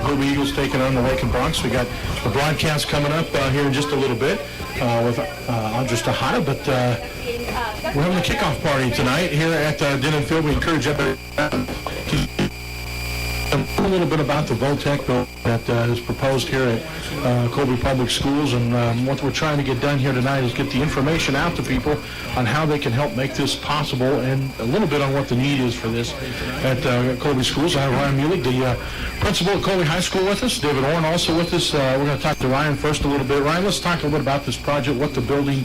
Colby Eagles taking on the Lakin Bronx. We got the broadcast coming up here in just a little bit with Andrés Tejada, but we're having a kickoff party tonight here at Denham Field. We encourage everybody to a little bit about the VOTEC bill that is proposed here at Colby Public Schools, and what we're trying to get done here tonight is get the information out to people on how they can help make this possible, and a little bit on what the need is for this at Colby Schools. I have Ryan Mueller, the principal at Colby High School, with us. David Orrin also with us. We're going to talk to Ryan first a little bit. Ryan, let's talk a little bit about this project, what the building,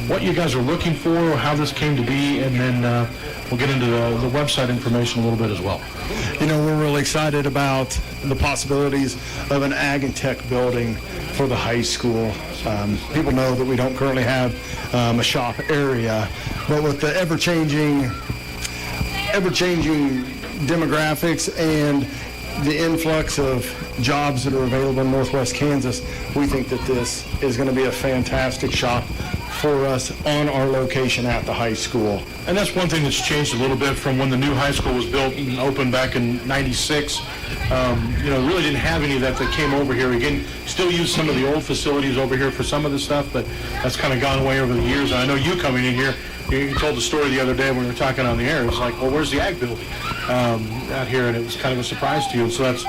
what you guys are looking for, how this came to be, and then we'll get into the website information a little bit as well. You know, we're really excited about the possibilities of an ag and tech building for the high school. People know that we don't currently have a shop area, but with the ever-changing demographics and the influx of jobs that are available in Northwest Kansas, we think that this is going to be a fantastic shop for us on our location at the high school. And that's one thing that's changed a little bit from when the new high school was built and opened back in '96. Really didn't have any of that came over here. Again, still use some of the old facilities over here for some of the stuff, but that's kind of gone away over the years. And I know you coming in here, you told the story the other day when we were talking on the air. It was like, well, where's the ag building out here? And it was kind of a surprise to you. And so that's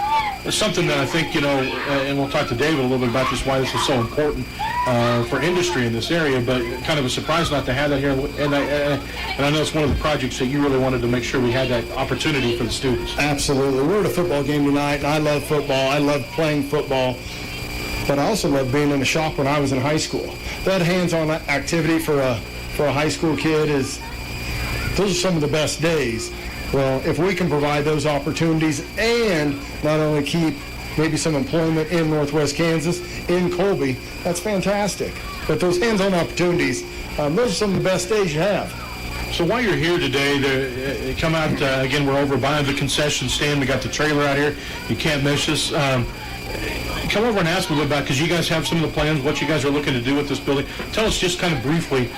something that I think, and we'll talk to David a little bit about this, why this is so important for industry in this area, but kind of a surprise not to have that here. And I know it's one of the projects that you really wanted to make sure we had that opportunity for the students. Absolutely. We're at a football game tonight, and I love football. I love playing football, but I also love being in the shop when I was in high school. That hands-on activity for a high school kid those are some of the best days. Well, if we can provide those opportunities and not only keep maybe some employment in Northwest Kansas, in Colby, that's fantastic. But those hands-on opportunities, those are some of the best days you have. So while you're here today, come out, again, we're over by the concession stand. We got the trailer out here. You can't miss us. Come over and ask a little bit about, because you guys have some of the plans, what you guys are looking to do with this building. Tell us just kind of briefly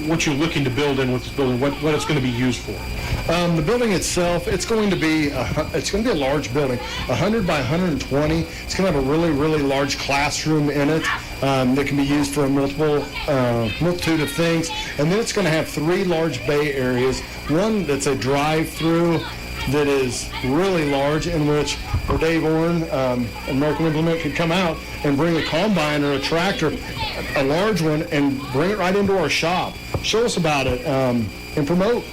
what you're looking to build in with this building, what it's going to be used for. The building itself, it's going to be a large building, 100 by 120. It's going to have a really, really large classroom in it that can be used for a multitude of things. And then it's going to have 3 large bay areas, one that's a drive-through that is really large, in which Dave Orrin, American Implement, could come out and bring a combine or a tractor, a large one, and bring it right into our shop, show us about it, and promote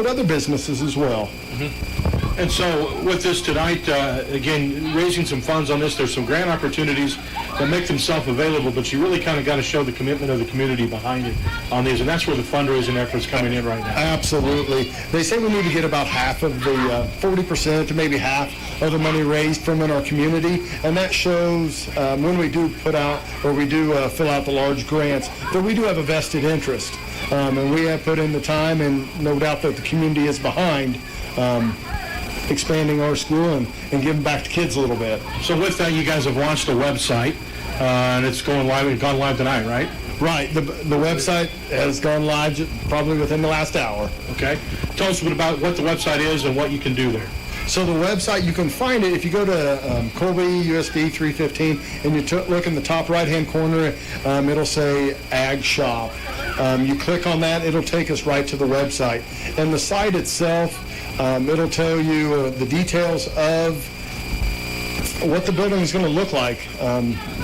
other businesses as well. Mm-hmm. And so with this tonight, again, raising some funds on this, there's some grant opportunities that make themselves available, but you really kind of got to show the commitment of the community behind it on these, and that's where the fundraising effort's coming in right now. Absolutely. They say we need to get about half of the 40% to maybe half of the money raised from in our community, and that shows when we do put out, or we do fill out the large grants, that we do have a vested interest. And we have put in the time, and no doubt that the community is behind expanding our school and giving back to kids a little bit. So with that, you guys have launched a website, and it's gone live tonight, right? Right. The website has gone live probably within the last hour. Okay. Tell us a bit about what the website is and what you can do there. So the website, you can find it if you go to Colby USD 315, and you look in the top right-hand corner, it'll say Ag Shop. You click on that, it'll take us right to the website. And the site itself, it'll tell you the details of what the building is going to look like.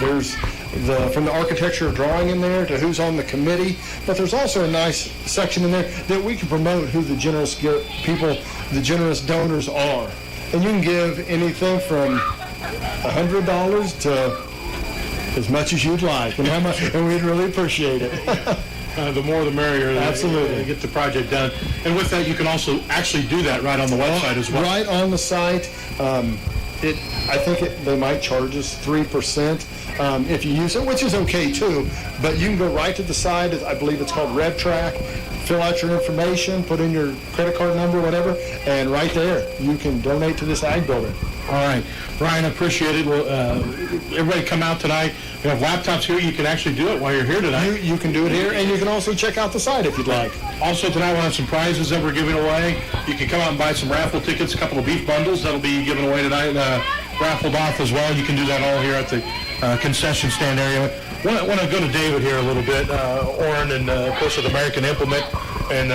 There's from the architecture drawing in there to who's on the committee, but there's also a nice section in there that we can promote who the generous people, the generous donors are. And you can give anything from $100 to as much as you'd like, and we'd really appreciate it. The more the merrier. Absolutely. To get the project done. And with that, you can also actually do that right on the website as well. Right on the site. I think they might charge us 3% if you use it, which is okay too. But you can go right to the site. I believe it's called RevTrack. Fill out your information, put in your credit card number, whatever, and right there you can donate to this ag building. All right. Ryan, I appreciate it. Well, everybody come out tonight. We have laptops here. You can actually do it while you're here tonight. You can do it here, and you can also check out the site if you'd like. Also tonight we'll have some prizes that we're giving away. You can come out and buy some raffle tickets, a couple of beef bundles that'll be given away tonight raffled off as well. You can do that all here at the concession stand area. I want to go to David here a little bit, Oren, and of course with American Implement. And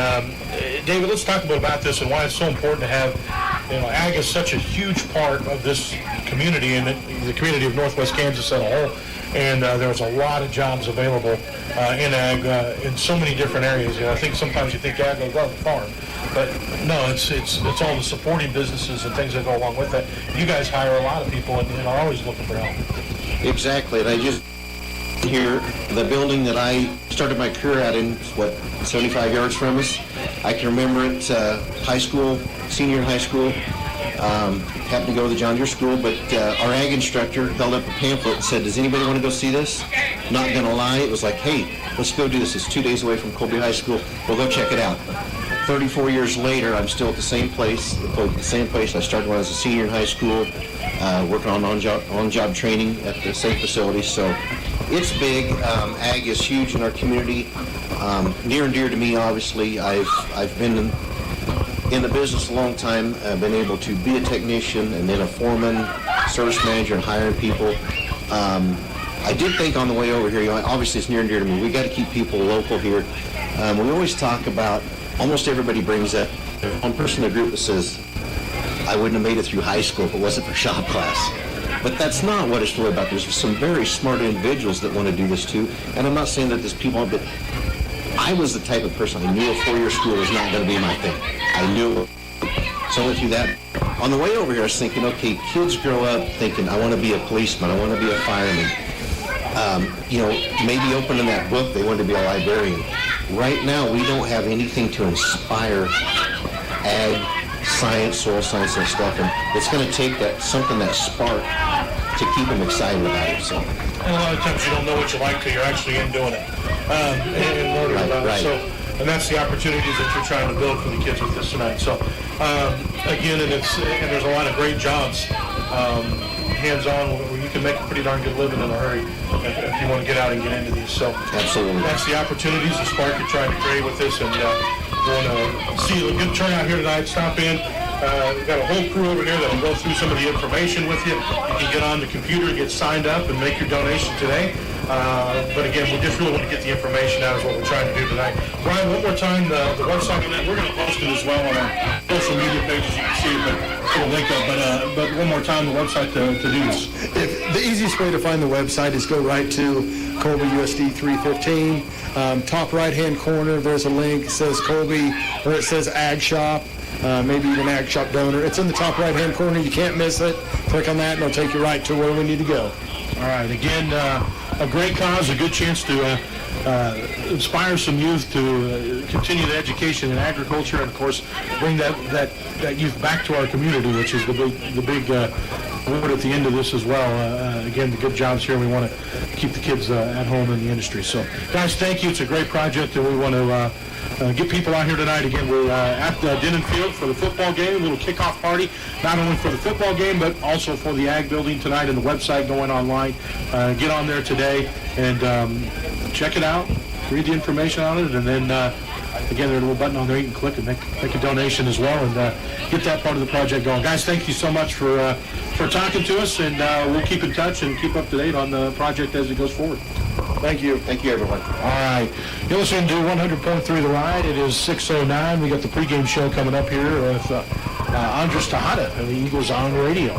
David, let's talk about this and why it's so important to have, ag is such a huge part of this community and the community of Northwest Kansas as a whole. And there's a lot of jobs available in ag in so many different areas. I think sometimes you think ag goes on the farm, but no, it's all the supporting businesses and things that go along with that. You guys hire a lot of people and are always looking for help. Exactly, and I just here, the building that I started my career at in, 75 yards from us. I can remember it, high school, senior in high school. Happened to go to the John Deere school, but our ag instructor held up a pamphlet and said, does anybody want to go see this? Not going to lie, it was like, hey, let's go do this. It's 2 days away from Colby High School. We'll go check it out. 34 years later, I'm still at the same place. I started when I was a senior in high school, working on-job training at the same facility. So it's big. Ag is huge in our community. Near and dear to me, obviously. I've been in the business a long time. I've been able to be a technician and then a foreman, service manager, and hiring people. I did think on the way over here, obviously it's near and dear to me. We got to keep people local here. We always talk about, almost everybody brings that one person in the group that says, I wouldn't have made it through high school if it wasn't for shop class. But that's not what it's really about. There's some very smart individuals that want to do this too. And I'm not saying that there's people, but I was the type of person, I knew a 4-year school was not going to be my thing. I knew it. So I went through that. On the way over here, I was thinking, okay, kids grow up thinking, I want to be a policeman, I want to be a fireman. Maybe opening that book, they want to be a librarian. Right now, we don't have anything to inspire ag, science, soil science, and stuff, and it's going to take that spark to keep them excited about it. So, and a lot of times you don't know what you like till you're actually in doing it, and learning about it. So, and that's the opportunities that you're trying to build for the kids with this tonight. So, again, and there's a lot of great jobs, hands-on, where you can make a pretty darn good living in a hurry if you want to get out and get into these. So, absolutely, that's the opportunities, the spark you're trying to create with this, and we want to see a good turnout here tonight. Stop in. We've got a whole crew over here that will go through some of the information with you. You can get on the computer and get signed up and make your donation today. But again, we just really want to get the information out is what we're trying to do tonight. Brian, one more time, the website on that, we're going to post it as well on our social media pages. You can see it, but put a link up. But one more time, the website to do this. The easiest way to find the website is go right to Colby USD 315. Top right-hand corner, there's a link. It says Colby, or it says Ag Shop. Maybe even Ag Shop Donor. It's in the top right-hand corner. You can't miss it. Click on that, and it'll take you right to where we need to go. All right. Again, a great cause, a good chance to inspire some youth to continue the education in agriculture, and of course, bring that youth back to our community, which is the big word at the end of this as well. Again, the good jobs here. We want to keep the kids at home in the industry. So, guys, thank you. It's a great project, and we want to get people out here tonight. Again, we're at Denon Field for the football game, a little kickoff party, not only for the football game, but also for the Ag Building tonight and the website going online. Get on there today and check it out, read the information on it, and then, again, there's a little button on there you can click and make a donation as well and get that part of the project going. Guys, thank you so much for talking to us, and we'll keep in touch and keep up to date on the project as it goes forward. Thank you. thank you, everyone. All right. You're listening to 100.3 The Ride. It is 6:09. We got the pregame show coming up here with Andrés Tejada and the Eagles on radio.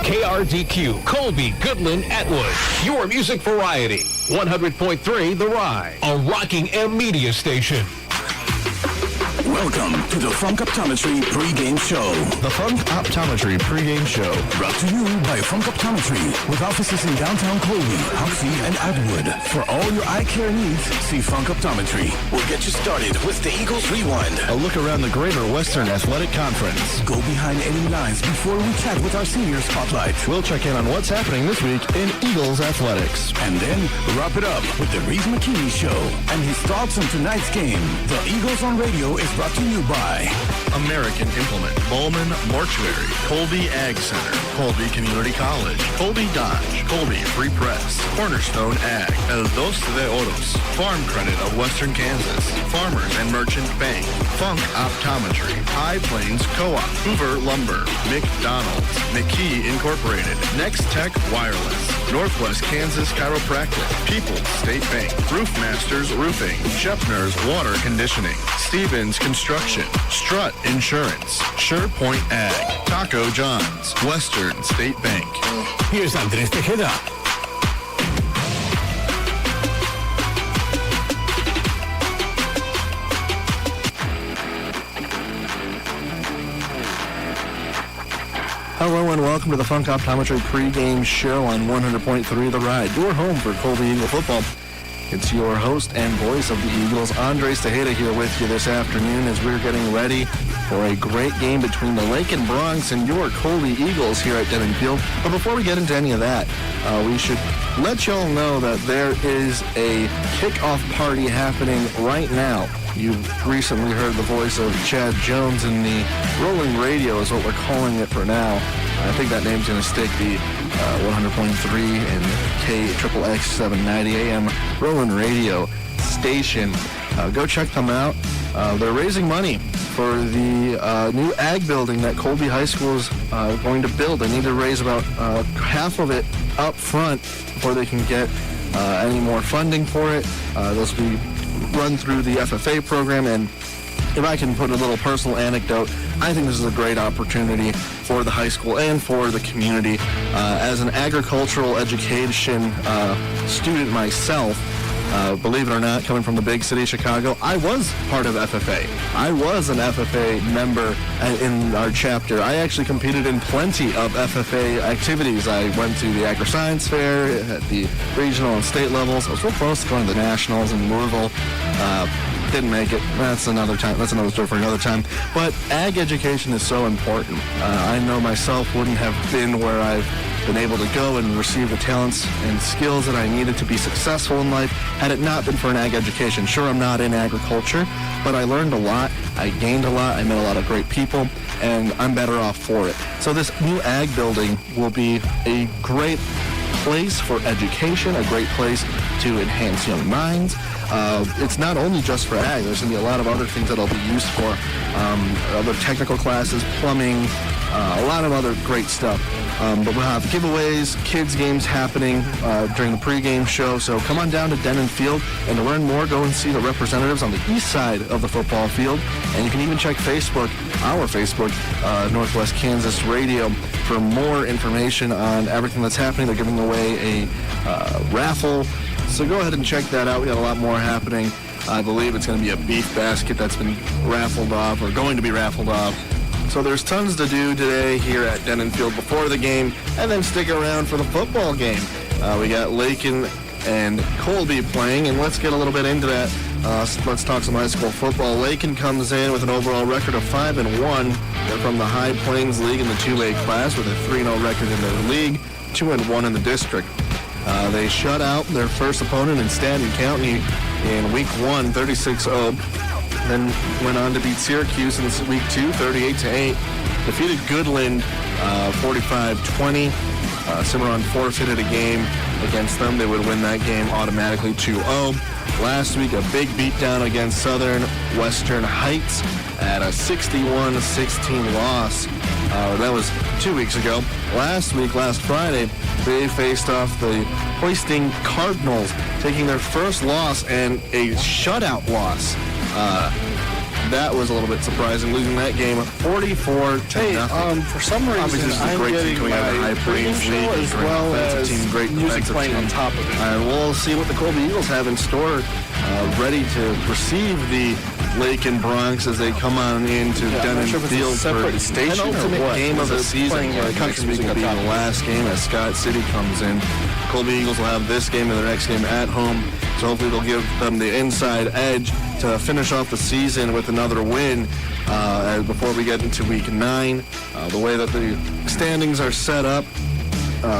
KRDQ, Colby, Goodland, Atwood. Your music variety. 100.3 The Ride. A rocking M media station. Welcome to the Funk Optometry pregame show. The Funk Optometry pregame show. Brought to you by Funk Optometry with offices in downtown Colby, Hoxie, and Atwood. For all your eye care needs, see Funk Optometry. We'll get you started with the Eagles Rewind. A look around the Greater Western Athletic Conference. Go behind enemy lines before we chat with our senior spotlight. We'll check in on what's happening this week in Eagles athletics. And then wrap it up with the Reese McKinney Show and his thoughts on tonight's game. The Eagles on Radio is brought brought to you by American Implement, Bowman Mortuary, Colby Ag Center, Colby Community College, Colby Dodge, Colby Free Press, Cornerstone Ag, El Dos de Oros, Farm Credit of Western Kansas, Farmers and Merchant Bank, Funk Optometry, High Plains Co-op, Hoover Lumber, McDonald's, McKee Incorporated, Next Tech Wireless, Northwest Kansas Chiropractic, People's State Bank, Roofmasters Roofing, Shepner's Water Conditioning, Stevens Construction, Strut Insurance, SurePoint Ag, Taco John's, Western State Bank. Here's Andrés Tejada. Hello and welcome to the Funk Optometry pregame show on 100.3 The Ride, your home for Colby Eagle football. It's your host and voice of the Eagles, Andrés Tejada, here with you this afternoon as we're getting ready for a great game between the Lakin Bronx and your Colby Eagles here at Denton Field. But before we get into any of that, we should let y'all know that there is a kickoff party happening right now. You've recently heard the voice of Chad Jones in the rolling radio is what we're calling it for now. I think that name's going to stick, the 100.3 and KXXX 790 AM rolling radio station. Go check them out. They're raising money for the new ag building that Colby High School is going to build. They need to raise about half of it up front before they can get any more funding for it. This will be run through the FFA program, and if I can put a little personal anecdote, I think this is a great opportunity for the high school and for the community. As an agricultural education student myself, believe it or not, coming from the big city of Chicago, I was part of FFA. I was an FFA member in our chapter. I actually competed in plenty of FFA activities. I went to the Agri-Science Fair at the regional and state levels. I was real close to going to the Nationals in Louisville. Didn't make it. That's another time. That's another story for another time. But ag education is so important. I know myself wouldn't have been where I've been able to go and receive the talents and skills that I needed to be successful in life had it not been for an ag education. Sure, I'm not in agriculture, but I learned a lot. I gained a lot. I met a lot of great people, and I'm better off for it. So this new ag building will be a great place for education, a great place to enhance young minds. It's not only just for ag. There's going to be a lot of other things that it'll be used for. Other technical classes, plumbing, a lot of other great stuff. But we'll have giveaways, kids games happening during the pregame show. So come on down to Denton Field, and to learn more, go and see the representatives on the east side of the football field. And you can even check Facebook, our Facebook, Northwest Kansas Radio, for more information on everything that's happening. They're giving away a raffle. So go ahead and check that out. We got a lot more happening. I believe it's going to be a beef basket that's been raffled off, or going to be raffled off. So there's tons to do today here at Denton Field before the game, and then stick around for the football game. We got Lakin and Colby playing, and let's get a little bit into that. Let's talk some high school football. Lakin comes in with an overall record of 5-1. They're from the High Plains League in the 2A class with a 3-0 record in their league, 2-1 in the district. They shut out their first opponent in Stanton County in Week 1, 36-0. Then went on to beat Syracuse in Week 2, 38-8. Defeated Goodland 45-20. Cimarron forfeited a game against them. They would win that game automatically 2-0. Last week, a big beatdown against Southern Western Heights at a 61-16 loss. That was 2 weeks ago. Last week, last Friday, they faced off the Hoisting Cardinals, taking their first loss and a shutout loss. That was a little bit surprising, losing that game 44-0. For some reason, Obviously, this is a I'm great getting team coming out of the High Plains League, as well as great music playing on top of it. And we'll see what the Colby Eagles have in store, ready to receive the Lakin Bronx as they come on into Denton Field for the penultimate game of the season. Next week will be the last game as Scott City comes in. Colby Eagles will have this game and their next game at home, so hopefully they'll give them the inside edge to finish off the season with another win before we get into Week 9. The way that the standings are set up,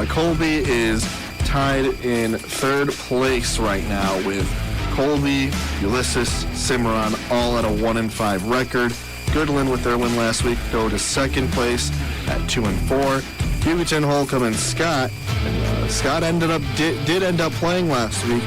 Colby is tied in third place right now with Colby, Ulysses, Cimarron, all at a 1-5 record. Goodland, with their win last week, go to second place at 2-4. Hugoton, Holcomb, and Scott. Scott did end up playing last week.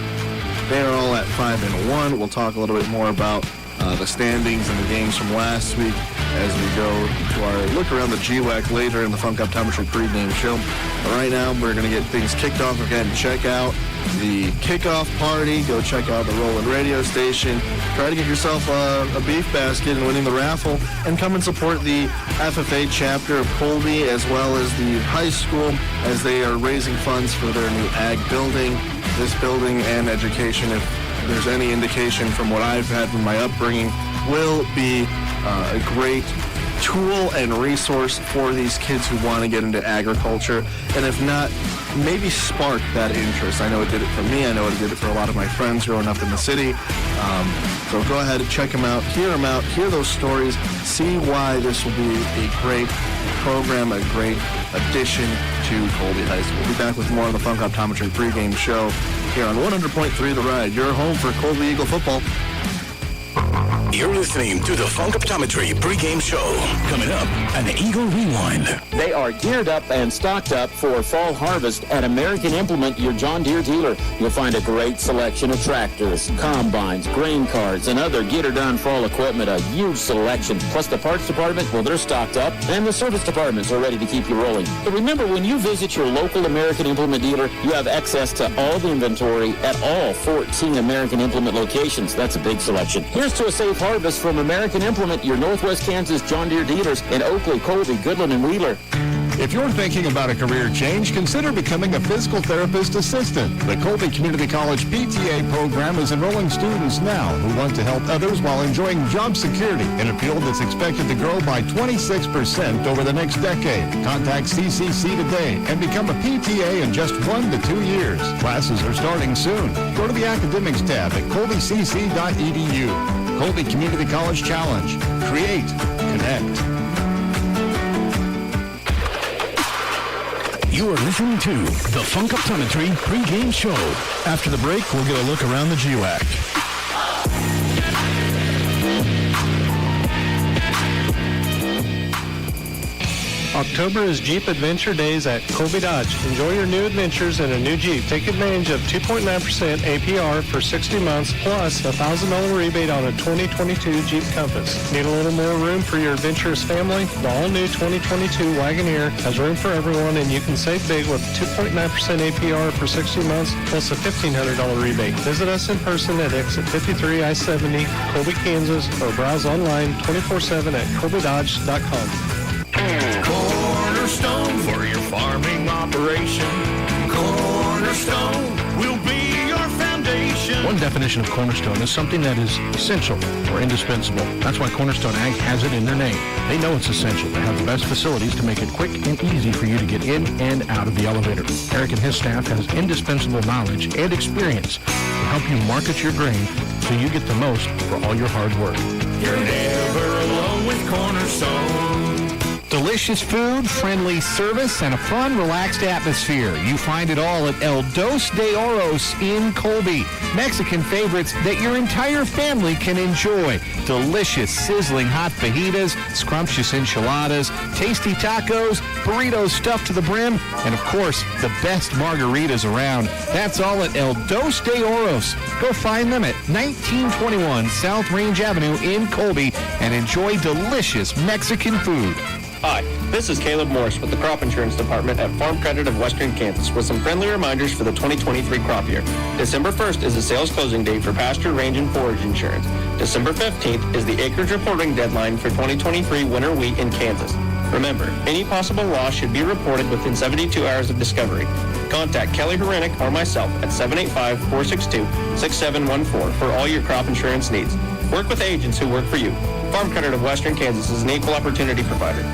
They are all at 5-1. We'll talk a little bit more about the standings and the games from last week as we go to our look around the GWAC later in the Funk Optometry pregame show. But right now, we're going to get things kicked off again. Check out the kickoff party. Go check out the Roland radio station. Try to get yourself a beef basket and winning the raffle. And come and support the FFA chapter of Colby as well as the high school as they are raising funds for their new ag building. This building and education, if there's any indication from what I've had from my upbringing, will be a great tool and resource for these kids who want to get into agriculture. And if not, maybe spark that interest. I know it did it for me. I know it did it for a lot of my friends growing up in the city. So go ahead and check them out, hear those stories, see why this will be a great program, a great addition to Colby High School. We'll be back with more on the Funk Optometry pregame show here on 100.3 The Ride, your home for Colby Eagle football. You're listening to the Funk Optometry pregame show. Coming up, an Eagle Rewind. They are geared up and stocked up for fall harvest at American Implement, your John Deere dealer. You'll find a great selection of tractors, combines, grain carts, and other get-her-done fall equipment, a huge selection. Plus the parts department, well, they're stocked up, and the service departments are ready to keep you rolling. But remember, when you visit your local American Implement dealer, you have access to all the inventory at all 14 American Implement locations. That's a big selection. Here's to a safe harvest from American Implement, your Northwest Kansas John Deere dealers in Oakley, Colby, Goodland, and Wheeler. If you're thinking about a career change, consider becoming a physical therapist assistant. The Colby Community College PTA program is enrolling students now who want to help others while enjoying job security in a field that's expected to grow by 26% over the next decade. Contact CCC today and become a PTA in just 1 to 2 years. Classes are starting soon. Go to the Academics tab at colbycc.edu. Colby Community College Challenge. Create. Connect. You are listening to the Funk Optometry pregame show. After the break, we'll get a look around the GWAC. October is Jeep Adventure Days at Colby Dodge. Enjoy your new adventures in a new Jeep. Take advantage of 2.9% APR for 60 months plus a $1,000 rebate on a 2022 Jeep Compass. Need a little more room for your adventurous family? The all-new 2022 Wagoneer has room for everyone, and you can save big with 2.9% APR for 60 months plus a $1,500 rebate. Visit us in person at exit 53 I-70, Colby, Kansas, or browse online 24/7 at colbydodge.com. Cornerstone for your farming operation. Cornerstone will be your foundation. One definition of Cornerstone is something that is essential or indispensable. That's why Cornerstone Ag has it in their name. They know it's essential to have the best facilities to make it quick and easy for you to get in and out of the elevator. Eric and his staff has indispensable knowledge and experience to help you market your grain so you get the most for all your hard work. You're never alone with Cornerstone. Delicious food, friendly service, and a fun, relaxed atmosphere. You find it all at El Dos de Oros in Colby. Mexican favorites that your entire family can enjoy. Delicious, sizzling hot fajitas, scrumptious enchiladas, tasty tacos, burritos stuffed to the brim, and of course, the best margaritas around. That's all at El Dos de Oros. Go find them at 1921 South Range Avenue in Colby and enjoy delicious Mexican food. Hi, this is Caleb Morris with the Crop Insurance Department at Farm Credit of Western Kansas with some friendly reminders for the 2023 crop year. December 1st is the sales closing date for pasture, range, and forage insurance. December 15th is the acreage reporting deadline for 2023 winter wheat in Kansas. Remember, any possible loss should be reported within 72 hours of discovery. Contact Kelly Horenick or myself at 785-462-6714 for all your crop insurance needs. Work with agents who work for you. Farm Credit of Western Kansas is an equal opportunity provider.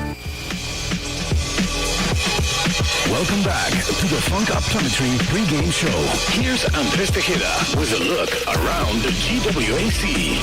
Welcome back to the Funk Optometry pregame show. Here's Andrés Tejada with a look around the GWAC.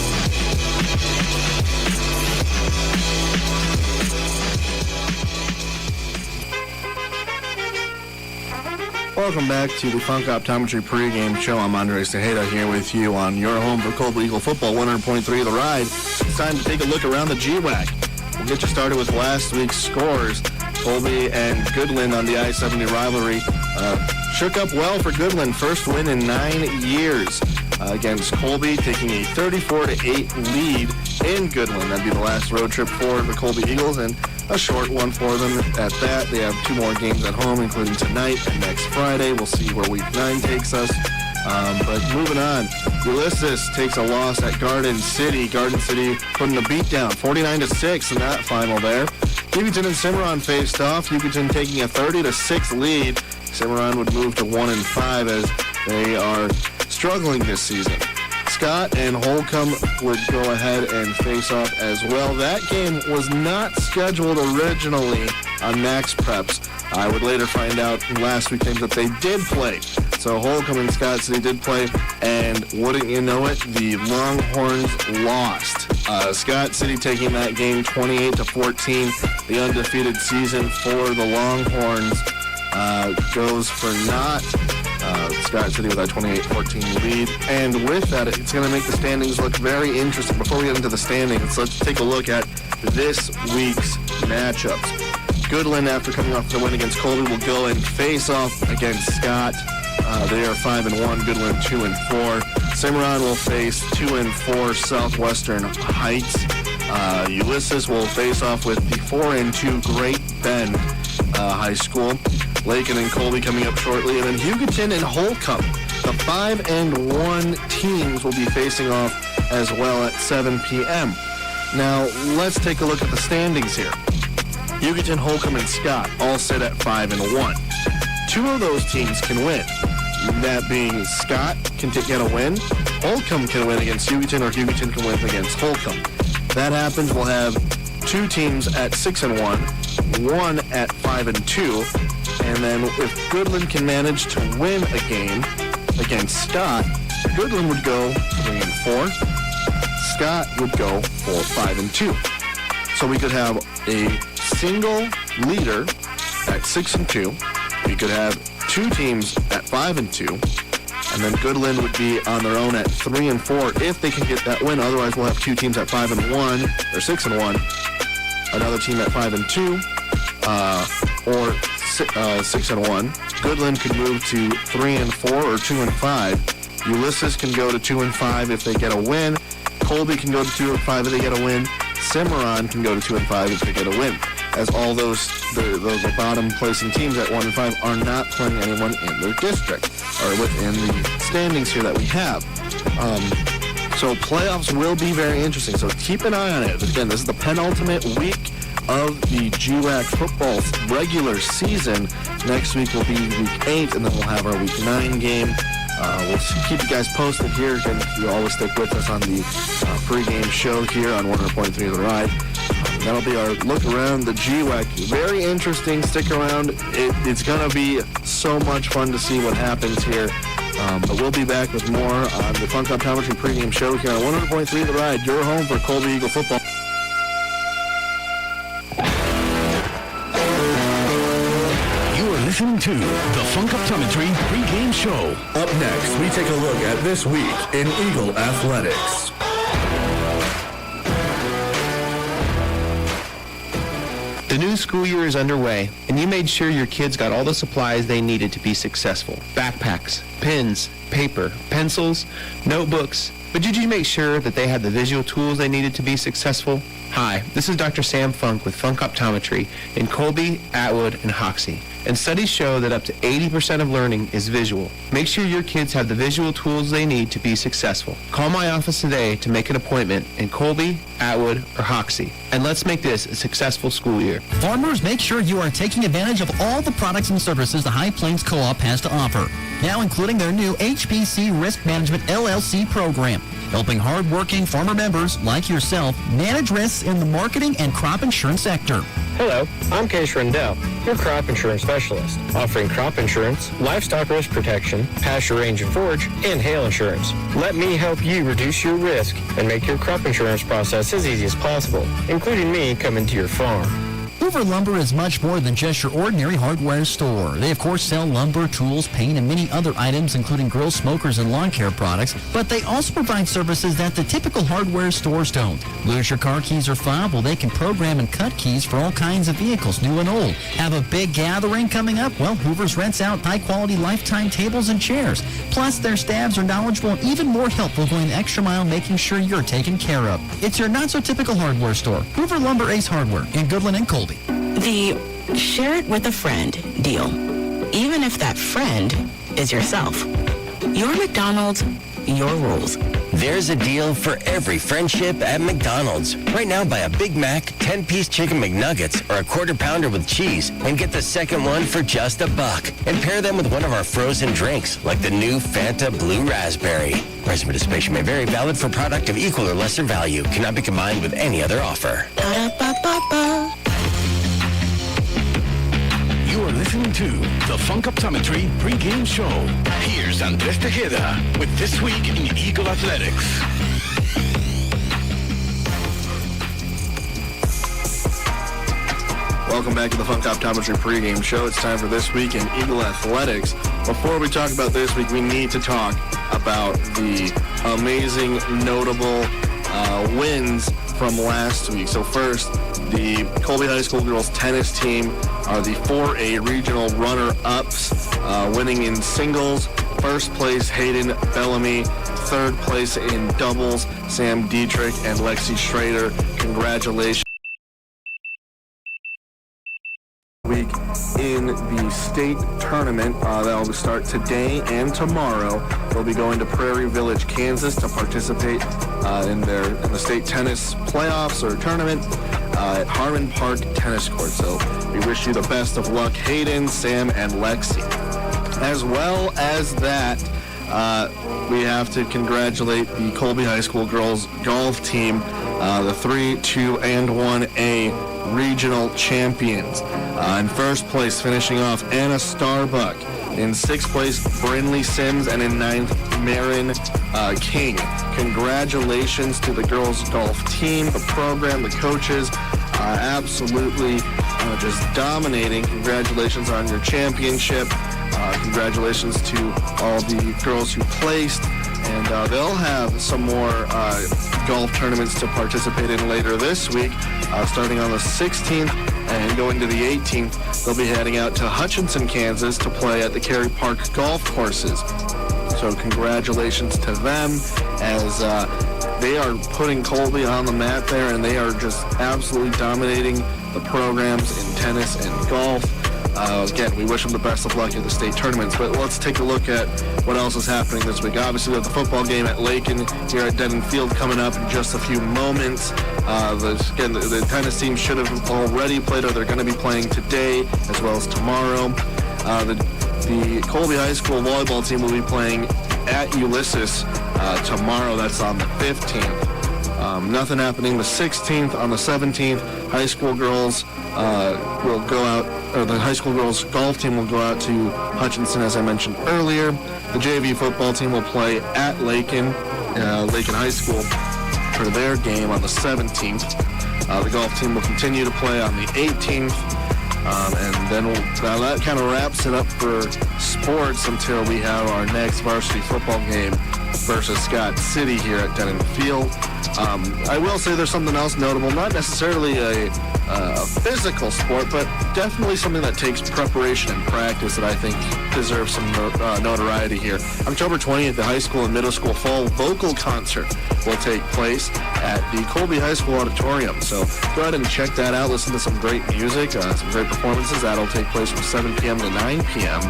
Welcome back to the Funk Optometry pregame show. I'm Andrés Tejada here with you on your home for Colby Eagle football, 100.3 The Ride. It's time to take a look around the GWAC. We'll get you started with last week's scores. Colby and Goodland on the I-70 rivalry shook up well for Goodland. First win in 9 years against Colby, taking a 34-8 lead in Goodland. That'd be the last road trip for the Colby Eagles, and a short one for them at that. They have 2 more games at home, including tonight and next Friday. We'll see where Week 9 takes us. But moving on, Ulysses takes a loss at Garden City. Garden City putting a beat down, 49-6 in that final there. Hugoton and Cimarron faced off. Hugoton taking a 30-6 lead. Cimarron would move to 1-5 as they are struggling this season. Scott and Holcomb would go ahead and face off as well. That game was not scheduled originally on Max Preps. I would later find out in last week's games that they did play. So Holcomb and Scott City did play, and wouldn't you know it, the Longhorns lost. Scott City taking that game 28-14. The undefeated season for the Longhorns goes for naught. Scott City with that 28-14 lead. And with that, it's going to make the standings look very interesting. Before we get into the standings, let's take a look at this week's matchups. Goodland, after coming off the win against Colby, will go and face off against Scott. They are 5-1, Goodland 2-4. Cimarron will face 2-4 Southwestern Heights. Ulysses will face off with the 4-2 Great Bend High School. Lakin and Colby coming up shortly, and then Hugoton and Holcomb. The 5-1 teams will be facing off as well at 7 p.m. Now, let's take a look at the standings here. Hugoton, Holcomb, and Scott all sit at 5-1. 2 of those teams can win. That being Scott can get a win, Holcomb can win against Hugoton, or Hugoton can win against Holcomb. That happens, we'll have 2 teams at 6-1, 1 at 5-2, and then if Goodland can manage to win a game against Scott, Goodland would go 3-4, Scott would go for 5-2. So we could have a single leader at 6-2. We could have 2 teams at 5-2, and then Goodland would be on their own at 3-4 if they can get that win. Otherwise, we'll have 2 teams at 5-1 or 6-1, another team at 5-2, or 6-1. Goodland could move to 3-4 or 2-5. Ulysses can go to 2-5 if they get a win. Colby can go to 2-5 if they get a win. Cimarron can go to 2-5 if they get a win. As all those the bottom placing teams at 1-5 are not playing anyone in their district or within the standings here that we have. So playoffs will be very interesting. So keep an eye on it. Again, this is the penultimate week of the GWAC football regular season. Next week will be week 8, and then we'll have our week 9 game. We'll keep you guys posted here. Again, you always stick with us on the pregame show here on 100.3 The Ride. That'll be our look around the GWAC. Very interesting. Stick around. It's going to be so much fun to see what happens here. But we'll be back with more on the Funk Optometry pregame show here on 100.3 The Ride, your home for Colby Eagle football. Listening to the Funk Optometry pregame show. Up next, we take a look at this week in Eagle Athletics. The new school year is underway, and you made sure your kids got all the supplies they needed to be successful. Backpacks, pens, paper, pencils, notebooks. But did you make sure that they had the visual tools they needed to be successful? Hi, this is Dr. Sam Funk with Funk Optometry in Colby, Atwood, and Hoxie. And studies show that up to 80% of learning is visual. Make sure your kids have the visual tools they need to be successful. Call my office today to make an appointment in Colby, Atwood, or Hoxie. And let's make this a successful school year. Farmers, make sure you are taking advantage of all the products and services the High Plains Co-op has to offer. Now including their new HPC Risk Management LLC program, helping hard-working farmer members like yourself manage risks in the marketing and crop insurance sector. Hello, I'm Case Rendell, your crop insurance specialist, offering crop insurance, livestock risk protection, pasture range and forage, and hail insurance. Let me help you reduce your risk and make your crop insurance process as easy as possible, including me coming to your farm. Hoover Lumber is much more than just your ordinary hardware store. They, of course, sell lumber, tools, paint, and many other items, including grill, smokers, and lawn care products, but they also provide services that the typical hardware stores don't. Lose your car keys or fob? Well, they can program and cut keys for all kinds of vehicles, new and old. Have a big gathering coming up? Well, Hoover's rents out high-quality lifetime tables and chairs. Plus, their staffs are knowledgeable and even more helpful, going the extra mile making sure you're taken care of. It's your not-so-typical hardware store, Hoover Lumber Ace Hardware in Goodland and Colby. The share it with a friend deal, even if that friend is yourself. Your McDonald's, your rules. There's a deal for every friendship at McDonald's. Right now, buy a Big Mac, 10-piece chicken McNuggets, or a quarter pounder with cheese, and get the second one for just $1. And pair them with one of our frozen drinks, like the new Fanta Blue Raspberry. Price and participation may vary. Valid for product of equal or lesser value. Cannot be combined with any other offer. Ba-da-ba-ba-ba. You are listening to the Funk Optometry pregame show. Here's Andrés Tejada with This Week in Eagle Athletics. Welcome back to the Funk Optometry pregame show. It's time for This Week in Eagle Athletics. Before we talk about this week, we need to talk about the amazing, notable wins from last week. So first, the Colby High School girls tennis team are the 4A regional runner-ups, winning in singles. First place, Hayden Bellamy. Third place in doubles, Sam Dietrich and Lexi Schrader. Congratulations. Week in the state tournament that will start today and tomorrow. They'll be going to Prairie Village, Kansas to participate in the state tennis playoffs or tournament at Harmon Park Tennis Court. So we wish you the best of luck, Hayden, Sam, and Lexi. As well as that, we have to congratulate the Colby High School girls golf team, the 3, 2, and 1A regional champions. In first place, finishing off Anna Starbuck. In sixth place, Brinley Sims, and in ninth, Marin King. Congratulations to the girls golf team, the program, the coaches, absolutely just dominating. Congratulations on your championship. Congratulations to all the girls who placed. And they'll have some more golf tournaments to participate in later this week. Starting on the 16th and going to the 18th, they'll be heading out to Hutchinson, Kansas to play at the Cary Park golf courses. So congratulations to them as they are putting Colby on the map there, and they are just absolutely dominating the programs in tennis and golf. Again, we wish them the best of luck at the state tournaments, but let's take a look at what else is happening this week. Obviously, we have the football game at Lakin here at Denton Field coming up in just a few moments. The tennis team should have already played, or they're going to be playing today as well as tomorrow. The Colby High School volleyball team will be playing at Ulysses tomorrow. That's on the 15th. Nothing happening the 16th. On the 17th, high school girls will go out, or the high school girls golf team will go out to Hutchinson, as I mentioned earlier. The JV football team will play at Lakin High School for their game on the 17th. The golf team will continue to play on the 18th. And then that kind of wraps it up for sports until we have our next varsity football game versus Scott City here at Denton Field. I will say there's something else notable, not necessarily a physical sport, but definitely something that takes preparation and practice that I think deserves some notoriety here. October 20th, the high school and middle school fall vocal concert will take place at the Colby High School Auditorium. So go ahead and check that out. Listen to some great music, some great performances. That'll take place from 7 p.m. to 9 p.m.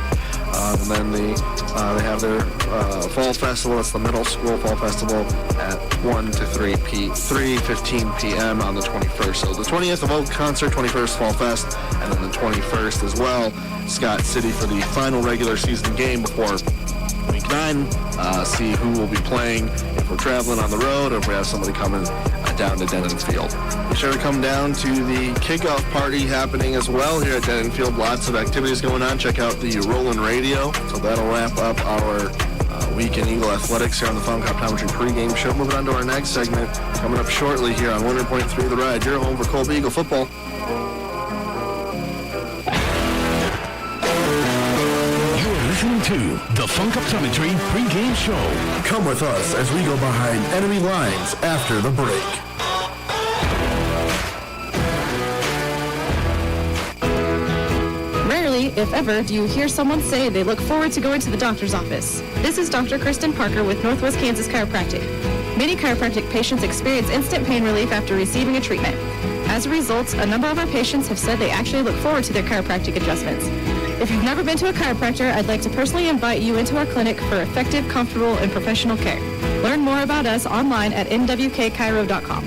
And then they have their fall festival. That's the middle school fall festival at 1 to 3:15 p.m. on the 21st. So the 20th, the vocal concert, 21st Fall Fest, and then the 21st as well, Scott City for the final regular season game before Week 9. See who will be playing if we're traveling on the road or if we have somebody coming down to Denton Field. Be sure to come down to the kickoff party happening as well here at Denton Field. Lots of activities going on. Check out the Rollin' Radio. So that'll wrap up our Week in Eagle Athletics here on the Funk Optometry pregame show. Moving on to our next segment coming up shortly here on 100.3 The Ride. Your home for Colby Eagle football. listening to the Funk Optometry pregame show. Come with us as we go behind enemy lines after the break. Rarely, if ever, do you hear someone say they look forward to going to the doctor's office. This is Dr. Kristen Parker with Northwest Kansas Chiropractic. Many chiropractic patients experience instant pain relief after receiving a treatment. As a result, a number of our patients have said they actually look forward to their chiropractic adjustments. If you've never been to a chiropractor, I'd like to personally invite you into our clinic for effective, comfortable, and professional care. Learn more about us online at nwkchiro.com.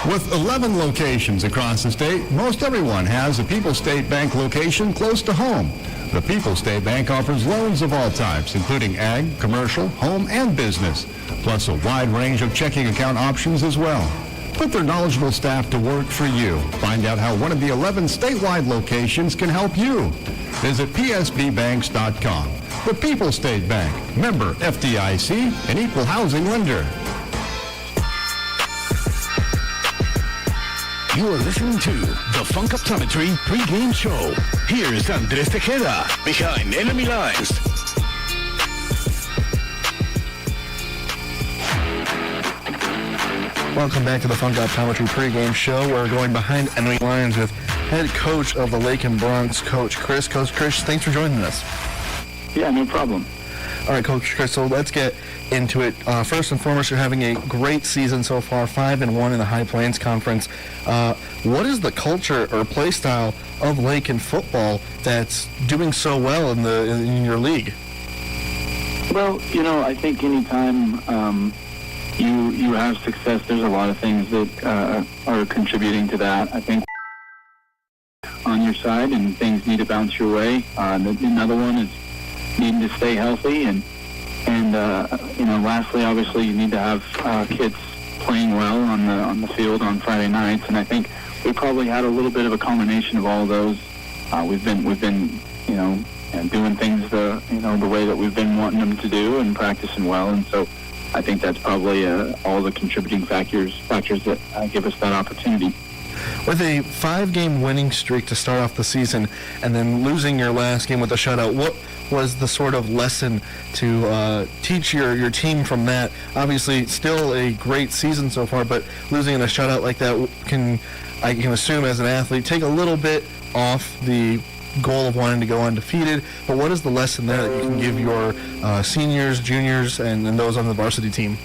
With 11 locations across the state, most everyone has a People's State Bank location close to home. The People's State Bank offers loans of all types, including ag, commercial, home, and business, plus a wide range of checking account options as well. Put their knowledgeable staff to work for you. Find out how one of the 11 statewide locations can help you. Visit psbbanks.com. The People's State Bank, member FDIC, an equal housing lender. You are listening to the Funk Optometry pregame show. Here's Andrés Tejada behind enemy lines. Welcome back to the Funk Optometry pregame show. We're going behind enemy lines with head coach of the Lakin Bronx, Coach Chris. Coach Chris, thanks for joining us. Yeah, no problem. All right, Coach Chris, so let's get into it. First and foremost, you're having a great season so far, 5-1 in the High Plains Conference. What is the culture or play style of Lakin football that's doing so well in your league? Well, I think anytime you have success, there's a lot of things that are contributing to that. I think on your side, and things need to bounce your way. Another one is needing to stay healthy, and lastly, obviously, you need to have kids playing well on the field on Friday nights. And I think we probably had a little bit of a culmination of all of those. We've been doing things the way that we've been wanting them to do and practicing well, and so I think that's probably all the contributing factors that give us that opportunity. With a 5-game winning streak to start off the season and then losing your last game with a shutout, what was the sort of lesson to teach your team from that? Obviously, still a great season so far, but losing in a shutout like that I can assume as an athlete, take a little bit off the goal of wanting to go undefeated. But what is the lesson there that you can give your seniors, juniors, and those on the varsity team?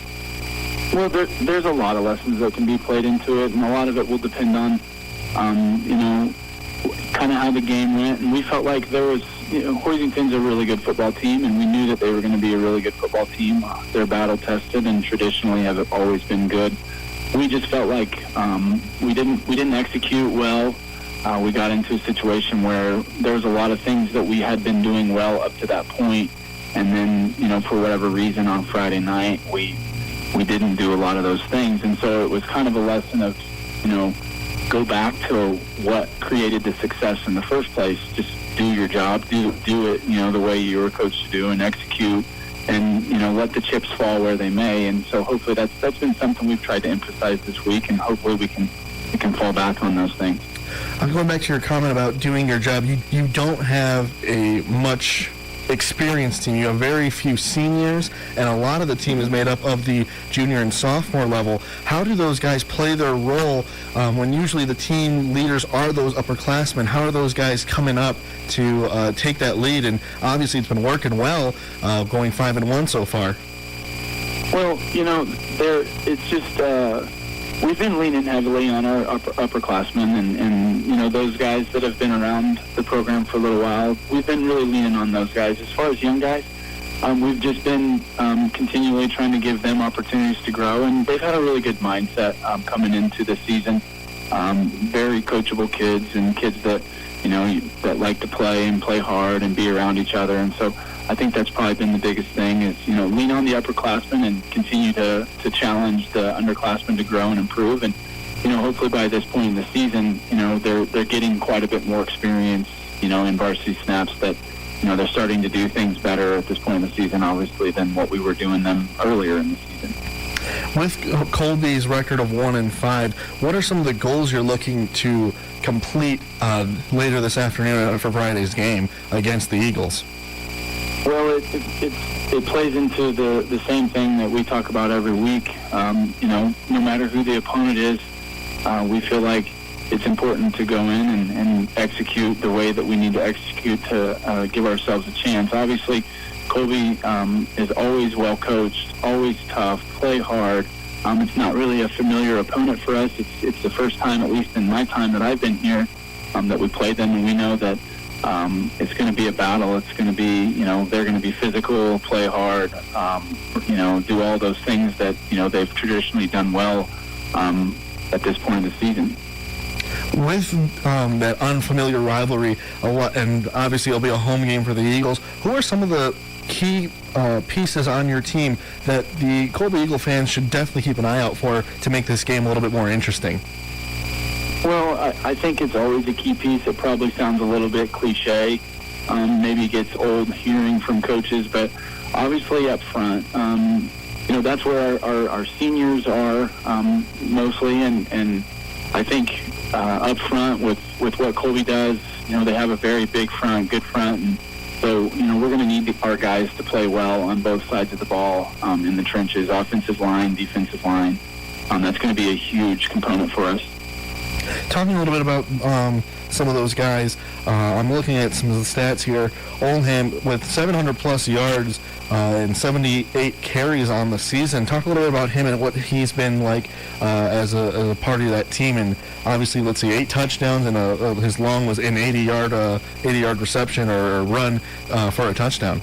Well, there's a lot of lessons that can be played into it, and a lot of it will depend on, kind of how the game went. And we felt like there was, Hoisington's a really good football team, and we knew that they were going to be a really good football team. They're battle-tested and traditionally have always been good. We just felt like we didn't execute well. We got into a situation where there was a lot of things that we had been doing well up to that point, and then, for whatever reason on Friday night, we didn't do a lot of those things. And so it was kind of a lesson of, go back to what created the success in the first place. Just do your job, do it, the way you were coached to do, and execute, and, let the chips fall where they may. And so hopefully that's been something we've tried to emphasize this week, and hopefully we can fall back on those things. I'm going back to your comment about doing your job. You don't have a much experienced team. You have very few seniors, and a lot of the team is made up of the junior and sophomore level. How do those guys play their role when usually the team leaders are those upperclassmen? How are those guys coming up to take that lead? And obviously it's been working well, going 5-1 so far. Well, it's just we've been leaning heavily on our upperclassmen, and those guys that have been around the program for a little while. We've been really leaning on those guys. As far as young guys, we've just been continually trying to give them opportunities to grow, and they've had a really good mindset coming into the season. Very coachable kids, and kids that that like to play and play hard and be around each other. And so I think that's probably been the biggest thing is, lean on the upperclassmen and continue to challenge the underclassmen to grow and improve. And, hopefully by this point in the season, they're getting quite a bit more experience, in varsity snaps that, they're starting to do things better at this point in the season, obviously, than what we were doing them earlier in the season. With Colby's record of 1-5, what are some of the goals you're looking to complete later this afternoon for Friday's game against the Eagles? Well, it plays into the same thing that we talk about every week. No matter who the opponent is, we feel like it's important to go in and execute the way that we need to execute to give ourselves a chance. Obviously, Colby is always well coached, always tough, play hard. It's not really a familiar opponent for us. It's the first time, at least in my time that I've been here, that we played them, and we know that it's going to be a battle. It's going to be, they're going to be physical, play hard, do all those things that, they've traditionally done well at this point of the season. With that unfamiliar rivalry, and obviously it'll be a home game for the Eagles, who are some of the key pieces on your team that the Colby Eagle fans should definitely keep an eye out for to make this game a little bit more interesting? Well, I think it's always a key piece. It probably sounds a little bit cliche. Maybe it gets old hearing from coaches, but obviously up front, that's where our seniors are mostly, and I think up front with what Colby does, they have a very big front, good front, and so, we're going to need our guys to play well on both sides of the ball in the trenches, offensive line, defensive line. That's going to be a huge component for us. Talking a little bit about some of those guys, I'm looking at some of the stats here. Oldham with 700-plus yards and 78 carries on the season. Talk a little bit about him and what he's been like as a part of that team. And obviously, let's see, 8 touchdowns, and his long was an 80-yard reception or run for a touchdown.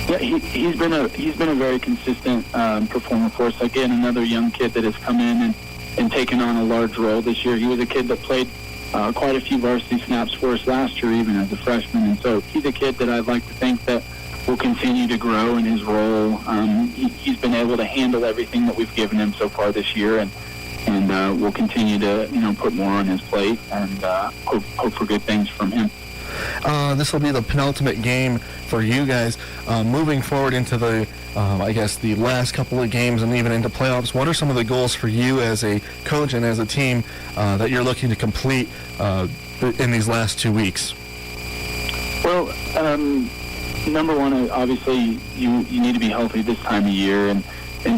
Yeah, he's been a very consistent performer for us. Again, another young kid that has come in and taken on a large role this year. He was a kid that played quite a few varsity snaps for us last year, even as a freshman. And so he's a kid that I'd like to think that will continue to grow in his role. He's been able to handle everything that we've given him so far this year, and we'll continue to put more on his plate and hope for good things from him. This will be the penultimate game for you guys. Moving forward into the last couple of games and even into playoffs, what are some of the goals for you as a coach and as a team that you're looking to complete in these last 2 weeks? Well, number one, obviously, you need to be healthy this time of year, and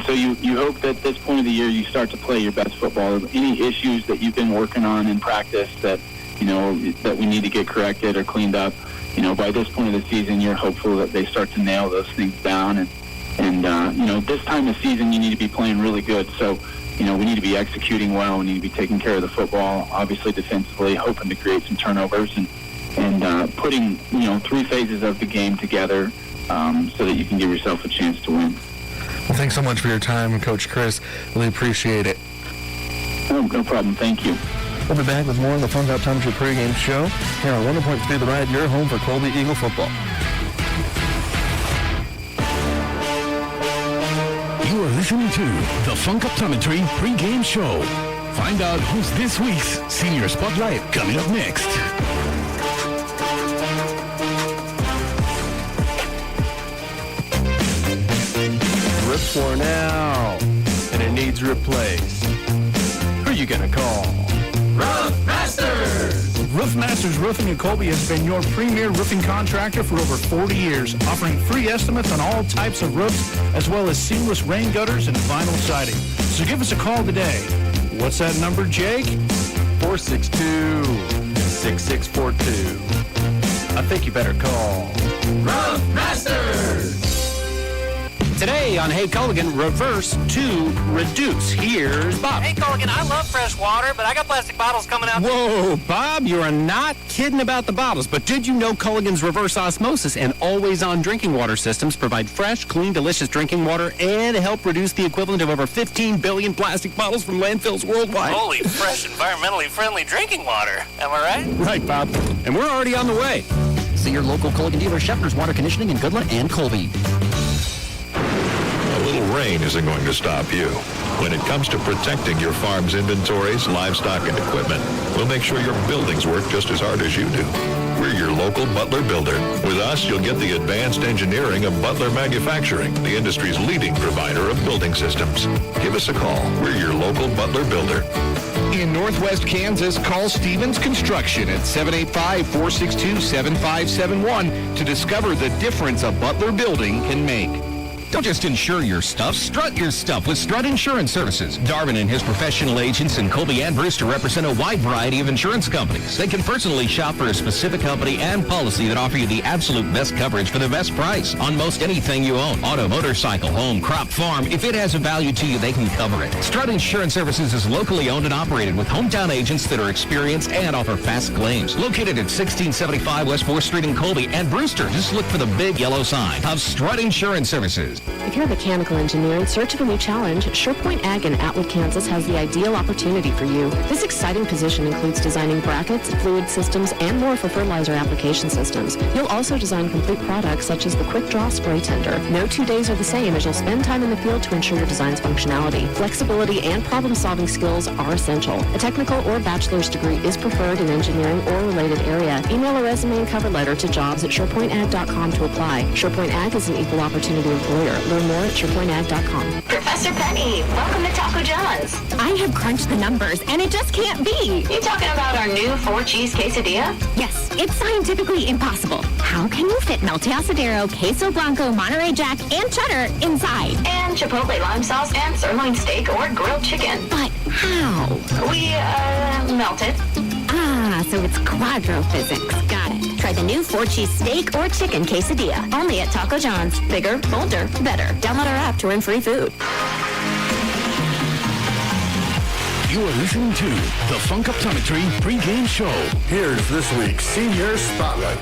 so you hope that at this point of the year you start to play your best football. Any issues that you've been working on in practice that that we need to get corrected or cleaned up, by this point of the season, you're hopeful that they start to nail those things down. And this time of season, you need to be playing really good. So, we need to be executing well. We need to be taking care of the football, obviously defensively, hoping to create some turnovers and putting, 3 phases of the game together so that you can give yourself a chance to win. Well, thanks so much for your time, Coach Chris. Really appreciate it. No problem. Thank you. We'll be back with more on the Funk Optometry pregame show here on 100.3 The Ride, your home for Colby Eagle football. You are listening to the Funk Optometry pregame show. Find out who's this week's Senior Spotlight coming up next. Roof's worn out and it needs replaced. Who are you gonna call? Roof Masters! Roof Masters Roofing in Colby has been your premier roofing contractor for over 40 years, offering free estimates on all types of roofs, as well as seamless rain gutters and vinyl siding. So give us a call today. What's that number, Jake? 462-6642. I think you better call Roof Masters! Today on Hey Culligan, reverse to reduce. Here's Bob. Hey Culligan, I love fresh water, but I got plastic bottles coming out. Whoa, Bob, you are not kidding about the bottles. But did you know Culligan's reverse osmosis and always-on drinking water systems provide fresh, clean, delicious drinking water and help reduce the equivalent of over 15 billion plastic bottles from landfills worldwide? Holy, fresh, environmentally friendly drinking water. Am I right? Right, Bob. And we're already on the way. See your local Culligan dealer, Scheffner's Water Conditioning in Goodland and Colby. A little rain rain isn't going to stop you. When it comes to protecting your farm's inventories, livestock, and equipment, we'll make sure your buildings work just as hard as you do. We're your local Butler builder. With us, you'll get the advanced engineering of Butler Manufacturing, the industry's leading provider of building systems. Give us a call. We're your local Butler builder. In Northwest Kansas, call Stevens Construction at 785-462-7571 to discover the difference a Butler building can make. Don't just insure your stuff, strut your stuff with Strut Insurance Services. Darvin and his professional agents in Colby and Brewster represent a wide variety of insurance companies. They can personally shop for a specific company and policy that offer you the absolute best coverage for the best price on most anything you own. Auto, motorcycle, home, crop, farm. If it has a value to you, they can cover it. Strut Insurance Services is locally owned and operated with hometown agents that are experienced and offer fast claims. Located at 1675 West 4th Street in Colby and Brewster, just look for the big yellow sign of Strut Insurance Services. If you're a mechanical engineer in search of a new challenge, SurePoint Ag in Atwood, Kansas has the ideal opportunity for you. This exciting position includes designing brackets, fluid systems, and more for fertilizer application systems. You'll also design complete products such as the Quick Draw Spray Tender. No 2 days are the same as you'll spend time in the field to ensure your design's functionality. Flexibility and problem-solving skills are essential. A technical or bachelor's degree is preferred in engineering or related area. Email a resume and cover letter to jobs@surepointag.com to apply. SurePoint Ag is an equal opportunity employer. Learn more at surepointag.com. Professor Penny, welcome to Taco John's. I have crunched the numbers, and it just can't be. You talking about our new 4-cheese quesadilla? Yes, it's scientifically impossible. How can you fit Melty Asadero, Queso Blanco, Monterey Jack, and cheddar inside? And Chipotle lime sauce and sirloin steak or grilled chicken. But how? We, melt it. Ah, so it's quadrophysics. Got it. Try the new 4-cheese steak or chicken quesadilla. Only at Taco John's. Bigger, bolder, better. Download our app to win free food. You are listening to the Funk Optometry pregame show. Here's this week's Senior Spotlight.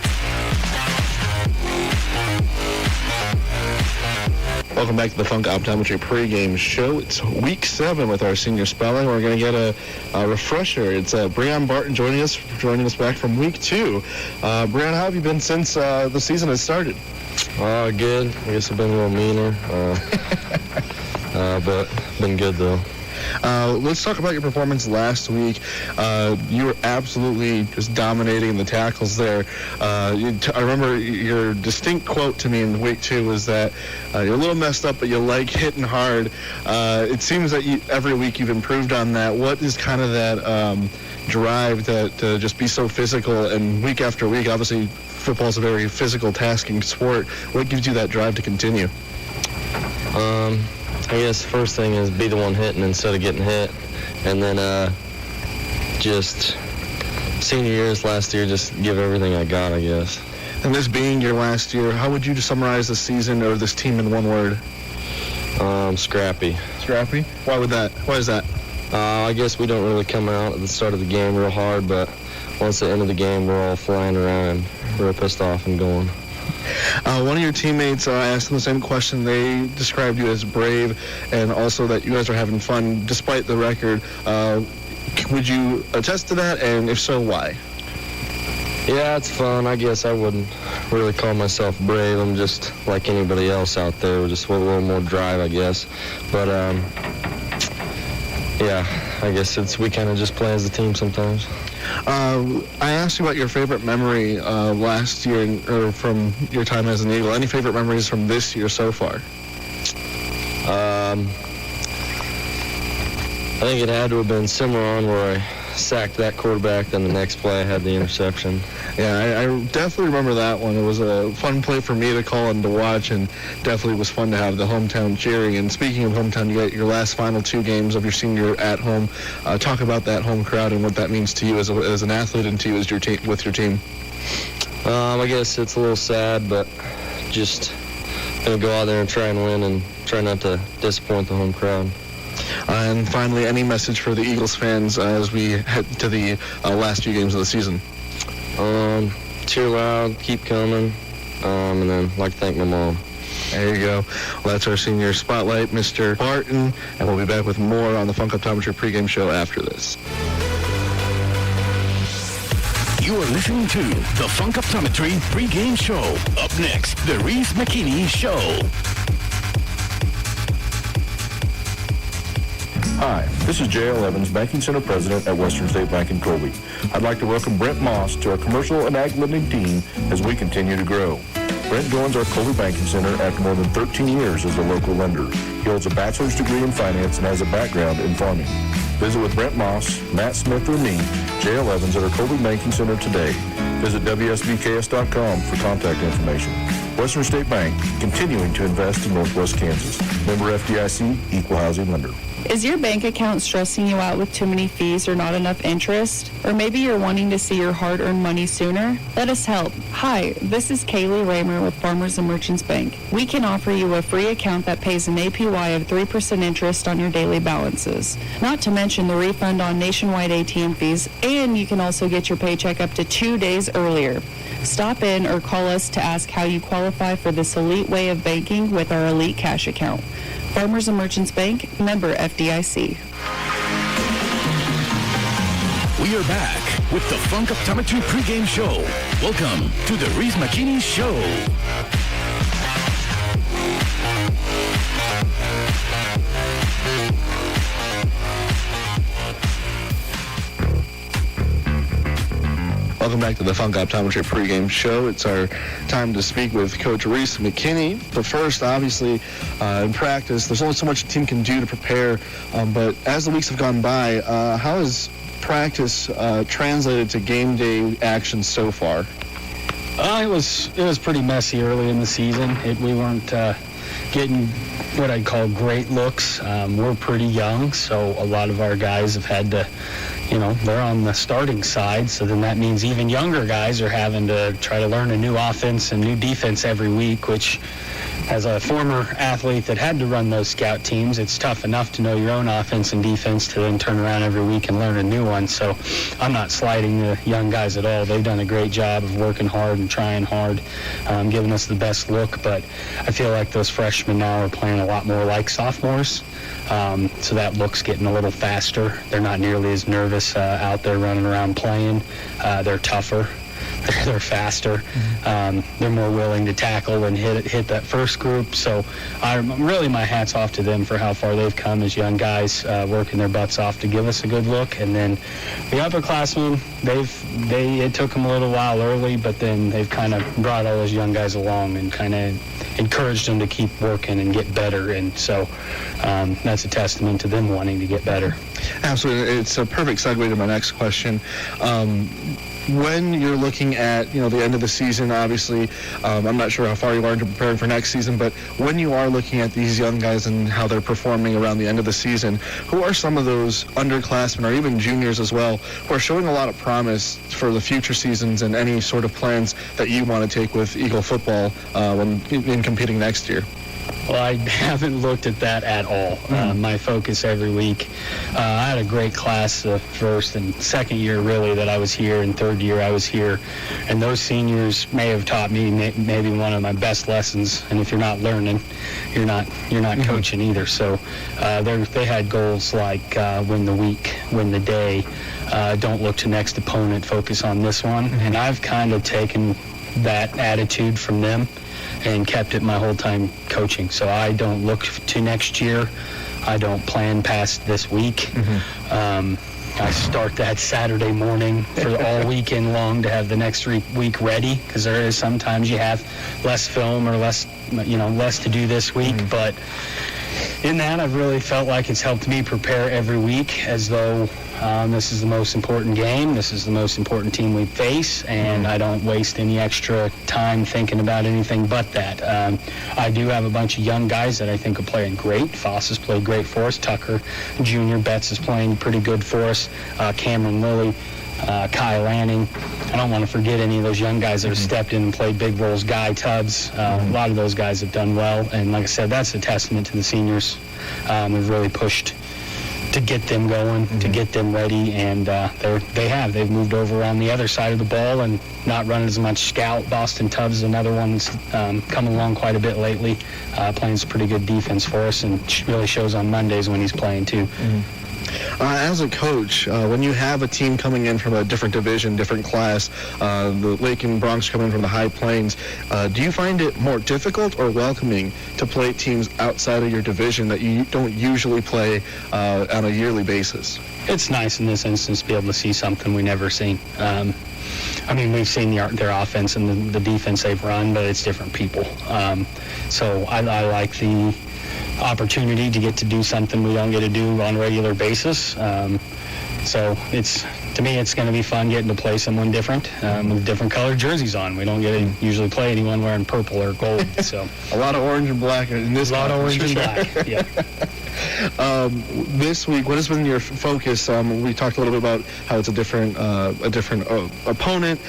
Welcome back to the Funk Optometry pregame show. It's week 7 with our senior spelling. We're going to get a refresher. It's Breon Barton joining us back from week 2. Breon, how have you been since the season has started? Good. I guess I've been a little meaner, but been good though. Let's talk about your performance last week. You were absolutely just dominating the tackles there. I remember your distinct quote to me in week 2 was that you're a little messed up, but you like hitting hard. It seems that every week you've improved on that. What is kind of that drive to just be so physical? And week after week, obviously, football is a very physical, tasking sport. What gives you that drive to continue? I guess the first thing is be the one hitting instead of getting hit. And then just senior years last year, just give everything I got, I guess. And this being your last year, how would you summarize the season or this team in one word? Scrappy. Scrappy? Why is that? I guess we don't really come out at the start of the game real hard, but once at the end of the game, we're all flying around and real pissed off and going. One of your teammates asked them the same question. They described you as brave and also that you guys are having fun despite the record. Would you attest to that, and if so, why? Yeah, it's fun. I guess I wouldn't really call myself brave. I'm just like anybody else out there, just with a little more drive, I guess. But, yeah, I guess we kind of just play as a team sometimes. I asked you about your favorite memory last year, or from your time as an Eagle. Any favorite memories from this year so far? I think it had to have been Cimarron where I sacked that quarterback, then the next play I had the interception. Yeah, I definitely remember that one. It was a fun play for me to call and to watch, and definitely was fun to have the hometown cheering. And speaking of hometown, you got your last final 2 games of your senior at home. Talk about that home crowd and what that means to you as an athlete and to you as with your team. I guess it's a little sad, but just going to go out there and try and win and try not to disappoint the home crowd. And finally, any message for the Eagles fans as we head to the last 2 games of the season? Cheer loud, keep coming, and then I'd like to thank my mom. There you go. Well, that's our senior spotlight, Mr. Barton, and we'll be back with more on the Funk Optometry pregame show after this. You are listening to the Funk Optometry pregame show. Up next, the Reese McKinney Show. Hi, this is J.L. Evans, Banking Center President at Western State Bank in Colby. I'd like to welcome Brent Moss to our commercial and ag lending team as we continue to grow. Brent joins our Colby Banking Center after more than 13 years as a local lender. He holds a bachelor's degree in finance and has a background in farming. Visit with Brent Moss, Matt Smith, or me, J.L. Evans, at our Colby Banking Center today. Visit WSBKS.com for contact information. Western State Bank, continuing to invest in Northwest Kansas. Member FDIC, Equal Housing Lender. Is your bank account stressing you out with too many fees or not enough interest? Or maybe you're wanting to see your hard-earned money sooner? Let us help. Hi, this is Kaylee Raymer with Farmers and Merchants Bank. We can offer you a free account that pays an APY of 3% interest on your daily balances. Not to mention the refund on nationwide ATM fees, and you can also get your paycheck up to 2 days earlier. Stop in or call us to ask how you qualify for this elite way of banking with our Elite Cash account. Farmers and Merchants Bank, member FDIC. We are back with the Funk Optometry pregame show. Welcome to the Reese McKinney Show. Welcome back to the Funk Optometry pregame show. It's our time to speak with Coach Reese McKinney. But first, obviously, in practice, there's only so much a team can do to prepare. But as the weeks have gone by, how has practice translated to game day action so far? It was pretty messy early in the season. We weren't getting what I'd call great looks. We're pretty young, so a lot of our guys have had to, they're on the starting side, so then that means even younger guys are having to try to learn a new offense and new defense every week, which, as a former athlete that had to run those scout teams, it's tough enough to know your own offense and defense to then turn around every week and learn a new one. So I'm not slighting the young guys at all. They've done a great job of working hard and trying hard, giving us the best look. But I feel like those freshmen now are playing a lot more like sophomores. So that look's getting a little faster. They're not nearly as nervous out there running around playing. They're tougher. They're faster. They're more willing to tackle and hit that first group. So really my hat's off to them for how far they've come as young guys, working their butts off to give us a good look. And then the upperclassmen, it took them a little while early, but then they've kind of brought all those young guys along and kind of encouraged them to keep working and get better. And so that's a testament to them wanting to get better. Absolutely. It's a perfect segue to my next question. When you're looking at, the end of the season, obviously, I'm not sure how far you are into preparing for next season, but when you are looking at these young guys and how they're performing around the end of the season, who are some of those underclassmen or even juniors as well who are showing a lot of promise for the future seasons and any sort of plans that you want to take with Eagle football when in competing next year? Well, I haven't looked at that at all. My focus every week. I had a great class the first and second year, really, that I was here, and third year I was here. And those seniors may have taught me maybe one of my best lessons. And if you're not learning, you're not coaching either. So they had goals like win the week, win the day, don't look to next opponent, focus on this one. And I've kind of taken that attitude from them and kept it my whole time coaching. So I don't look to next year. I don't plan past this week. I start that Saturday morning for all weekend long to have the next week ready, because there is sometimes you have less film or less to do this week. But in that, I've really felt like it's helped me prepare every week as though this is the most important game. This is the most important team we face, and I don't waste any extra time thinking about anything but that. I do have a bunch of young guys that I think are playing great. Foss has played great for us. Tucker Jr. Betts is playing pretty good for us. Cameron Lilly, Kai Lanning. I don't want to forget any of those young guys that have stepped in and played big roles. Guy Tubbs. A lot of those guys have done well. And like I said, that's a testament to the seniors. We've really pushed to get them going, to get them ready, and they've moved over on the other side of the ball and not running as much scout. Boston Tubbs is another one that's come along quite a bit lately, playing some pretty good defense for us, and really shows on Mondays when he's playing too. As a coach, when you have a team coming in from a different division, different class, the Lakin Bronx coming in from the High Plains, do you find it more difficult or welcoming to play teams outside of your division that you don't usually play on a yearly basis? It's nice in this instance to be able to see something we never seen. I mean, we've seen their offense and the defense they've run, but it's different people. So I like the opportunity to get to do something we don't get to do on a regular basis. So to me, it's going to be fun getting to play someone different with different colored jerseys on. We don't get to usually play anyone wearing purple or gold. So a lot of orange and black in this. A lot of orange and black. Yeah. This week, what has been your focus? We talked a little bit about how it's a different opponent,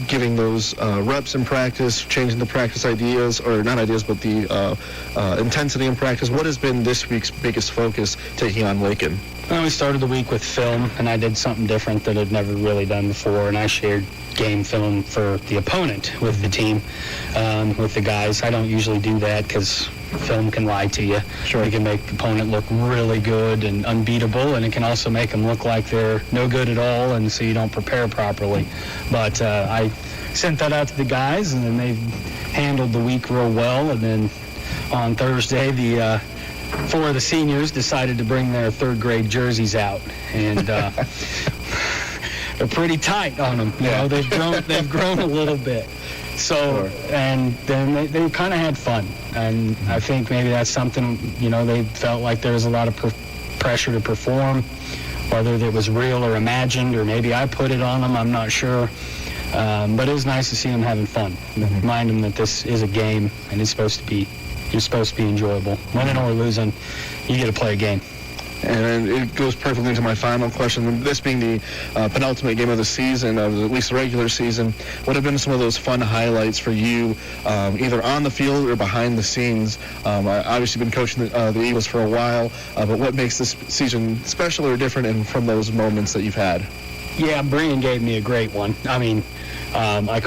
giving those reps in practice, changing the practice ideas, or not ideas, but the intensity in practice. What has been this week's biggest focus taking on Lakin? Well, we started the week with film, and I did something different that I'd never really done before, and I shared game film for the opponent with the team, with the guys. I don't usually do that because film can lie to you. Sure. It can make the opponent look really good and unbeatable, and it can also make them look like they're no good at all, and so you don't prepare properly. But I sent that out to the guys, and then they handled the week real well, and then on Thursday, the 4 of the seniors decided to bring their third grade jerseys out, and they're pretty tight on them. You know, they've grown a little bit. So, and then they kind of had fun, and I think maybe that's something, they felt like there was a lot of pressure to perform, whether it was real or imagined, or maybe I put it on them, I'm not sure. But it was nice to see them having fun. Remind them that this is a game, and you're supposed to be enjoyable. Winning or losing, you get to play a game. And it goes perfectly into my final question. This being the penultimate game of the season, of at least the regular season, what have been some of those fun highlights for you, either on the field or behind the scenes? I've obviously been coaching the Eagles for a while, but what makes this season special or different and from those moments that you've had? Yeah, Brian gave me a great one. I mean, I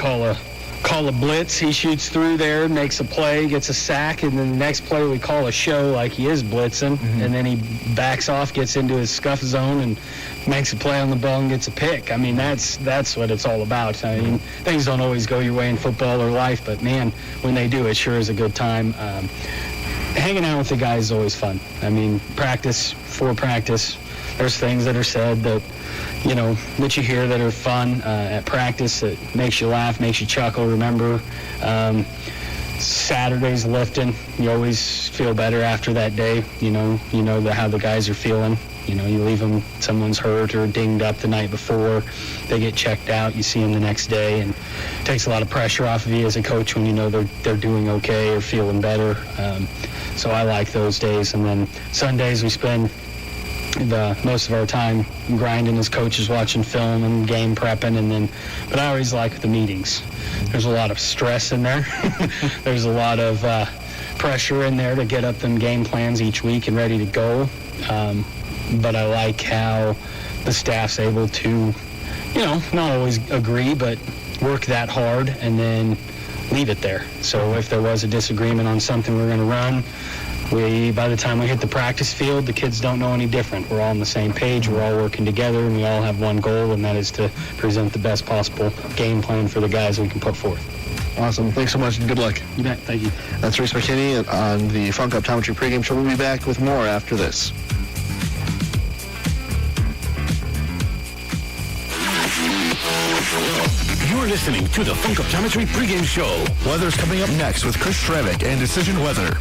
call a blitz, he shoots through there, makes a play, gets a sack, and then the next play we call a show like he is blitzing, and then he backs off, gets into his scuff zone, and makes a play on the ball and gets a pick. I mean, that's what it's all about. I mean, things don't always go your way in football or life, but man, when they do, it sure is a good time. Hanging out with the guys is always fun. I mean, practice, there's things that are said that that you hear that are fun at practice, that makes you laugh, makes you chuckle. Remember, Saturday's lifting, you always feel better after that day. You know how the guys are feeling. You leave them, someone's hurt or dinged up the night before, they get checked out, you see them the next day, and it takes a lot of pressure off of you as a coach when you know they're doing okay or feeling better. So I like those days. And then Sundays we spend most of our time grinding as coaches, watching film and game prepping, but I always like the meetings. There's a lot of stress in there. There's a lot of pressure in there to get up them game plans each week and ready to go. But I like how the staff's able to, not always agree, but work that hard and then leave it there. So if there was a disagreement on something we're going to run, by the time we hit the practice field, the kids don't know any different. We're all on the same page, we're all working together, and we all have one goal, and that is to present the best possible game plan for the guys we can put forth. Awesome. Thanks so much, and good luck. You bet. Thank you. That's Reese McKinney on the Funk Optometry pregame show. We'll be back with more after this. You're listening to the Funk Optometry pregame show. Weather's coming up next with Chris Strevick and Decision Weather.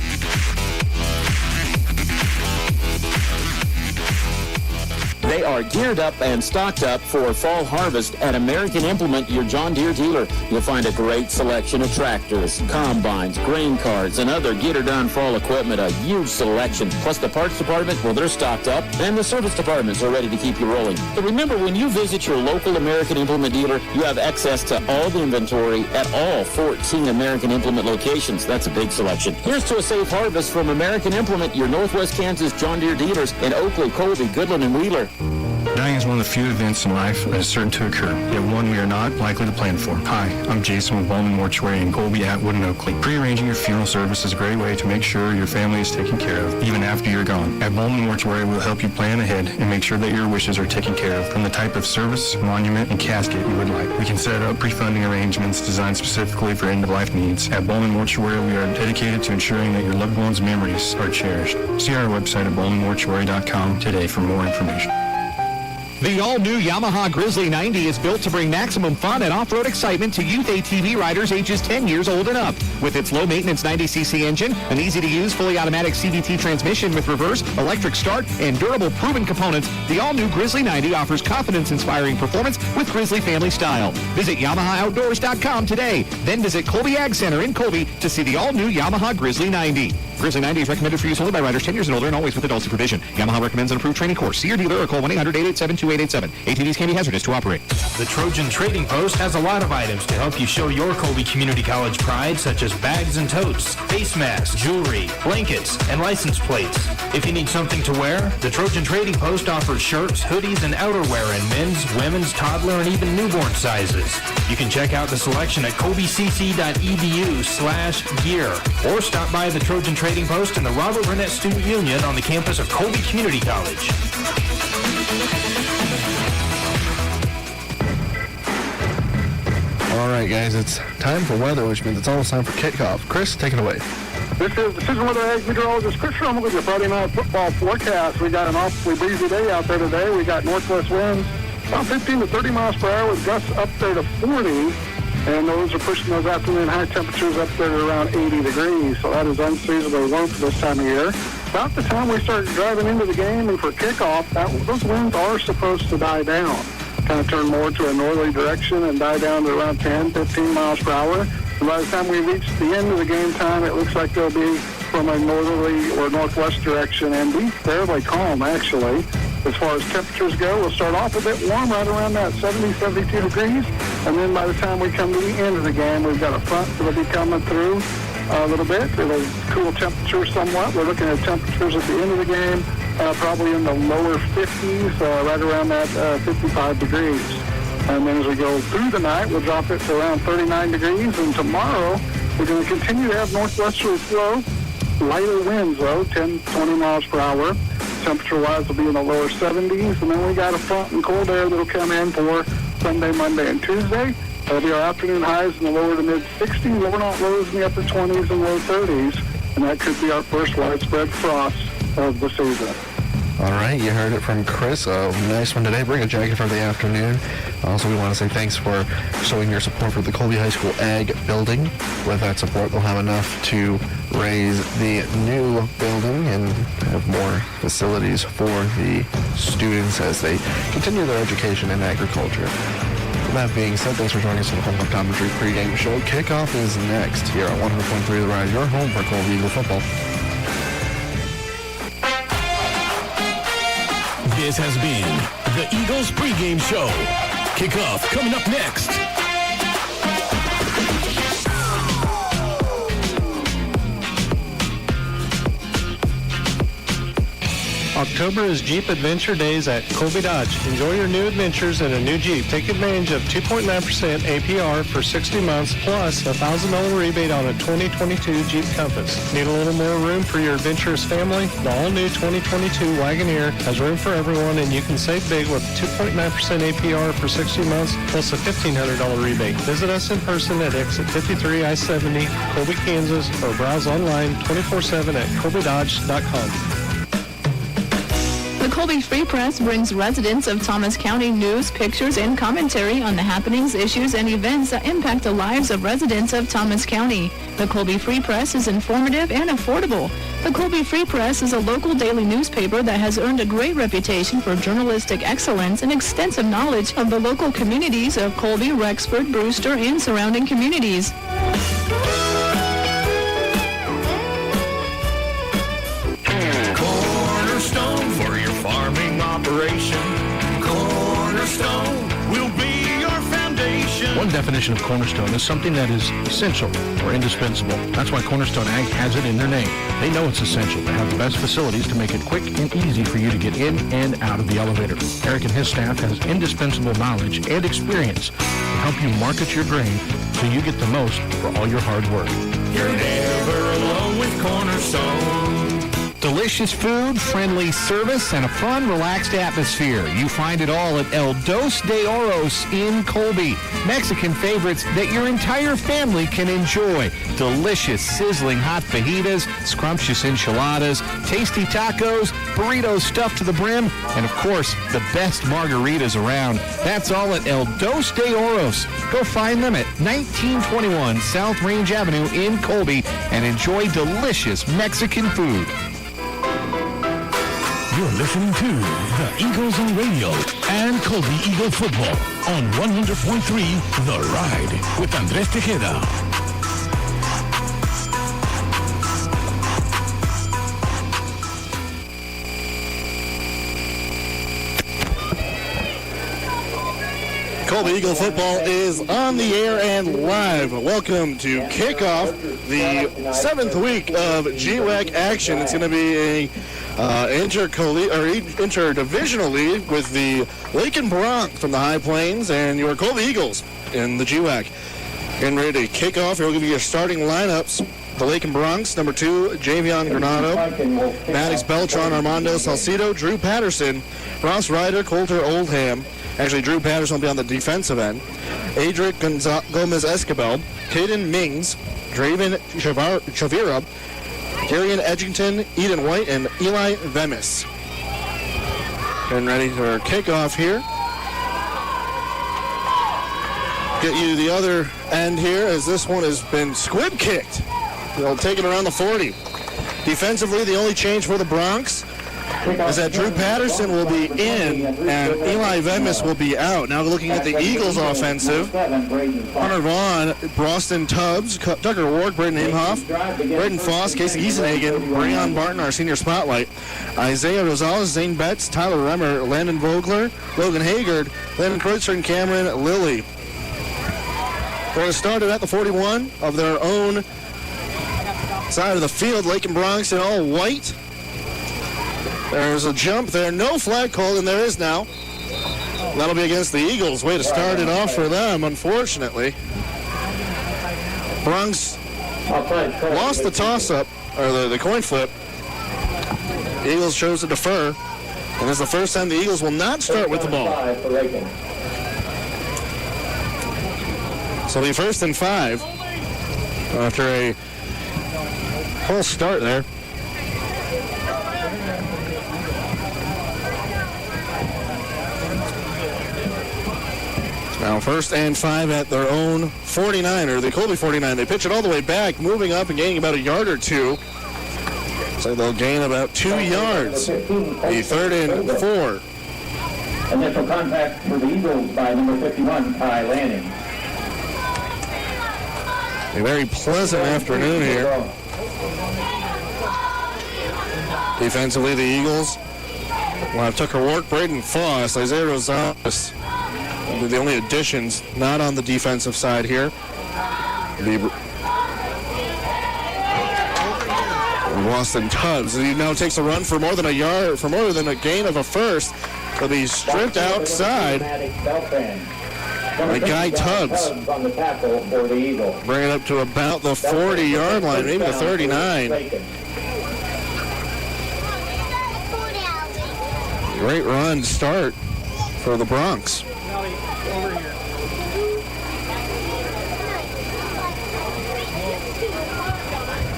They are geared up and stocked up for fall harvest at American Implement, your John Deere dealer. You'll find a great selection of tractors, combines, grain carts, and other get-her-done fall equipment, a huge selection. Plus the parts department, well, they're stocked up, and the service departments are ready to keep you rolling. But remember, when you visit your local American Implement dealer, you have access to all the inventory at all 14 American Implement locations. That's a big selection. Here's to a safe harvest from American Implement, your Northwest Kansas John Deere dealers in Oakley, Colby, Goodland, and Wheeler. Dying is one of of the few events in life that is certain to occur, yet one we are not likely to plan for. Hi, I'm Jason with Bowman Mortuary in Colby, Atwood, and Oakley. Prearranging your funeral service is a great way to make sure your family is taken care of, even after you're gone. At Bowman Mortuary, we'll help you plan ahead and make sure that your wishes are taken care of from the type of service, monument, and casket you would like. We can set up pre-funding arrangements designed specifically for end-of-life needs. At Bowman Mortuary, we are dedicated to ensuring that your loved one's memories are cherished. See our website at bowmanmortuary.com today for more information. The all-new Yamaha Grizzly 90 is built to bring maximum fun and off-road excitement to youth ATV riders ages 10 years old and up. With its low-maintenance 90cc engine, an easy-to-use fully automatic CVT transmission with reverse, electric start, and durable proven components, the all-new Grizzly 90 offers confidence-inspiring performance with Grizzly family style. Visit YamahaOutdoors.com today. Then visit Colby Ag Center in Colby to see the all-new Yamaha Grizzly 90. Grizzly 90 is recommended for use only by riders 10 years and older and always with adult supervision. Yamaha recommends an approved training course. See your dealer or call 1-800-887-2887. ATVs can be hazardous to operate. The Trojan Trading Post has a lot of items to help you show your Colby Community College pride, such as bags and totes, face masks, jewelry, blankets, and license plates. If you need something to wear, the Trojan Trading Post offers shirts, hoodies, and outerwear in men's, women's, toddler, and even newborn sizes. You can check out the selection at colbycc.edu/gear or stop by the Trojan Trading Post in the Robert Burnett Student Union on the campus of Colby Community College. All right, guys, it's time for weather, which means it's almost time for kickoff. Chris, take it away. This is Decision Weather Ag Meteorologist Chris Rummel with your Friday night football forecast. We got an awfully breezy day out there today. We got northwest winds about 15 to 30 miles per hour with gusts up there to 40. And those are pushing those afternoon high temperatures up there to around 80 degrees. So that is unseasonably warm for this time of year. About the time we start driving into the game and for kickoff, those winds are supposed to die down. Kind of turn more to a northerly direction and die down to around 10, 15 miles per hour. And by the time we reach the end of the game time, it looks like they'll be from a northerly or northwest direction and be fairly calm, actually. As far as temperatures go, we'll start off a bit warm, right around that 70, 72 degrees. And then by the time we come to the end of the game, we've got a front that'll be coming through a little bit. It'll cool temperatures somewhat. We're looking at temperatures at the end of the game, probably in the lower 50s, right around that 55 degrees. And then as we go through the night, we'll drop it to around 39 degrees. And tomorrow, we're going to continue to have northwesterly flow, lighter winds, though, 10, 20 miles per hour. Temperature-wise, will be in the lower 70s. And then we got a front and cold air that'll come in for Sunday, Monday, and Tuesday. That'll be our afternoon highs in the lower to mid-60s, overnight lows in the upper 20s and low 30s. And that could be our first widespread frost of the season. All right, you heard it from Chris. Nice one today. Bring a jacket for the afternoon. Also, we want to say thanks for showing your support for the Colby High School Ag building. With that support, they'll have enough to raise the new building and have more facilities for the students as they continue their education in agriculture. That being said, thanks for joining us on the Funk Optometry pregame show. Kickoff is next here on 100.3 The Ride, your home for Colby Eagle football. This has been the Eagles pregame show. Kickoff coming up next. October is Jeep Adventure Days at Colby Dodge. Enjoy your new adventures in a new Jeep. Take advantage of 2.9% APR for 60 months plus a $1,000 rebate on a 2022 Jeep Compass. Need a little more room for your adventurous family? The all-new 2022 Wagoneer has room for everyone, and you can save big with 2.9% APR for 60 months plus a $1,500 rebate. Visit us in person at exit 53 I-70, Colby, Kansas, or browse online 24/7 at colbydodge.com. The Colby Free Press brings residents of Thomas County news, pictures, and commentary on the happenings, issues, and events that impact the lives of residents of Thomas County. The Colby Free Press is informative and affordable. The Colby Free Press is a local daily newspaper that has earned a great reputation for journalistic excellence and extensive knowledge of the local communities of Colby, Rexford, Brewster, and surrounding communities. Operation Cornerstone will be your foundation. common definition of Cornerstone is something that is essential or indispensable. That's why Cornerstone Ag has it in their name. They know it's essential to have the best facilities to make it quick and easy for you to get in and out of the elevator. Eric and his staff has indispensable knowledge and experience to help you market your grain so you get the most for all your hard work. You're never alone with Cornerstone. Delicious food, friendly service, and a fun, relaxed atmosphere. You find it all at El Dos de Oros in Colby. Mexican favorites that your entire family can enjoy. Delicious, sizzling hot fajitas, scrumptious enchiladas, tasty tacos, burritos stuffed to the brim, and of course, the best margaritas around. That's all at El Dos de Oros. Go find them at 1921 South Range Avenue in Colby and enjoy delicious Mexican food. You're listening to the Eagles on Radio and Colby Eagle Football on 100.3 The Ride with Andrés Tejada. Colby Eagle Football is on the air and live. Welcome to kickoff the 7th week of GWAC action. It's going to be a interdivisional league with the Lakin Bronx from the High Plains and your Colby Eagles in the GWAC. Getting ready to kick off. Here we'll give you your starting lineups. The Lakin Bronx, number 2, Javion Granado, Maddox Beltran, Armando Salcido, Drew Patterson, Ross Ryder, Coulter Oldham. Actually, Drew Patterson will be on the defensive end. Adric Gomez Escabel, Caden Mings, Draven Chavira, Gillian Edgington, Eden White, and Eli Vemis. Getting ready for kickoff here. Get you the other end here as this one has been squib kicked. They'll take it around the 40. Defensively, the only change for the Bronx is that Drew Patterson will be in and Eli Vemis will be out. Now looking at the Eagles offensive, Hunter Vaughn, Broston Tubbs, Tucker Ward, Braden Imhoff, Braden Foss, Casey Giesenhagen, Breon Barton, our senior spotlight, Isaiah Rosales, Zane Betts, Tyler Remmer, Landon Vogler, Logan Hagard, Landon Kreutzer, and Cameron Lilly. They're going to start it at the 41 of their own side of the field. Lakin Bronx in all white. There's a jump there. No flag called, and there is now. That'll be against the Eagles. Way to start it off for them, unfortunately. Bronx lost the toss-up, or the coin flip. The Eagles chose to defer, and it's the first time the Eagles will not start with the ball. So the 1st and 5 after a full start there. Now 1st and 5 at their own 49, or the Colby 49. They pitch it all the way back, moving up and gaining about a yard or two. So they'll gain about 2 yards. The 3rd and 4. Initial contact for the Eagles by number 51, Ty Lanning. A very pleasant afternoon here. Defensively, the Eagles will have Tucker Ward, Braden Foss, Isaiah Rosales. The only additions not on the defensive side here. Boston Tubbs. He now takes a run for more than a yard, for more than a gain of a first. He'll be stripped outside by Guy Tubbs. Bring it up to about the 40-yard line, maybe the 39. Great run start for the Bronx.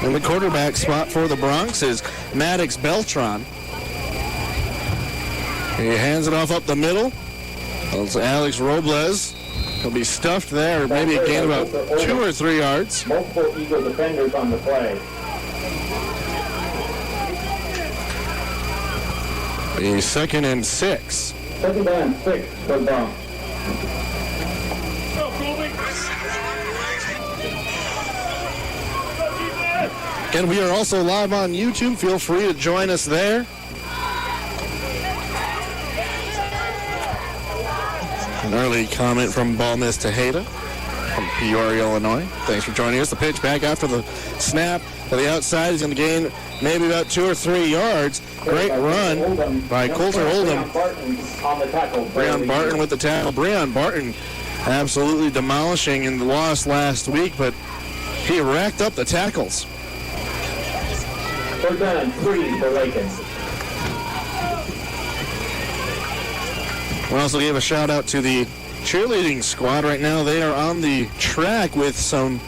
And the quarterback spot for the Bronx is Maddox Beltran. He hands it off up the middle. It's Alex Robles. He'll be stuffed there, maybe a gain about 2 or 3 yards. Multiple Eagle defenders on the play. The 2nd and 6. 2nd and 6 for Bronx. Again, we are also live on YouTube. Feel free to join us there. An early comment from Ball Miss Tejada. Peoria, Illinois. Thanks for joining us. The pitch back after the snap to the outside. He's going to gain maybe about 2 or 3 yards. Great run by Coulter Oldham. Breon Barton with the tackle. Breon Barton absolutely demolishing in the loss last week, but he racked up the tackles. 3rd down and 3 for Lakin. We also gave a shout out to the cheerleading squad. Right now they are on the track with some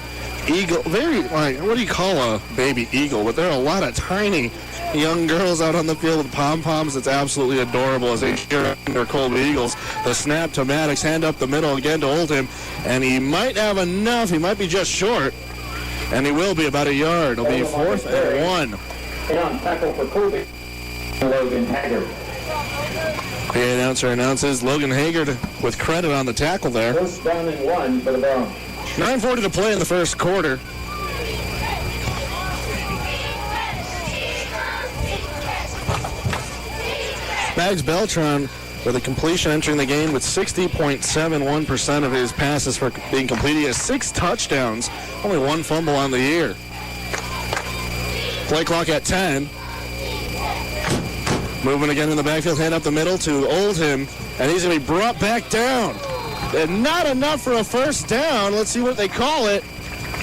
eagle, what do you call a baby eagle? But there are a lot of tiny young girls out on the field with pom-poms. It's absolutely adorable as they cheer on their Colby Eagles. The snap to Maddox, hand up the middle again to Oldham, and he might have enough. He might be just short, and he will be about a yard. It'll be 4th and 1. Hit on tackle for Colby. Logan Haggard. The announcer announces Logan Haggard with credit on the tackle there. 4th down and 1 for the Browns. 9:40 to play in the first quarter. Bags Beltran with a completion entering the game with 60.71% of his passes for being completed. He has 6 touchdowns, only 1 fumble on the year. Play clock at 10. Moving again in the backfield, hand up the middle to Oldham, and he's going to be brought back down. And not enough for a first down. Let's see what they call it.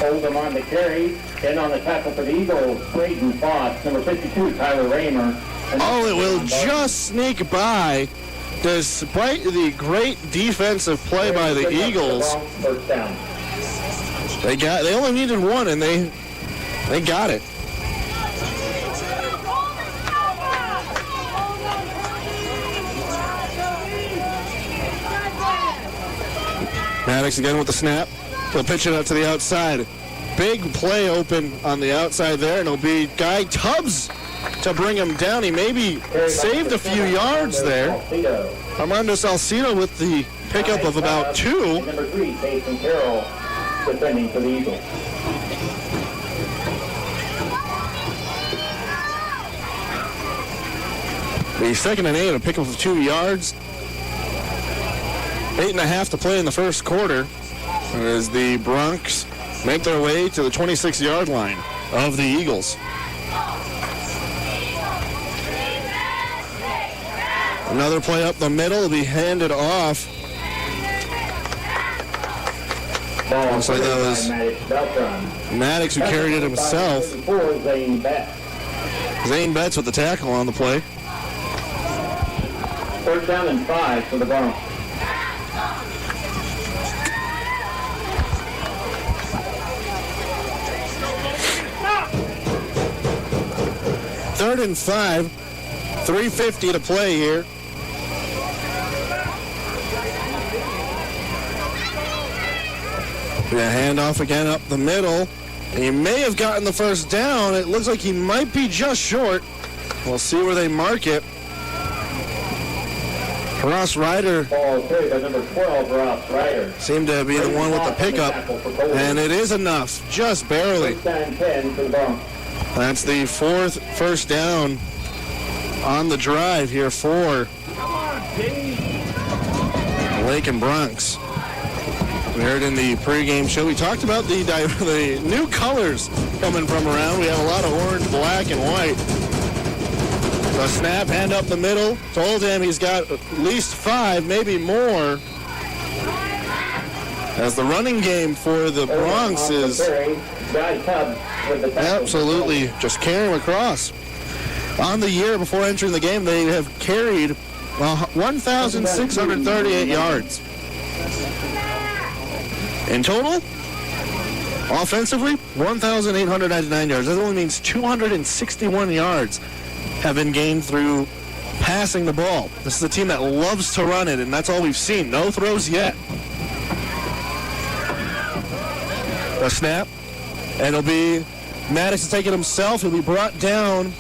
Oldham on the carry, and on the tackle for the Eagles, Creighton Fox, number 52, Tyler Raymer. Oh, it will just sneak by, despite the great defensive play by the Eagles. First down. They only needed 1, and they got it. Maddox again with the snap. He'll pitch it out to the outside. Big play open on the outside there, and it'll be Guy Tubbs to bring him down. He maybe saved a few yards there. Armando Salcido with the pickup of about 2. Number 3, Jason Carroll, defending for the Eagles. The 2nd and 8, a pickup of 2 yards. 8.5 to play in the first quarter as the Broncs make their way to the 26-yard line of the Eagles. Another play up the middle will be handed off. Looks like that was Maddox who carried it himself. Zane Betts with the tackle on the play. 3rd down and 5 for the Broncs. Third and 5, 3:50 to play here. A handoff again up the middle. He may have gotten the first down. It looks like he might be just short. We'll see where they mark it. Ross Ryder number 12, Ross Ryder seemed to be the one with the pickup, and it is enough, just barely. 10 for the Broncs. That's the 4th first down on the drive here for Lakin Broncs. We heard in the pregame show, we talked about the new colors coming from around. We have a lot of orange, black, and white. The snap, hand up the middle. Told him he's got at least 5, maybe more. As the running game for the Broncs is absolutely just carrying across. On the year before entering the game, they have carried 1,638 yards. In total, offensively, 1,899 yards. That only means 261 yards have been gained through passing the ball. This is a team that loves to run it, and that's all we've seen. No throws yet. A snap, and it'll be Maddox to take it himself. He'll be brought down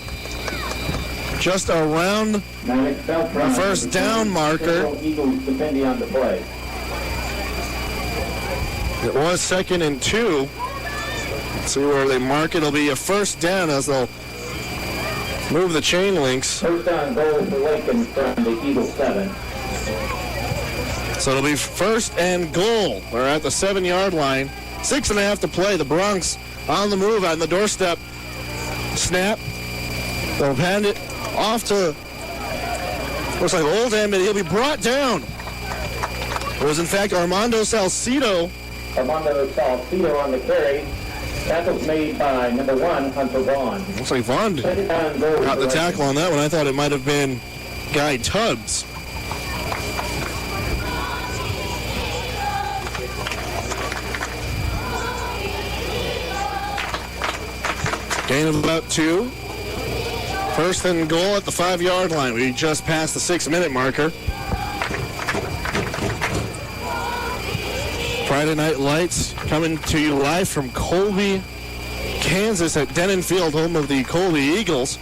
just around the first down marker. It was 2nd and 2. Let's see where they mark it. It'll be a first down as they'll move the chain links. First down goal for Lakin from the Eagles 7. So it'll be 1st and goal. We're at the 7-yard line. 6.5 to play. The Bronx on the move on the doorstep. Snap. They'll hand it off to, looks like Oldham, and he'll be brought down. It was, in fact, Armando Salcido. Armando Salcido on the carry. Tackle's made by number 1, Hunter Vaughn. Looks like Vaughn got the tackle on that one. I thought it might have been Guy Tubbs. Gain of about 2. First and goal at the 5-yard line. We just passed the 6-minute marker. Friday Night Lights coming to you live from Colby, Kansas at Denon Field, home of the Colby Eagles.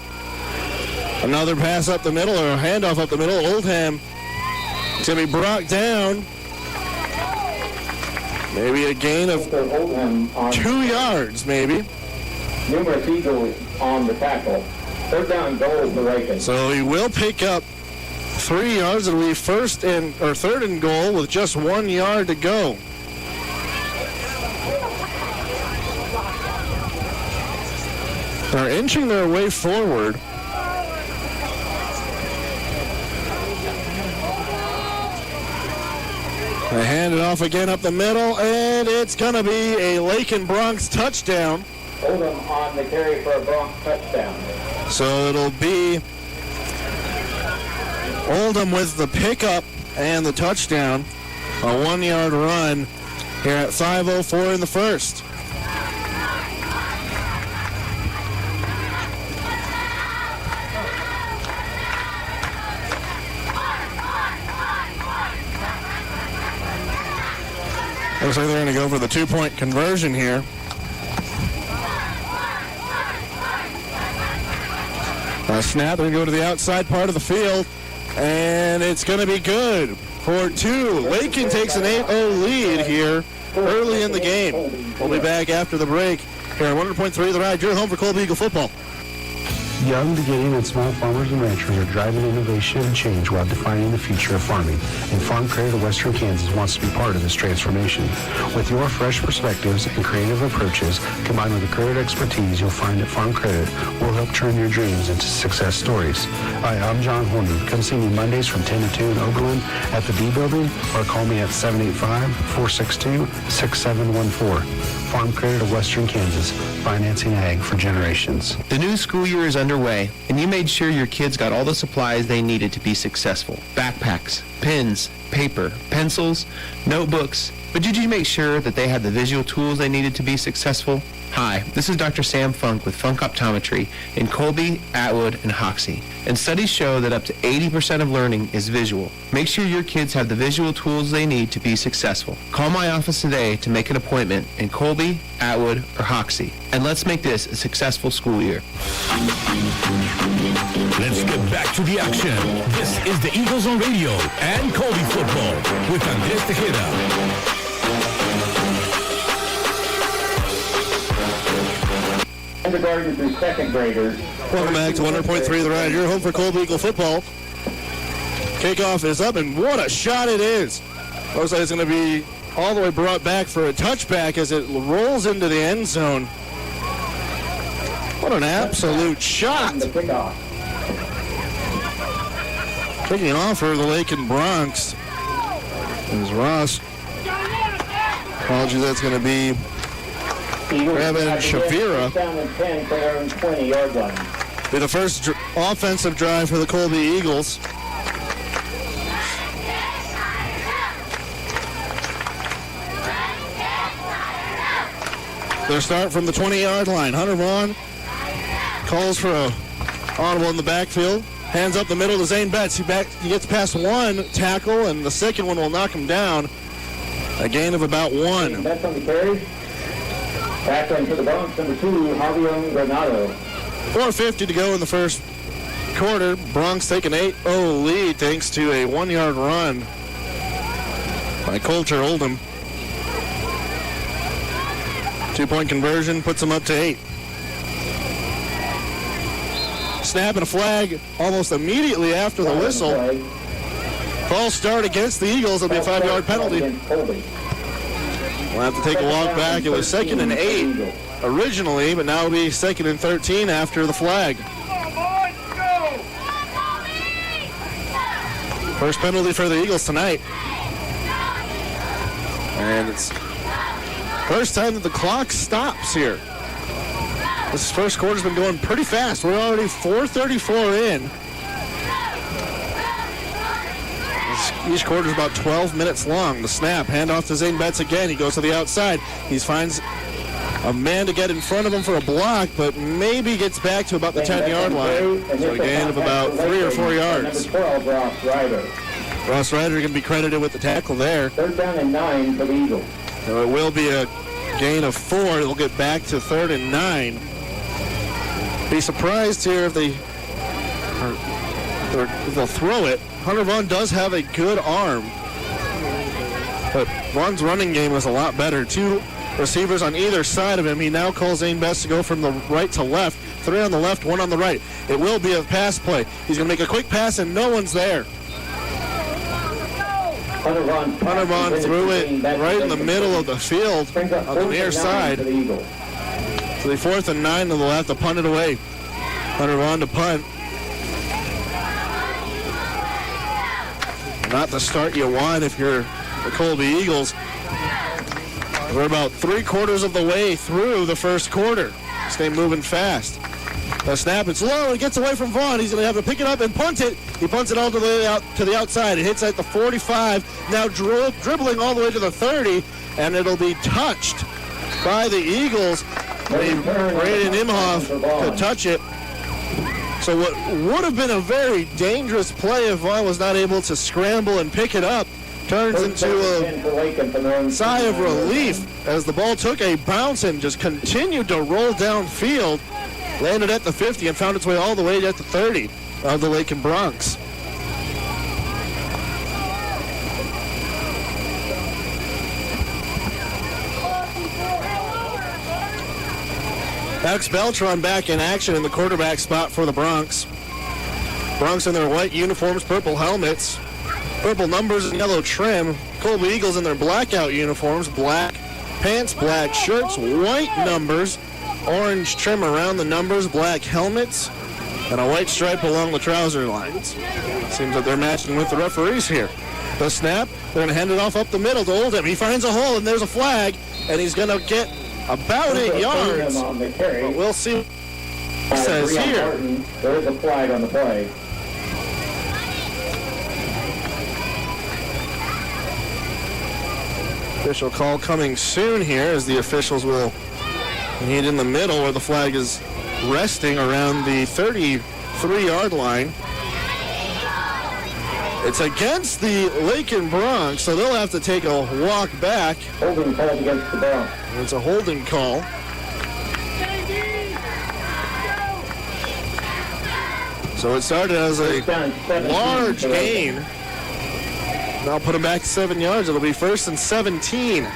Another pass up the middle, or a handoff up the middle. Oldham is going to be brought down. Maybe a gain of 2 yards, maybe. Numerous Eagles on the tackle. Third down goal for Lakin. So he will pick up 3 yards. It'll be third and goal with just 1 yard to go. They're inching their way forward. They hand it off again up the middle, and it's going to be a Lakin Bronx touchdown. Oldham on the carry for a Bronx touchdown. So it'll be Oldham with the pickup and the touchdown. A 1-yard run here at 5:04 in the first. Looks like they're going to go for the 2-point conversion here. Snap, they're going to go to the outside part of the field, and it's going to be good for 2. Lakin takes an 8-0 lead here early in the game. We'll be back after the break here on 100.3 The Ride, your home for Colby Eagle football. Young, beginning, and small farmers and ranchers are driving innovation and change while defining the future of farming. And Farm Credit of Western Kansas wants to be part of this transformation. With your fresh perspectives and creative approaches, combined with the credit expertise you'll find at Farm Credit, will help turn your dreams into success stories. Hi, I'm John Hornby. Come see me Mondays from 10 to 2 in Oberlin at the B Building, or call me at 785-462-6714. Farm Credit of Western Kansas, financing ag for generations. The new school year is underway, and you made sure your kids got all the supplies they needed to be successful. Backpacks, pens, paper, pencils, notebooks. But did you make sure that they had the visual tools they needed to be successful? Hi, this is Dr. Sam Funk with Funk Optometry in Colby, Atwood, and Hoxie. And studies show that up to 80% of learning is visual. Make sure your kids have the visual tools they need to be successful. Call my office today to make an appointment in Colby, Atwood, or Hoxie. And let's make this a successful school year. Let's get back to the action. This is the Eagles on Radio and Colby football with Andrés Tejada. Kindergarten through second graders. Welcome back to 100.3 The Ride, your home for Colby Eagle football. Kickoff is up, and what a shot it is. Looks like it's going to be all the way brought back for a touchback as it rolls into the end zone. What an absolute shot. Kicking off for the Lakin Bronx is Ross. Apologies, that's going to be Evan Shavira. Be the first offensive drive for the Colby Eagles. Their start from the 20-yard line. Hunter Vaughn calls for a audible in the backfield. Hands up the middle to Zane Betts. He gets past one tackle, and the second one will knock him down. A gain of about 1. Betts on the carry. Tackling for the Bronx, number 2, Javier Granado. 4:50 to go in the first quarter. Bronx take an 8-0 lead thanks to a 1-yard run by Coulter Oldham. 2-point conversion puts them up to 8. Snap and a flag almost immediately after the whistle. False start against the Eagles. It'll be a 5-yard penalty. We'll have to take a walk back. It was 2nd and 8 originally, but now it'll be 2nd and 13 after the flag. First penalty for the Eagles tonight. And it's first time that the clock stops here. This first quarter's been going pretty fast. We're already 4:34 in. Each quarter's about 12 minutes long. The snap, handoff to Zane Betts again. He goes to the outside. He finds a man to get in front of him for a block, but maybe gets back to about the 10-yard line. So a gain of about 3 or 4 yards. Ross Ryder going to be credited with the tackle there. 3rd down and 9 for the Eagles. So it will be a gain of 4. They'll get back to 3rd and 9. Be surprised here if they'll throw it. Hunter Vaughn does have a good arm, but Vaughn's running game was a lot better. 2 receivers on either side of him. He now calls Zane Betts to go from the right to left. 3 on the left, 1 on the right. It will be a pass play. He's going to make a quick pass, and no one's there. Hunter Vaughn threw it right in the middle of the field on the near side. So the 4th and 9, and they'll have to punt it away. Hunter Vaughn to punt. Not the start you want if you're the Colby Eagles. We're about 3/4 of the way through the first quarter. Stay moving fast. The snap, it's low, it gets away from Vaughn. He's going to have to pick it up and punt it. He punts it all to the outside. It hits at the 45, now dribbling all the way to the 30, and it'll be touched by the Eagles. Braden Imhoff to touch it. So what would have been a very dangerous play if Vaughn was not able to scramble and pick it up turns into a sigh of relief as the ball took a bounce and just continued to roll downfield. Landed at the 50 and found its way all the way at the 30 of the Lakin Bronx. Max Beltran back in action in the quarterback spot for the Bronx. Bronx in their white uniforms, purple helmets, purple numbers and yellow trim. Colby Eagles in their blackout uniforms, black pants, black shirts, white numbers, orange trim around the numbers, black helmets, and a white stripe along the trouser lines. Seems that they're matching with the referees here. The snap, they're going to hand it off up the middle to Oldham. He finds a hole, and there's a flag, and he's going to get about 8 yards. But we'll see what he says here. There is a flag on the play. Official call coming soon here as the officials will meet in the middle where the flag is resting around the 33-yard line. It's against the Lakin Bronx, so they'll have to take a walk back. Holding call against the Bronx. It's a holding call. So it started as a large gain. Now put him back 7 yards. It'll be 1st and 17.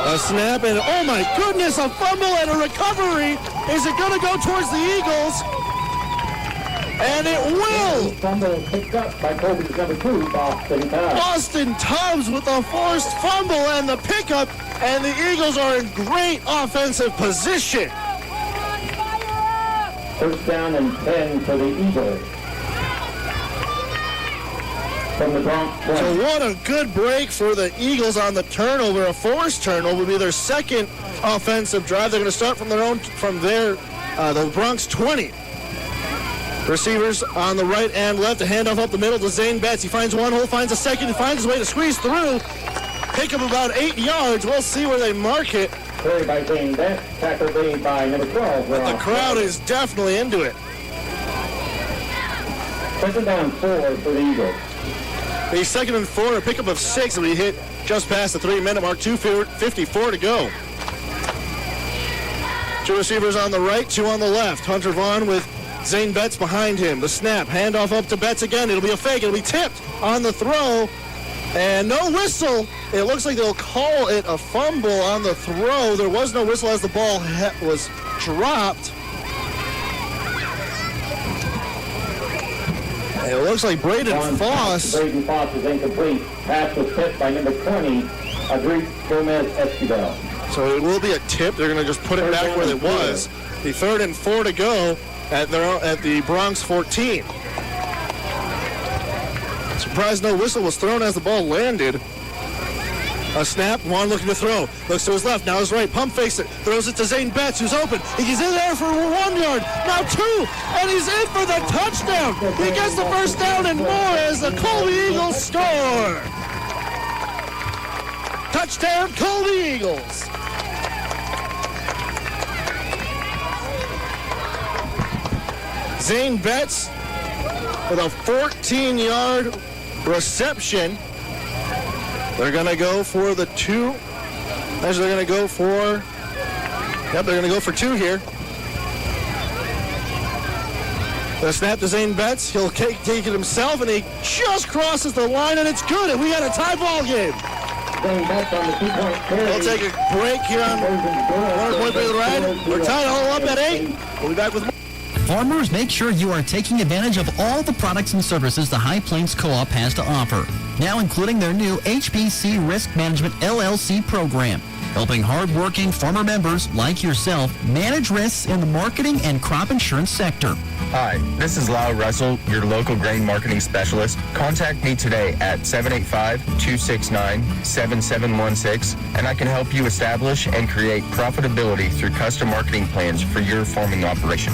A snap, and oh my goodness, a fumble and a recovery. Is it going to go towards the Eagles? And it will. Fumble picked up by Colby's number 2, Boston Tubbs. Boston Tubbs with a forced fumble and the pickup, and the Eagles are in great offensive position. 1st down and 10 for the Eagles. From the Bronx. So what a good break for the Eagles on the turnover. A forced turnover will be their second offensive drive. They're going to start from the Bronx 20. Receivers on the right and left. A handoff up the middle to Zane Betts. He finds one hole, finds a second, he finds his way to squeeze through. Pick up about 8 yards. We'll see where they mark it. Carry by Zane Betts, tackle made by number 12. But the crowd is definitely into it. 2nd down 4 for the Eagles. The 2nd and 4, a pickup of 6, and we hit just past the 3-minute mark, 2:54 to go. 2 receivers on the right, 2 on the left. Hunter Vaughn with Zane Betts behind him. The snap, handoff up to Betts again. It'll be a fake. It'll be tipped on the throw, And no whistle. It looks like they'll call it a fumble on the throw. There was no whistle as the ball was dropped. And it looks like Braden Foss. Braden Foss is incomplete. Pass was tipped by number 20, Andrés Esquivel. So it will be a tip. They're going to just put it back where it was. The 3rd and 4 to go at the Bronx 14. Surprised no whistle was thrown as the ball landed. A snap, Juan looking to throw. Looks to his left, now his right, pump fakes it. Throws it to Zane Betts, who's open. He's in there for 1 yard, now 2, and he's in for the touchdown. He gets the first down and more as the Colby Eagles score. Touchdown, Colby Eagles. Zane Betts with a 14-yard reception. They're going to go for the 2. Actually, they're going to go for... Yep, they're going to go for 2 here. The snap to Zane Betts. He'll take it himself, and he just crosses the line, and it's good. And we got a tie ball game. We'll take a break here on 100.3 The Ride. We're tied all up at 8. We'll be back with more. Farmers, make sure you are taking advantage of all the products and services the High Plains Co-op has to offer, now including their new HPC Risk Management LLC program, helping hardworking farmer members like yourself manage risks in the marketing and crop insurance sector. Hi, this is Lyle Russell, your local grain marketing specialist. Contact me today at 785-269-7716, and I can help you establish and create profitability through custom marketing plans for your farming operation.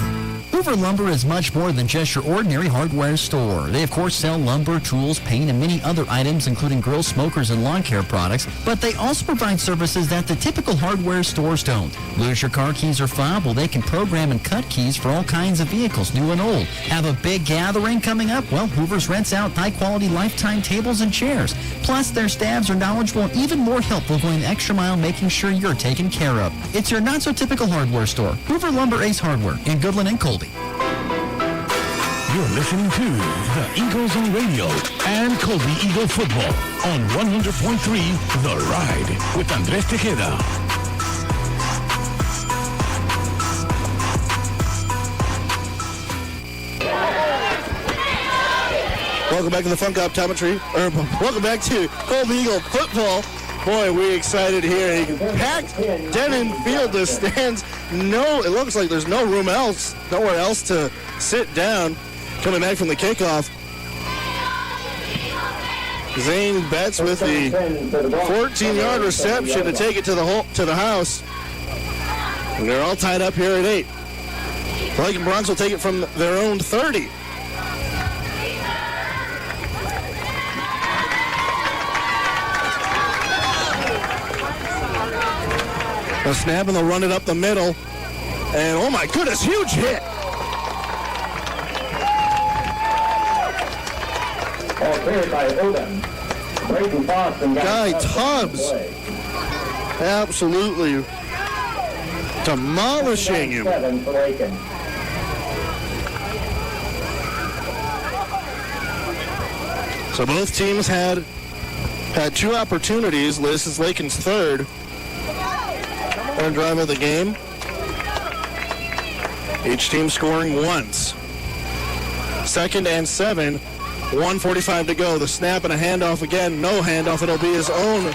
Hoover Lumber is much more than just your ordinary hardware store. They, of course, sell lumber, tools, paint, and many other items, including grill, smokers, and lawn care products, but they also provide services that the typical hardware stores don't. Lose your car keys or fob? Well, they can program and cut keys for all kinds of vehicles, new and old. Have a big gathering coming up? Well, Hoover's rents out high-quality lifetime tables and chairs. Plus, their staffs are knowledgeable and even more helpful, going the extra mile, making sure you're taken care of. It's your not-so-typical hardware store, Hoover Lumber Ace Hardware in Goodland and Colby. You're listening to the Eagles on Radio and Colby Eagle Football on 100.3 The Ride with Andrés Tejada. Welcome back to the Funk Optometry, or welcome back to Colby Eagle Football. Boy, we're excited here. Packed Denon Field, the stands. It looks like there's nowhere else to sit down. Coming back from the kickoff, Zane Betts with the 14-yard reception to take it to the house. And they're all tied up here at 8. The Lakin Bronx will take it from their own 30. A snap, and they'll run it up the middle. And oh my goodness, huge hit. Guy Tubbs absolutely demolishing him. So both teams had 2 opportunities. This is Lakin's 3rd drive of the game. Each team scoring once. 2nd and 7. 1:45 to go. The snap and a handoff again. No handoff. It'll be his own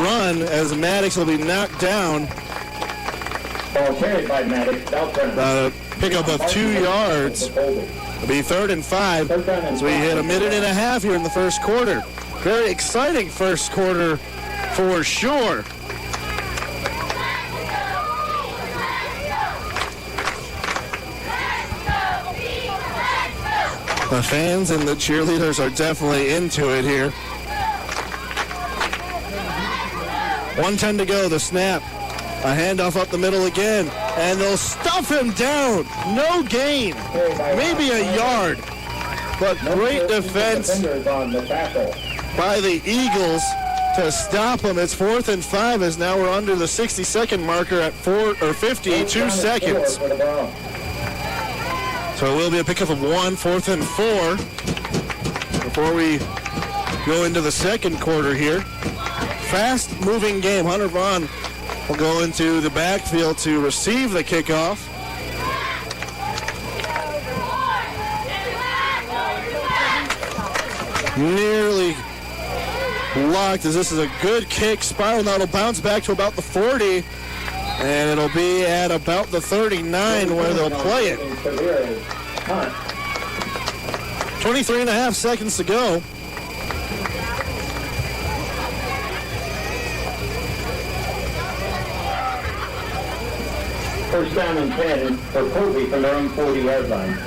run as Maddox will be knocked down. Ball carried by Maddox. Pickup of 2 yards. It'll be 3rd and 5. So we hit a minute and a half here in the first quarter. Very exciting first quarter for sure. The fans and the cheerleaders are definitely into it here. 1:10 to go, the snap. A handoff up the middle again, and they'll stuff him down. No gain, maybe a yard, but great defense by the Eagles to stop him. It's 4th and 5 as now we're under the 60-second marker at 52 seconds. So it will be a pickup of 1, 4th and 4 before we go into the second quarter here. Fast-moving game. Hunter Vaughn will go into the backfield to receive the kickoff. Nearly blocked as this is a good kick. Spiral now will bounce back to about the 40, and it'll be at about the 39 where they'll play it. 23 and a half seconds to go. First down and 10 for Colby from their own 40-yard line.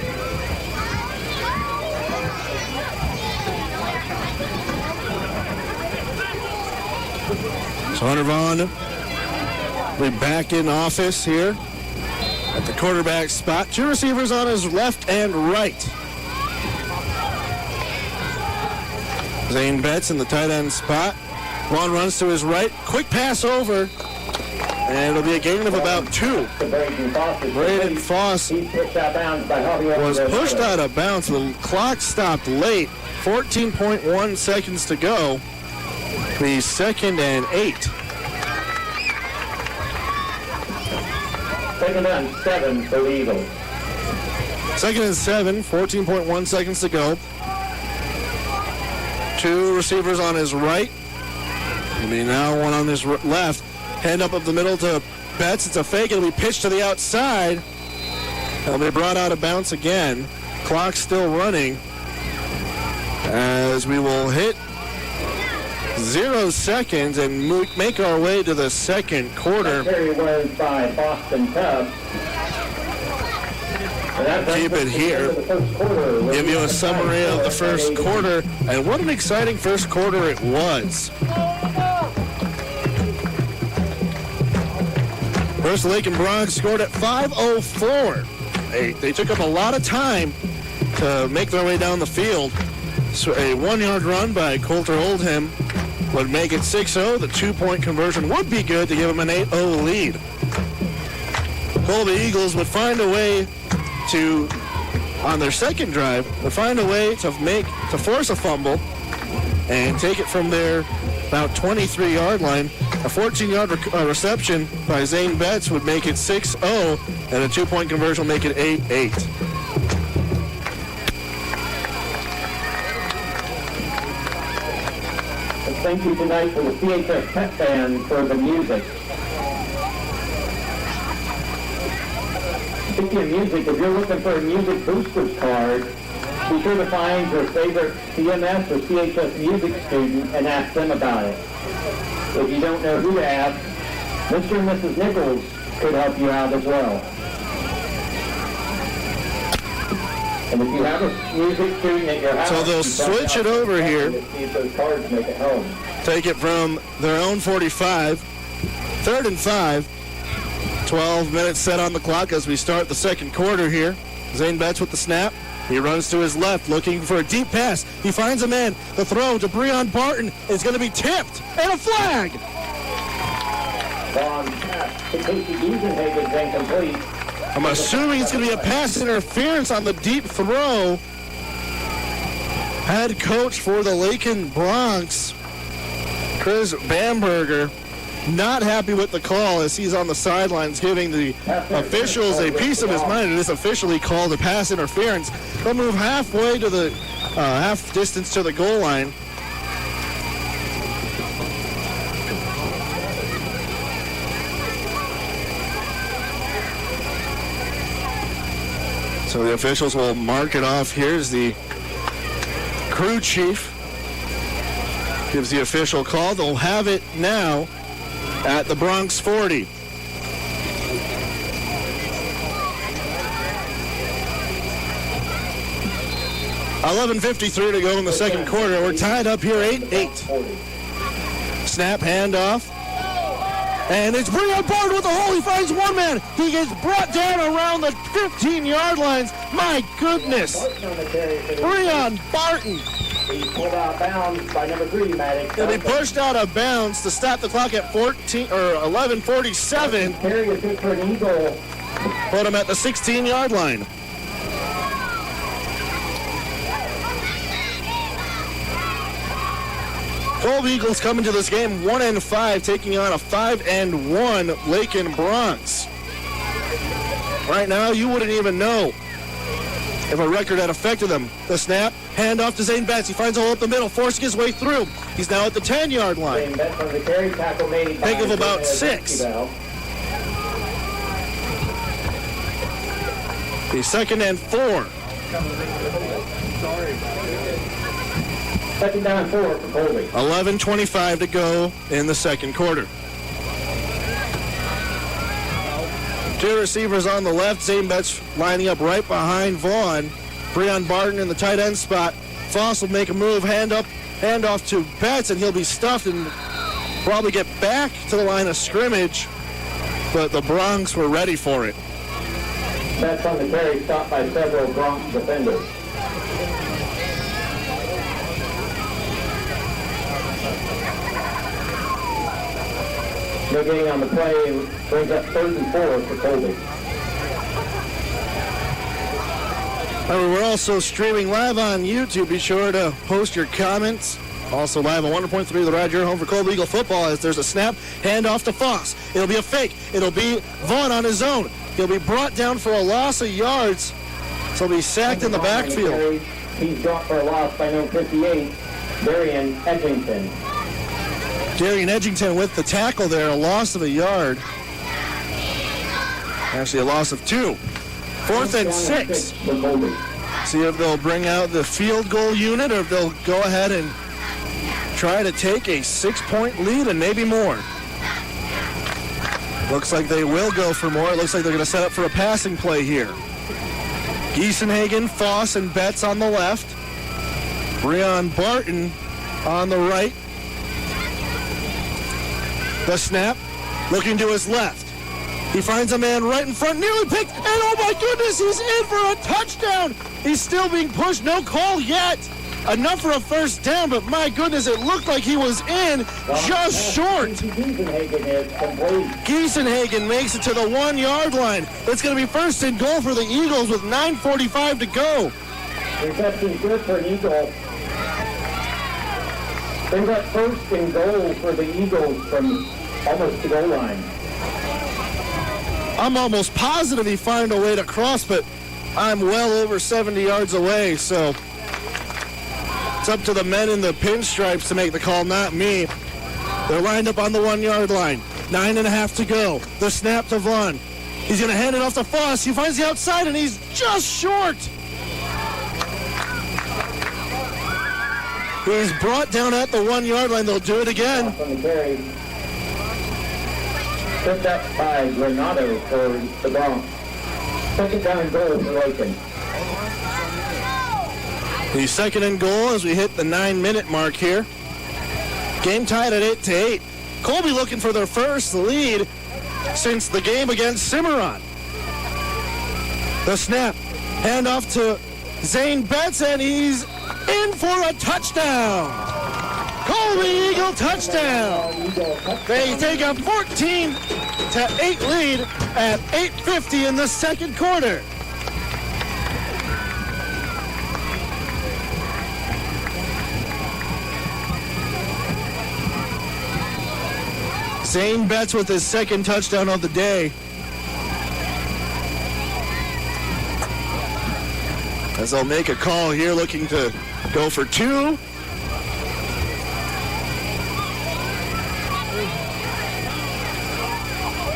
So Hunter Vaughn will be back in office here at the quarterback spot. Two receivers on his left and right. Zane Betts in the tight end spot. Vaughn runs to his right. Quick pass over. And it'll be a gain of about 2. Braden Foss was pushed out of bounds. The clock stopped late. 14.1 seconds to go. The 2nd and 8. Second and 7 for the Eagles. 2nd and 7, 14.1 seconds to go. Two receivers on his right. It'll be now one on his left. Hand up the middle to Betts. It's a fake. It'll be pitched to the outside. It'll be brought out of bounds again. Clock still running as we will hit 0 seconds and make our way to the second quarter. Carry was by Boston Cubs. Keep it here. Give you a summary of the first quarter, and what an exciting first quarter it was. First, Lakin Bronx scored at 5:04. They took up a lot of time to make their way down the field. So a 1-yard run by Coulter Oldham would make it 6-0. The 2-point conversion would be good to give them an 8-0 lead. Colby Eagles would find a way to, on their second drive, would find a way to force a fumble and take it from their about 23-yard line. A 14-yard reception by Zane Betts would make it 6-0, and a 2-point conversion will make it 8-8. Thank you tonight for the CHS Pep Band for the music. Speaking of music, if you're looking for a music boosters card, be sure to find your favorite CMS or CHS music student and ask them about it. If you don't know who to ask, Mr. and Mrs. Nichols could help you out as well. And if you have a music student at your house, so they'll switch it over here. See if those cards make it home. Take it from their own 45. 3rd and 5. 12 minutes set on the clock as we start the second quarter here. Zane Betts with the snap. He runs to his left looking for a deep pass. He finds a man. The throw to Breon Barton is going to be tipped. And a flag! Long pass to Casey Giesenhagen is incomplete. I'm assuming it's going to be a pass interference on the deep throw. Head coach for the Lakin Bronx, Chris Bamberger, not happy with the call as he's on the sidelines giving the officials a piece of his mind. It is officially called a pass interference. They'll move halfway to the half distance to the goal line. So the officials will mark it off. Here's the crew chief. Gives the official call. They'll have it now at the Bronx 40. $11:53 to go in the second quarter. We're tied up here 8-8. Snap, handoff. And it's Breon Barton with the hole. He finds one man. He gets brought down around the 15-yard lines. My goodness. Breon Barton. He's pulled out of bounds by number 3, Maddox. He'll be pushed out of bounds to stop the clock at 11:47. Carry a kick for an Eagle. Put him at the 16-yard line. Colby Eagles coming to this game 1-5, taking on a 5-1 Lakin Bronx. Right now, you wouldn't even know if a record had affected them. The snap, handoff to Zane Betts. He finds a hole up the middle, forcing his way through. He's now at the 10-yard line. Zane Betts on the carry, tackle made. Think of about 6. The 2nd and 4. Second down 4 for Colby. 11:25 to go in the second quarter. Two receivers on the left. Zane Betts lining up right behind Vaughn. Breon Barton in the tight end spot. Foss will make a move, handoff to Betts, and he'll be stuffed and probably get back to the line of scrimmage. But the Bronx were ready for it. Betts on the carry, stopped by several Bronx defenders. No getting on the play, brings up 3rd and 4 for Colby. We're also streaming live on YouTube. Be sure to post your comments. Also live on 100.3 The Ride, your home for Colby Eagle football, as there's a snap, handoff to Foss. It'll be a fake. It'll be Vaughn on his own. He'll be brought down for a loss of yards. So he'll be sacked in the backfield. He's dropped for a loss by number 58, Darian Edgington. Darian Edgington with the tackle there, a loss of a yard. Actually, a loss of 2. 4th and 6. See if they'll bring out the field goal unit or if they'll go ahead and try to take a 6-point lead and maybe more. Looks like they will go for more. It looks like they're going to set up for a passing play here. Giesenhagen, Foss, and Betts on the left. Breon Barton on the right. The snap, looking to his left. He finds a man right in front, nearly picked, and oh my goodness, he's in for a touchdown. He's still being pushed, no call yet. Enough for a first down, but my goodness, it looked like he was in just short. Giesenhagen makes it to the 1-yard line. It's going to be 1st and goal for the Eagles with 9:45 to go. Reception good for an Eagle. They've got 1st and goal for the Eagles from almost the goal line. I'm almost positive he found a way to cross, but I'm well over 70 yards away, so it's up to the men in the pinstripes to make the call, not me. They're lined up on the 1-yard line. 9.5 to go. The snap to Vaughn. He's going to hand it off to Foss. He finds the outside, and he's just short. He's brought down at the 1-yard line. They'll do it again. Picked up by Granado for the Bronx. 2nd down and goal for Lakin. The 2nd and goal as we hit the 9-minute mark here. Game tied at 8-8. Colby looking for their first lead since the game against Cimarron. The snap, handoff to Zane Betts, and he's in for a touchdown. Colby Eagle touchdown. They take a 14-8 lead at 8:50 in the second quarter. Zane Betts with his 2nd touchdown of the day. As they'll make a call here, looking to go for 2.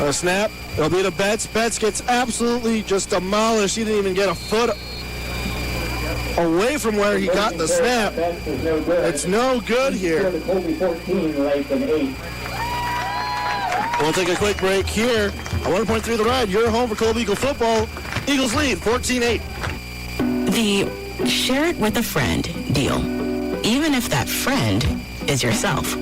A snap. It'll be to Betts. Betts gets absolutely just demolished. He didn't even get a foot away from where he got the snap. It's no good here. We'll take a quick break here. On 1.3 The Ride, your home for Colby Eagle football. Eagles lead 14-8. The share it with a friend deal, even if that friend is yourself.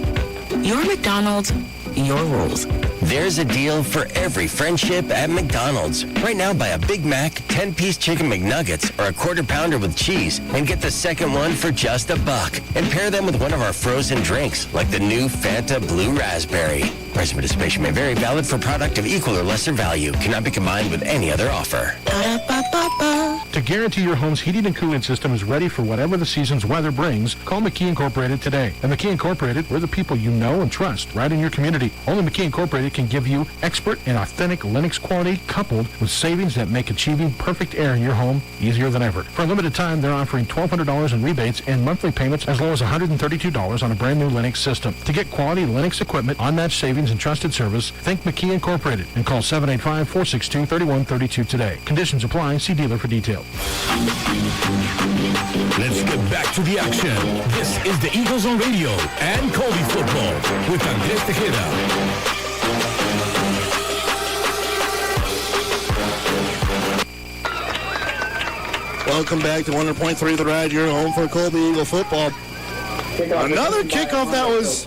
Your McDonald's, your rules. There's a deal for every friendship at McDonald's. Right now, buy a Big Mac, 10-piece chicken McNuggets, or a quarter pounder with cheese, and get the second one for just $1. And pair them with one of our frozen drinks, like the new Fanta Blue Raspberry. Price and participation may vary. Valid for product of equal or lesser value. Cannot be combined with any other offer. To guarantee your home's heating and cooling system is ready for whatever the season's weather brings, call McKee Incorporated today. At McKee Incorporated, we're the people you know and trust right in your community. Only McKee Incorporated can give you expert and authentic Lennox quality coupled with savings that make achieving perfect air in your home easier than ever. For a limited time, they're offering $1,200 in rebates and monthly payments as low as $132 on a brand new Lennox system. To get quality Lennox equipment, unmatched savings, and trusted service, think McKee Incorporated and call 785-462-3132 today. Conditions apply. See dealer for details. Let's get back to the action. This is the Eagles on Radio and Colby football with Andrés Tejada. Welcome back to 100.3 The Ride, your home for Colby Eagle football. Another kickoff that was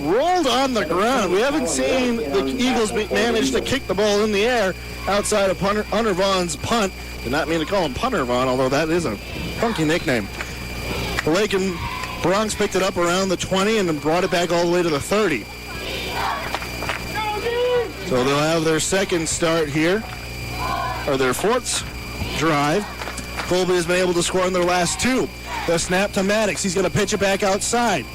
rolled on the ground. We haven't seen the Eagles manage to kick the ball in the air outside of Hunter Vaughn's punt. Did not mean to call him Punter Vaughn, although that is a funky nickname. The Lakin Bronx picked it up around the 20 and then brought it back all the way to the 30. So they'll have their second start here, or their fourth drive. Colby has been able to score in their last two. The snap to Maddox. He's going to pitch it back outside.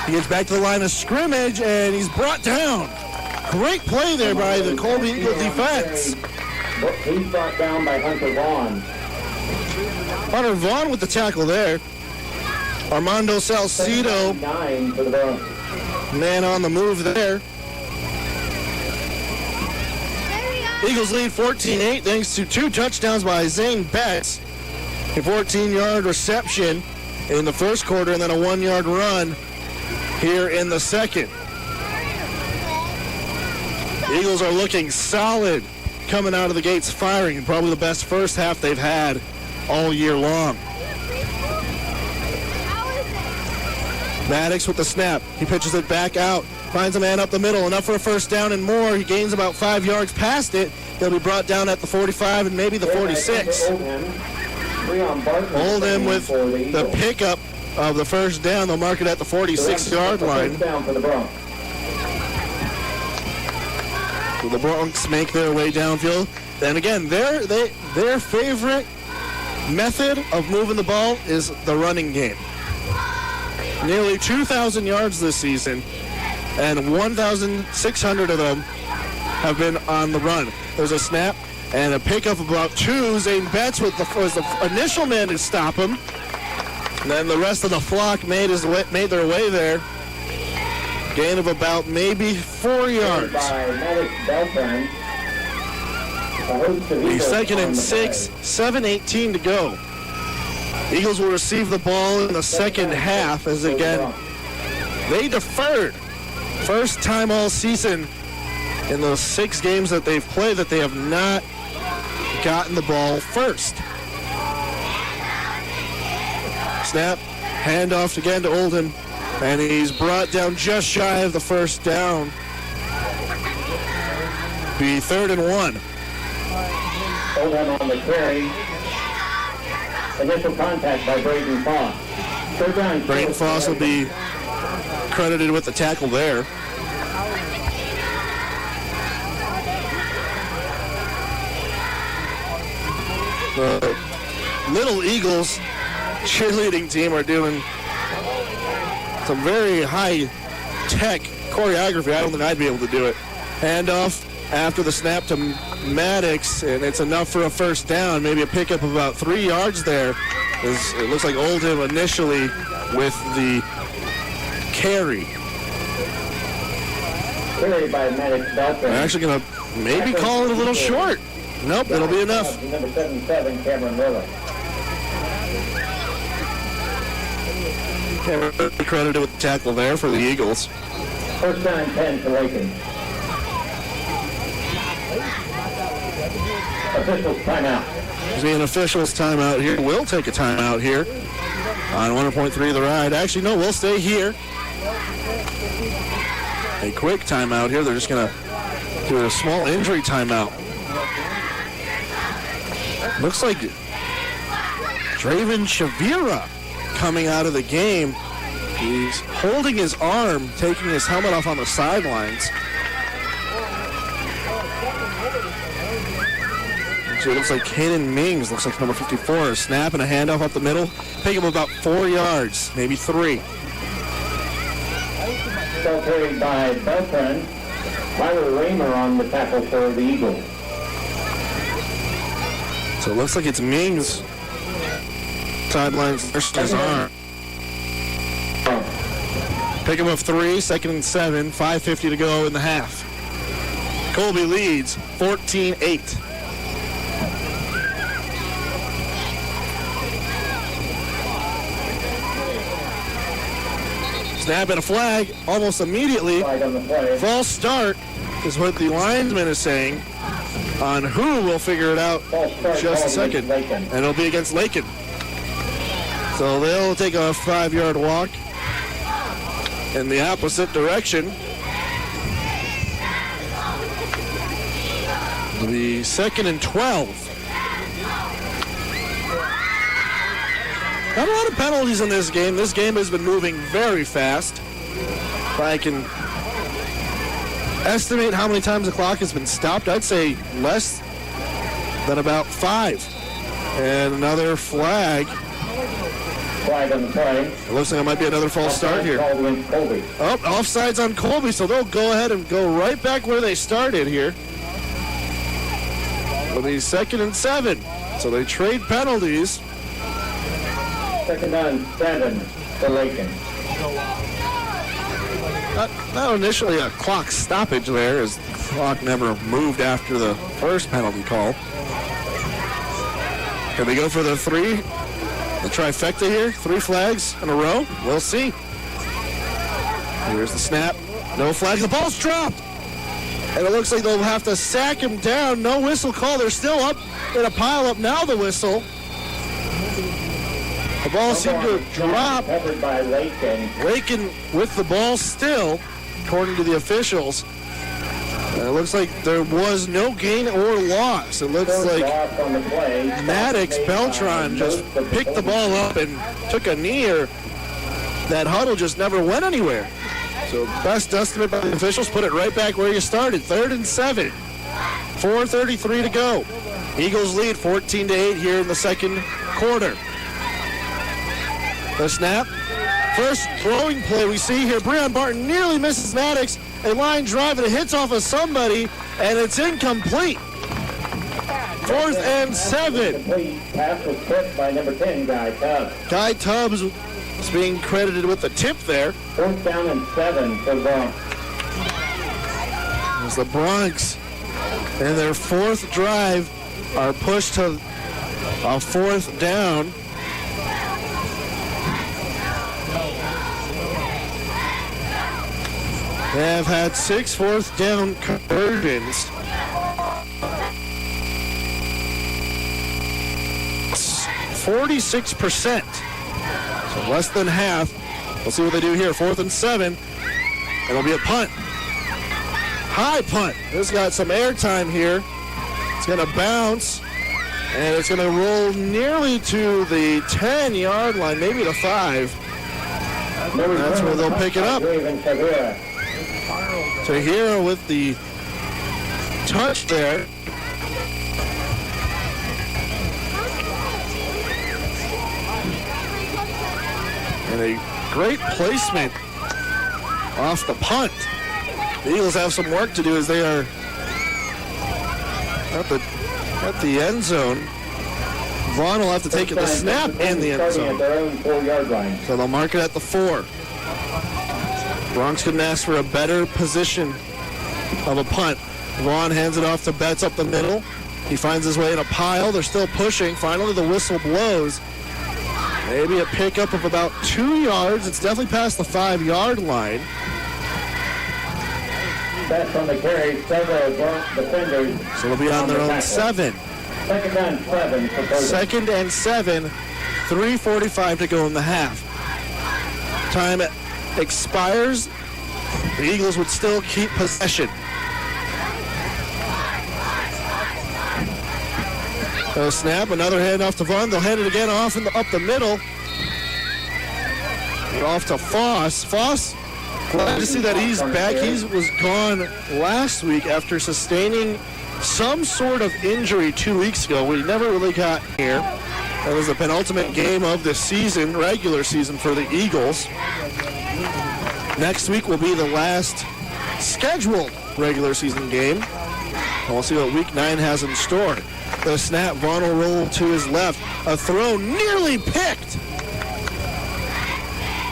He gets back to the line of scrimmage, and he's brought down. Great play there by the Colby Eagle defense. He's brought down by Hunter Vaughn. Hunter Vaughn with the tackle there. Armando Salcido, man on the move there. Eagles lead 14-8 thanks to two touchdowns by Zane Betts. A 14-yard reception in the first quarter and then a 1-yard run here in the second. Eagles are looking solid coming out of the gates firing. Probably the best first half they've had all year long. Maddox with the snap. He pitches it back out. Finds a man up the middle. Enough for a first down and more. He gains about 5 yards past it. He'll be brought down at the 45 and maybe the 46. Oldham with the pickup of the first down. They'll mark it at the 46-yard line. So the Bronx make their way downfield. And again, their favorite method of moving the ball is the running game. Nearly 2,000 yards this season, and 1,600 of them have been on the run. There's a snap and a pickup of about two. Zane Betts was the initial man to stop him. And then the rest of the flock made their way there. Gain of about maybe 4 yards. The second and 6, 7:18 to go. Eagles will receive the ball in the second half as, again, they deferred. First time all season in those 6 games that they've played that they have not gotten the ball first. Snap, handoff again to Oldham, and he's brought down just shy of the first down. Be 3rd and 1. Oldham on the carry. Initial contact by Braden Foss. Braden Foss will be credited with the tackle there. The Little Eagles cheerleading team are doing some very high-tech choreography. I don't think I'd be able to do it. Handoff after the snap to Maddox, and it's enough for a first down. Maybe a pickup of about 3 yards there. It looks like Oldham initially with the carry. Carry by Maddox Beltran. They're actually going to maybe call it a little short. Nope, it'll be enough. Number 77, Cameron Miller. Cameron credited with the tackle there for the Eagles. First down and 10 to Lakin. Officials timeout. There's an officials timeout here. We'll take a timeout here on 100.3 The Ride. Actually, no, we'll stay here. A quick timeout here. They're just going to do a small injury timeout. Looks like Draven Shavira coming out of the game He's holding his arm, taking his helmet off on the sidelines. So it looks like Kaden Mings, looks like number 54, is snapping a handoff up the middle. Take him about 4 yards, maybe 3. Ball carried by Beltran. Tyler Raymer on the tackle for the Eagles. So it looks like it's Mings. Sidelines versus his arm. Pick him up 3, 2nd and 7, 5:50 to go in the half. Colby leads 14-8. Snap and a flag almost immediately. False start is what the linesman is saying. On who, we'll figure it out just a second. And it'll be against Lakin. So they'll take a 5-yard walk in the opposite direction. The 2nd and 12. Not a lot of penalties in this game. This game has been moving very fast. If I can estimate how many times the clock has been stopped, I'd say less than about 5. And another flag. Flag on the play. It looks like it might be another false start here. Oh, offsides on Colby, so they'll go ahead and go right back where they started here. With the 2nd and 7. So they trade penalties. 2nd and 7 for Lakin. Not initially a clock stoppage there, as the clock never moved after the first penalty call. Can they go for the 3? The trifecta here? 3 flags in a row? We'll see. Here's the snap. No flag. The ball's dropped. And it looks like they'll have to sack him down. No whistle call. They're still up in a pile up now, the whistle. The ball seemed to drop. Covered by Lakin. Lakin with the ball still, according to the officials. It looks like there was no gain or loss. It looks like Maddox Beltran just picked the ball up and took a knee, or that huddle just never went anywhere. So best estimate by the officials, put it right back where you started. 3rd and 7. 4:33 to go. Eagles lead 14-8 here in the second quarter. The snap. First throwing play we see here. Breon Barton nearly misses Maddox. A line drive and it hits off of somebody, and it's incomplete. 4th and 7. Pass was tipped by number 10, Guy Tubbs. Guy Tubbs is being credited with the tip there. 4th down and 7 for Bronx. As the Bronx in their 4th drive are pushed to a 4th down. They have had 6 4th down conversions. 46%. So less than half. We'll see what they do here. 4th and 7. It'll be a punt. High punt. This got some airtime here. It's going to bounce. And it's going to roll nearly to the 10-yard line, maybe the 5. That's where they'll pick it up. Tejada with the touch there. And a great placement off the punt. The Eagles have some work to do as they are at the end zone. Vaughn will have to take the snap in the end zone. So they'll mark it at the 4. Bronx couldn't ask for a better position of a punt. Vaughn hands it off to Betts up the middle. He finds his way in a pile. They're still pushing. Finally, the whistle blows. Maybe a pickup of about 2 yards. It's definitely past the 5-yard line. That's on the carry. Several Bronx defenders. So they'll be on their own 7. 2nd and 7 for Colby. 2nd and 7. 3:45 to go in the half. Time expires. The Eagles would still keep possession. A snap, another handoff to Vaughn. They'll hand it again off up the middle. Off to Foss. Foss, glad to see that he's back. He was gone last week after sustaining some sort of injury 2 weeks ago. We never really got here. That was the penultimate game of the season, regular season for the Eagles. Next week will be the last scheduled regular season game. And we'll see what week 9 has in store. The snap, Vaughn will roll to his left. A throw nearly picked.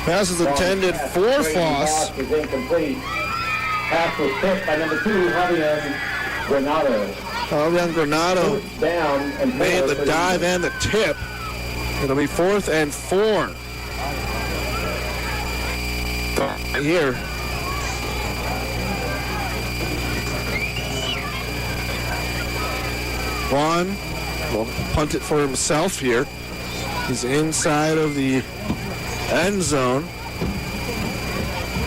Pass is intended for Foss. Is incomplete. Pass was picked by number 2, Javier Granado. Javier Granado down and made the dive and the tip. It'll be 4th and 4. Here. Vaughn will punt it for himself here. He's inside of the end zone.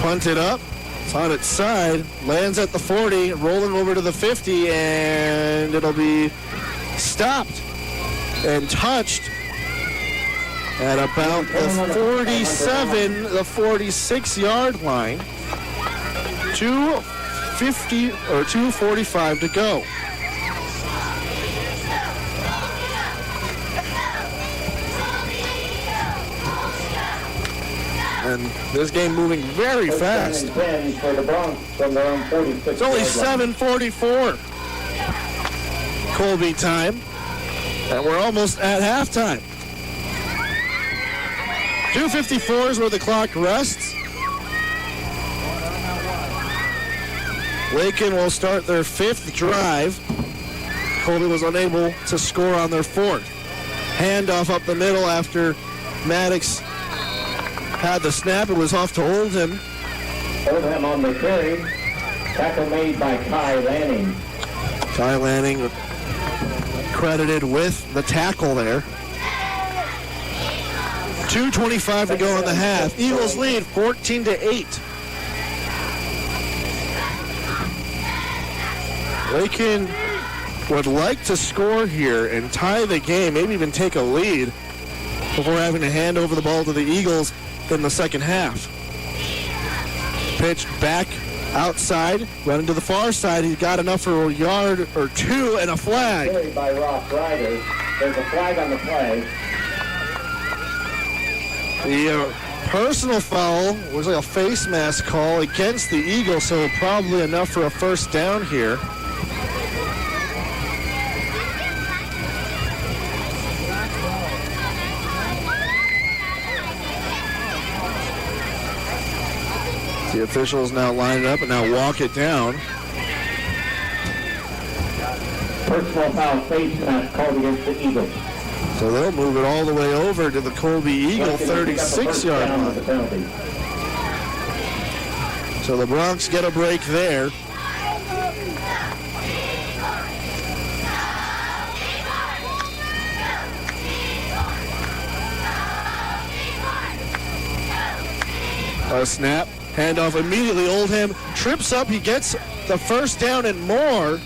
Punt it up. It's on its side. Lands at the 40, rolling over to the 50, and it'll be stopped and touched at about the 47, the 46-yard line. 2:45 to go. And this game moving very fast. It's only 7:44 Colby time, and we're almost at halftime. 2:54 is where the clock rests. Lakin will start their 5th drive. Colby was unable to score on their 4th. Handoff up the middle after Maddox had the snap. It was off to Oldham. Oldham on the carry. Tackle made by Kai Lanning. Kai Lanning credited with the tackle there. 2:25 to go in the half. Eagles lead 14-8. Lakin would like to score here and tie the game, maybe even take a lead before having to hand over the ball to the Eagles in the second half. Pitched back outside, running to the far side. He's got enough for a yard or 2 and a flag. Carried by Ross Ryder. There's a flag on the play. The personal foul was like a face mask call against the Eagles, so probably enough for a first down here. The officials now line it up and now walk it down. Personal foul face mask called against the Eagles. So they'll move it all the way over to the Colby Eagle 36-yard line. So the Bronx get a break there. A snap, handoff immediately. Oldham trips up, he gets the first down and more.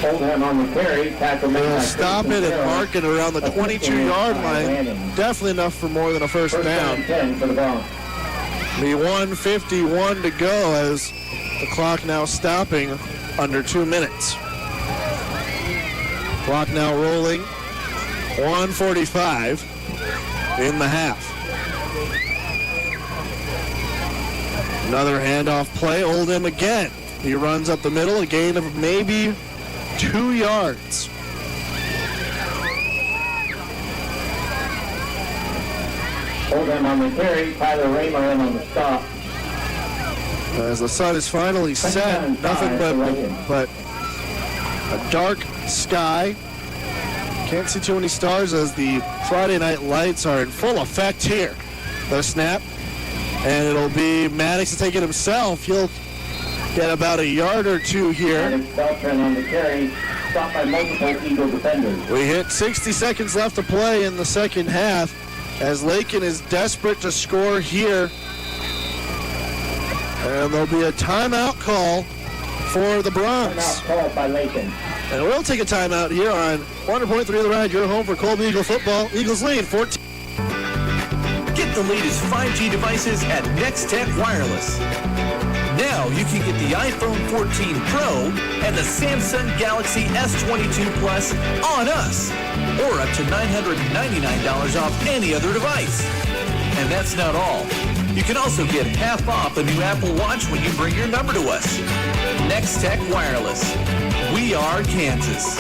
Oldham on the carry, tackle made by stop it and mark it around the 22-yard line. Definitely enough for more than a first down. 10 for the Bronx. The 1:51 to go as the clock now stopping under 2 minutes. Clock now rolling. 1:45 in the half. Another handoff play. Oldham again. He runs up the middle, a gain of maybe 2 yards. Oldham on the carry, Tyler Raymer in on the stop. As the sun is finally set, nothing but a dark sky. Can't see too many stars as the Friday night lights are in full effect here. The snap, and it'll be Maddox to take it himself. He'll get about a yard or 2 here. Beltran on the carry, stopped by multiple Eagle defenders. We hit 60 seconds left to play in the second half as Lakin is desperate to score here. And there'll be a timeout call for the Bronx. Timeout called by Lakin. And we'll take a timeout here on 100.3 The Ride, your home for Colby Eagle football. Eagles lead 14. the latest 5G devices at Nextech Wireless. Now you can get the iPhone 14 Pro and the Samsung Galaxy S22 Plus on us, or up to $999 off any other device. And that's not all. You can also get half off a new Apple Watch when you bring your number to us. Nextech Wireless. We are Kansas.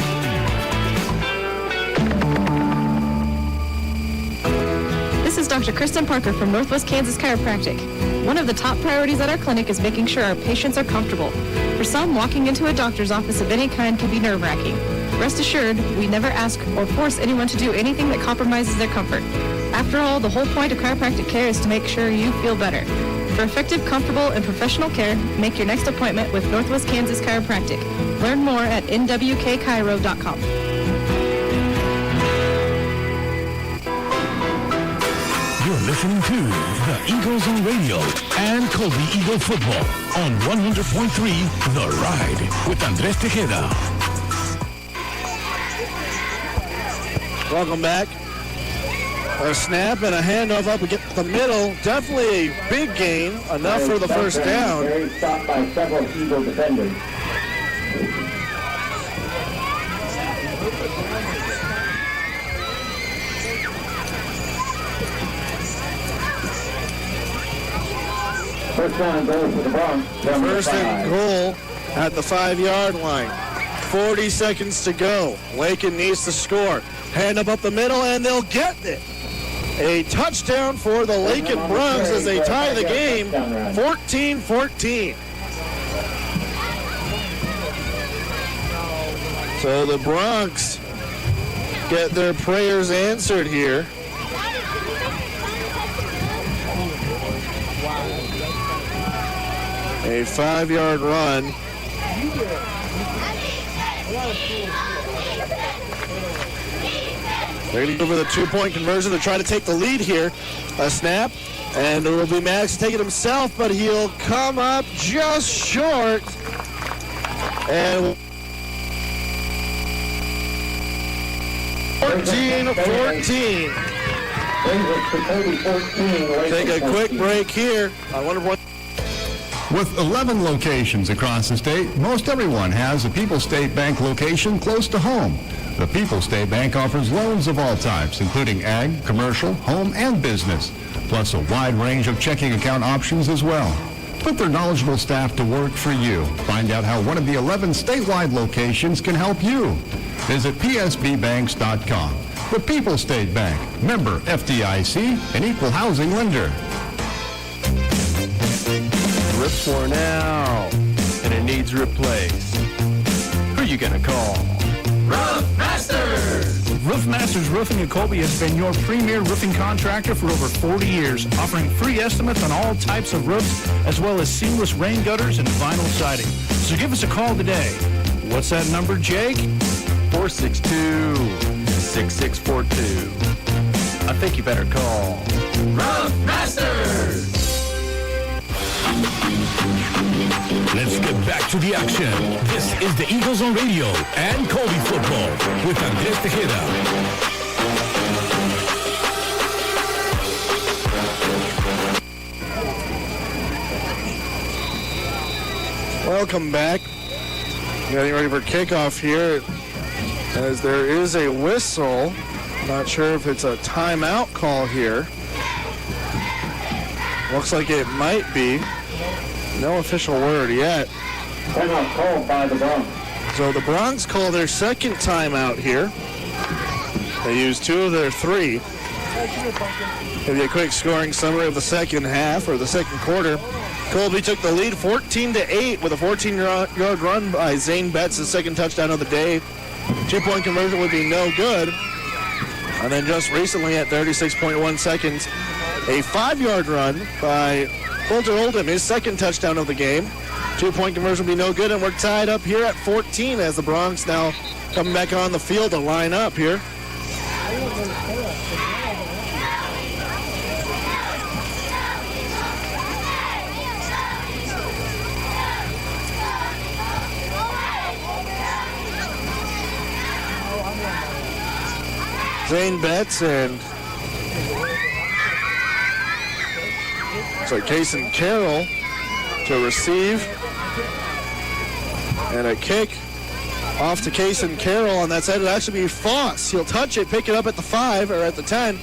This is Dr. Kristen Parker from Northwest Kansas Chiropractic. One of the top priorities at our clinic is making sure our patients are comfortable. For some, walking into a doctor's office of any kind can be nerve-wracking. Rest assured, we never ask or force anyone to do anything that compromises their comfort. After all, the whole point of chiropractic care is to make sure you feel better. For effective, comfortable, and professional care, make your next appointment with Northwest Kansas Chiropractic. Learn more at nwkchiro.com. You're listening to the Eagles on Radio and Colby Eagle Football on 100.3 The Ride with Andrés Tejada. Welcome back. A snap and a handoff up against the middle. Definitely a big gain. Enough for the first down. Very stopped by several Eagle defenders. First down and goal for the Bronx. First and goal at the 5-yard line. 40 seconds to go. Lakin needs to score. Hand up the middle, and they'll get it. A touchdown for the Lakin Bronx as they tie the game 14-14. So the Bronx get their prayers answered here. A 5-yard run. They're going to go for the 2-point conversion to try to take the lead here. A snap, and it will be Maddox to take it himself, but he'll come up just short. And 14-14. Take a quick break here. I wonder what. With 11 locations across the state, most everyone has a People's State Bank location close to home. The People's State Bank offers loans of all types, including ag, commercial, home, and business, plus a wide range of checking account options as well. Put their knowledgeable staff to work for you. Find out how one of the 11 statewide locations can help you. Visit psbbanks.com. The People's State Bank, member FDIC, an equal housing lender. Ripped worn out, and it needs replaced. Who you gonna call? Roof Masters! Roof Masters Roofing at Colby has been your premier roofing contractor for over 40 years, offering free estimates on all types of roofs, as well as seamless rain gutters and vinyl siding. So give us a call today. What's that number, Jake? 462-6642. I think you better call Roof Masters! Let's get back to the action. This is the Eagles on Radio and Colby Football with Andrés Tejada. Welcome back. Getting ready for kickoff here as there is a whistle. Not sure if it's a timeout call here. Looks like it might be. No official word yet. Timeout called by the Bronx. So the Bronx call their second timeout here. They used 2 of their 3. Give you a quick scoring summary of the second half, or the second quarter. Colby took the lead 14-8 with a 14-yard run by Zane Betts, his second touchdown of the day. 2-point conversion would be no good. And then just recently at 36.1 seconds, a 5-yard run by Walter Oldham, his second touchdown of the game. 2-point conversion will be no good, and we're tied up here at 14 as the Bronx now coming back on the field to line up here. Zane Betts and So Kason Carroll to receive. And a kick off to Kason Carroll on that side. It'll actually be Foss. He'll touch it, pick it up at the 5 or at the 10,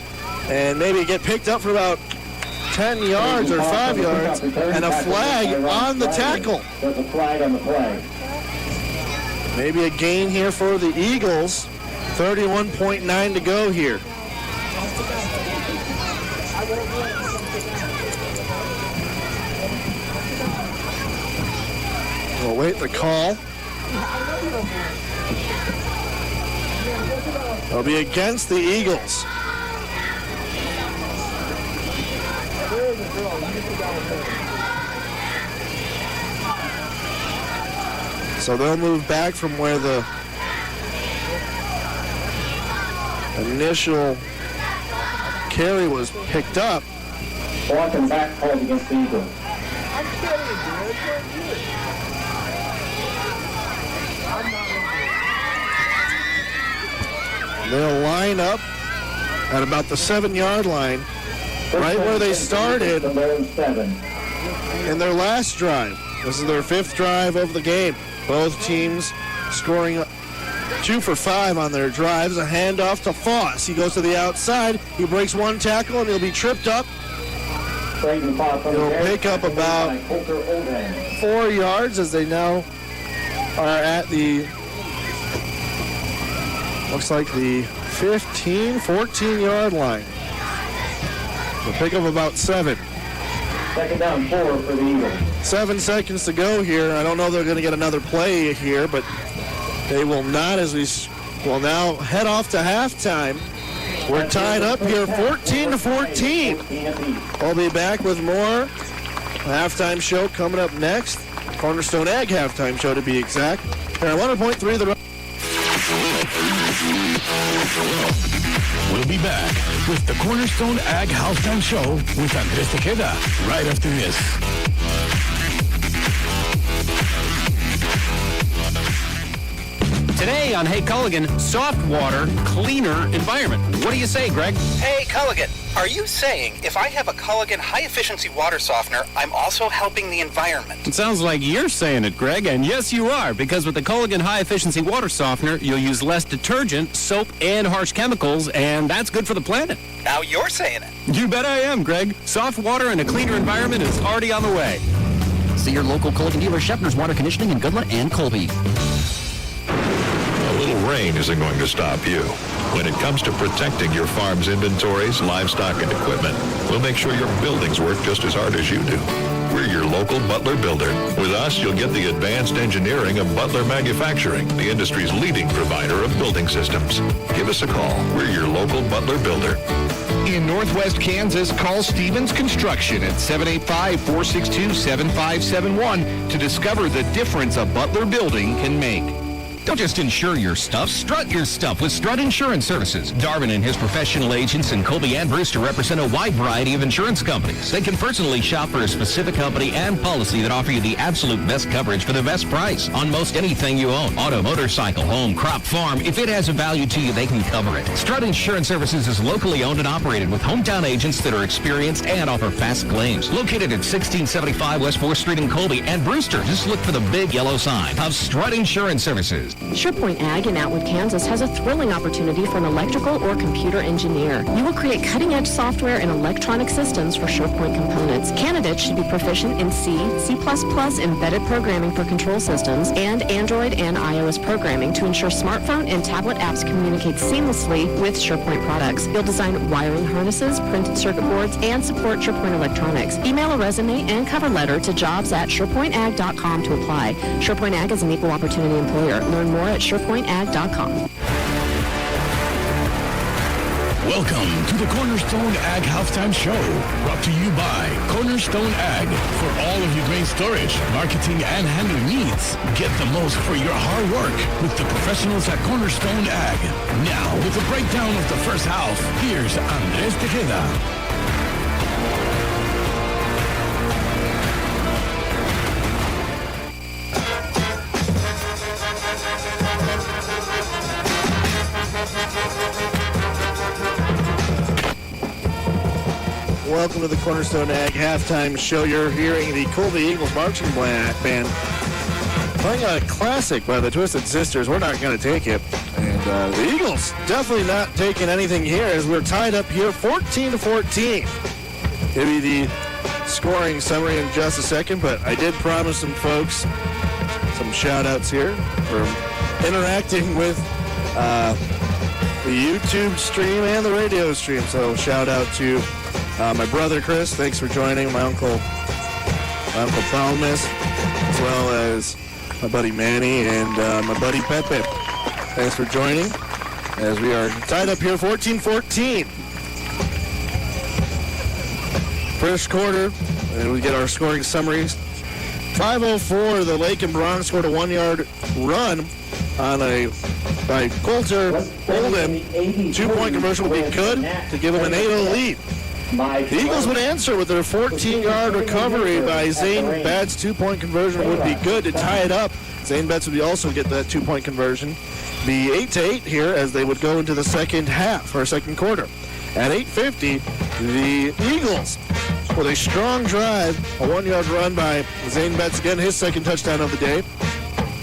and maybe get picked up for about 10 yards or 5 yards, and a flag on the tackle. There's a flag on the play. Maybe a gain here for the Eagles. 31.9 to go here. We'll wait the call. It'll be against the Eagles. So they'll move back from where the initial carry was picked up. Walking back called against the Eagles. They'll line up at about the 7-yard line, right where they started in their last drive. This is their 5th drive of the game. Both teams scoring 2 for 5 on their drives. A handoff to Foss. He goes to the outside. He breaks one tackle, and he'll be tripped up. He'll pick up about 4 yards as they now are at the, looks like the 15, 14-yard line. They'll pick up about 7. Second down 4 for the Eagles. 7 seconds to go here. I don't know if they're going to get another play here, but they will not, as we will now head off to halftime. We're tied up here 14-14. We'll be back with more halftime show coming up next. Cornerstone Ag halftime show to be exact. Here at 100.3 The We'll be back with the Cornerstone Ag Halftime Show with Andrés Tejada right after this. Today on Hey Culligan, soft water, cleaner environment. What do you say, Greg? Hey Culligan, are you saying if I have a Culligan high-efficiency water softener, I'm also helping the environment? It sounds like you're saying it, Greg, and yes, you are, because with the Culligan high-efficiency water softener, you'll use less detergent, soap, and harsh chemicals, and that's good for the planet. Now you're saying it. You bet I am, Greg. Soft water and a cleaner environment is already on the way. See your local Culligan dealer, Shepner's Water Conditioning in Goodland and Colby. A little rain isn't going to stop you. When it comes to protecting your farm's inventories, livestock, and equipment, we'll make sure your buildings work just as hard as you do. We're your local Butler builder. With us, you'll get the advanced engineering of Butler Manufacturing, the industry's leading provider of building systems. Give us a call. We're your local Butler builder. In Northwest Kansas, call Stevens Construction at 785-462-7571 to discover the difference a Butler building can make. Don't just insure your stuff, strut your stuff with Strut Insurance Services. Darvin and his professional agents in Colby and Brewster represent a wide variety of insurance companies. They can personally shop for a specific company and policy that offer you the absolute best coverage for the best price on most anything you own. Auto, motorcycle, home, crop, farm. If it has a value to you, they can cover it. Strut Insurance Services is locally owned and operated with hometown agents that are experienced and offer fast claims. Located at 1675 West 4th Street in Colby and Brewster, just look for the big yellow sign of Strut Insurance Services. SurePoint Ag in Atwood, Kansas has a thrilling opportunity for an electrical or computer engineer. You will create cutting-edge software and electronic systems for SurePoint components. Candidates should be proficient in C, C++, embedded programming for control systems, and Android and iOS programming to ensure smartphone and tablet apps communicate seamlessly with SurePoint products. You'll design wiring harnesses, printed circuit boards, and support SurePoint electronics. Email a resume and cover letter to jobs@surepointag.com to apply. SurePoint Ag is an equal opportunity employer. Learn more at surepointag.com. Welcome to the Cornerstone Ag Halftime Show, brought to you by Cornerstone Ag. For all of your grain storage, marketing, and handling needs, get the most for your hard work with the professionals at Cornerstone Ag. Now, with a breakdown of the first half, here's Andrés Tejada. welcome to the Cornerstone Ag Halftime Show. You're hearing the Colby Eagles Marching Band playing a classic by the Twisted Sisters, We're Not Gonna Take It. And the Eagles definitely not taking anything here as we're tied up here 14-14. Give you the scoring summary in just a second, but I did promise some folks some shout-outs here for interacting with the YouTube stream and the radio stream. So shout out to my brother Chris. Thanks for joining. My uncle Palmas, as well as my buddy Manny and my buddy Pepe. Thanks for joining as we are tied up here 14-14. First quarter, and we get our scoring summaries. 5:04, the Lakin Bronx scored a 1-yard run on by Coulter Holden. 2-point conversion would be good to give them an 8-0 lead. The Eagles would answer with their 14-yard recovery by Zane Betts. 2-point conversion would be good to tie it up. Zane Betts would also get that 2-point conversion. Be 8-8 here as they would go into the second half or second quarter. At 8:50, the Eagles with a strong drive, a 1-yard run by Zane Betts, again his second touchdown of the day.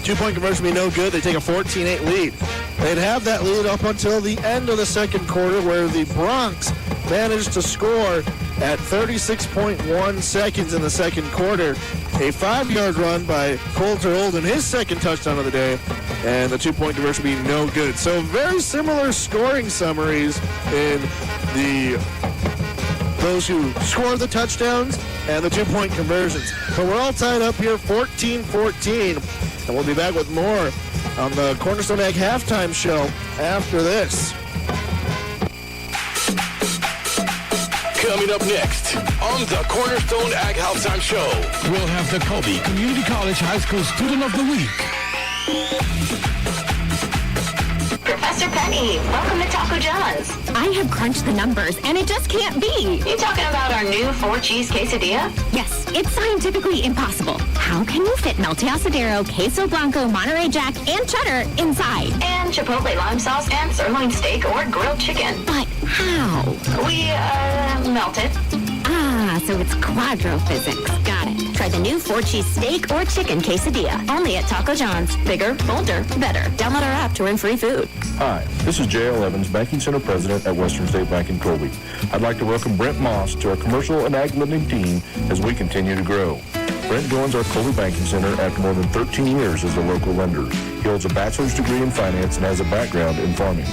2-point conversion would be no good. They take a 14-8 lead. They'd have that lead up until the end of the second quarter where the Bronx managed to score at 36.1 seconds in the second quarter. A 5-yard run by Coulter Holden, his second touchdown of the day, and the 2-point conversion would be no good. So very similar scoring summaries in those who score the touchdowns and the 2-point conversions. But we're all tied up here 14-14. And we'll be back with more on the Cornerstone Ag Halftime Show after this. Coming up next on the Cornerstone Ag Halftime Show, we'll have the Colby Community College High School Student of the Week. Professor Penny, welcome to Taco John's. I have crunched the numbers, and it just can't be. You talking about our new 4-cheese quesadilla? Yes, it's scientifically impossible. How can you fit melty asadero, queso blanco, Monterey Jack, and cheddar inside? And chipotle lime sauce and sirloin steak or grilled chicken. But how? We, melt it. Ah, so it's quadrophysics. Got it. Try the new 4-cheese steak or chicken quesadilla. Only at Taco John's. Bigger, bolder, better. Download our app to earn free food. Hi, this is J.L. Evans, Banking Center President at Western State Bank in Colby. I'd like to welcome Brent Moss to our commercial and ag lending team as we continue to grow. Brent joins our Colby Banking Center after more than 13 years as a local lender. He holds a bachelor's degree in finance and has a background in farming.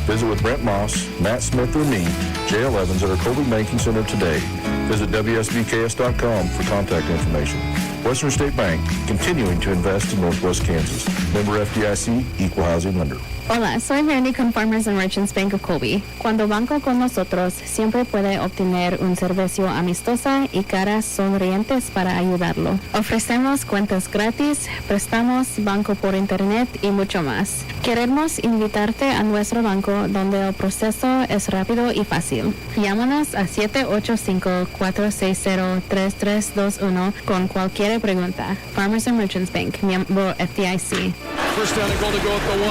Visit with Brent Moss, Matt Smith, or me, J.L. Evans, at our Colby Banking Center today. Visit WSBKS.com for contact information. Western State Bank, continuing to invest in Northwest Kansas. Member FDIC, Equal Housing Lender. Hola, soy Mandy con Farmers and Merchants Bank of Colby. Cuando banco con nosotros, siempre puede obtener un servicio amistosa y caras sonrientes para ayudarlo. Ofrecemos cuentas gratis, prestamos, banco por internet y mucho más. Queremos invitarte a nuestro banco donde el proceso es rápido y fácil. Llámanos a 785-460-3321 con cualquier pregunta. Farmers and Merchants Bank, miembro FDIC. First down and goal to go at the 1.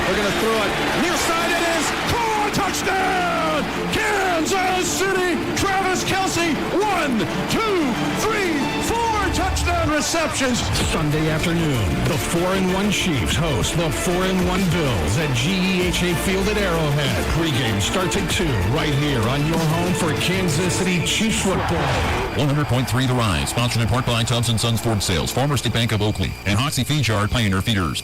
They're going to throw it. Near side it is. Oh, touchdown! Kansas City. Travis Kelce. 1, 2, 3, 4 touchdown receptions. Sunday afternoon, the 4-1 Chiefs host the 4-1 Bills at GEHA Field at Arrowhead. Pre-game starts at 2 right here on your home for Kansas City Chiefs football. 100.3 The Rise, sponsored in part by Tubbs & Sons Ford Sales, Farmer State Bank of Oakley, and Hoxie Feed Yard Pioneer Feeders.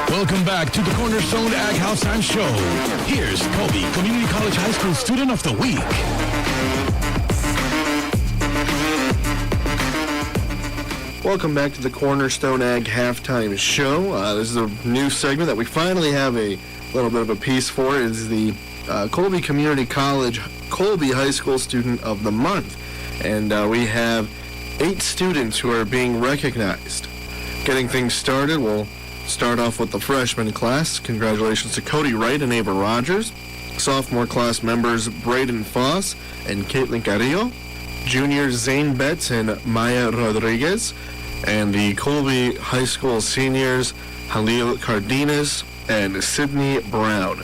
Welcome back to the Cornerstone Ag Halftime Show. Here's Colby Community College High School Student of the Week. Welcome back to the Cornerstone Ag Halftime Show. This is a new segment that we finally have a little bit of a piece for. It's the Colby Community College Colby High School Student of the Month. And we have 8 students who are being recognized. Getting things started, we'll start off with the freshman class. Congratulations to Cody Wright and Ava Rogers. Sophomore class members Braden Foss and Caitlin Carrillo. Juniors Zane Betts and Maya Rodriguez. And the Colby High School seniors Halil Cardenas and Sydney Brown.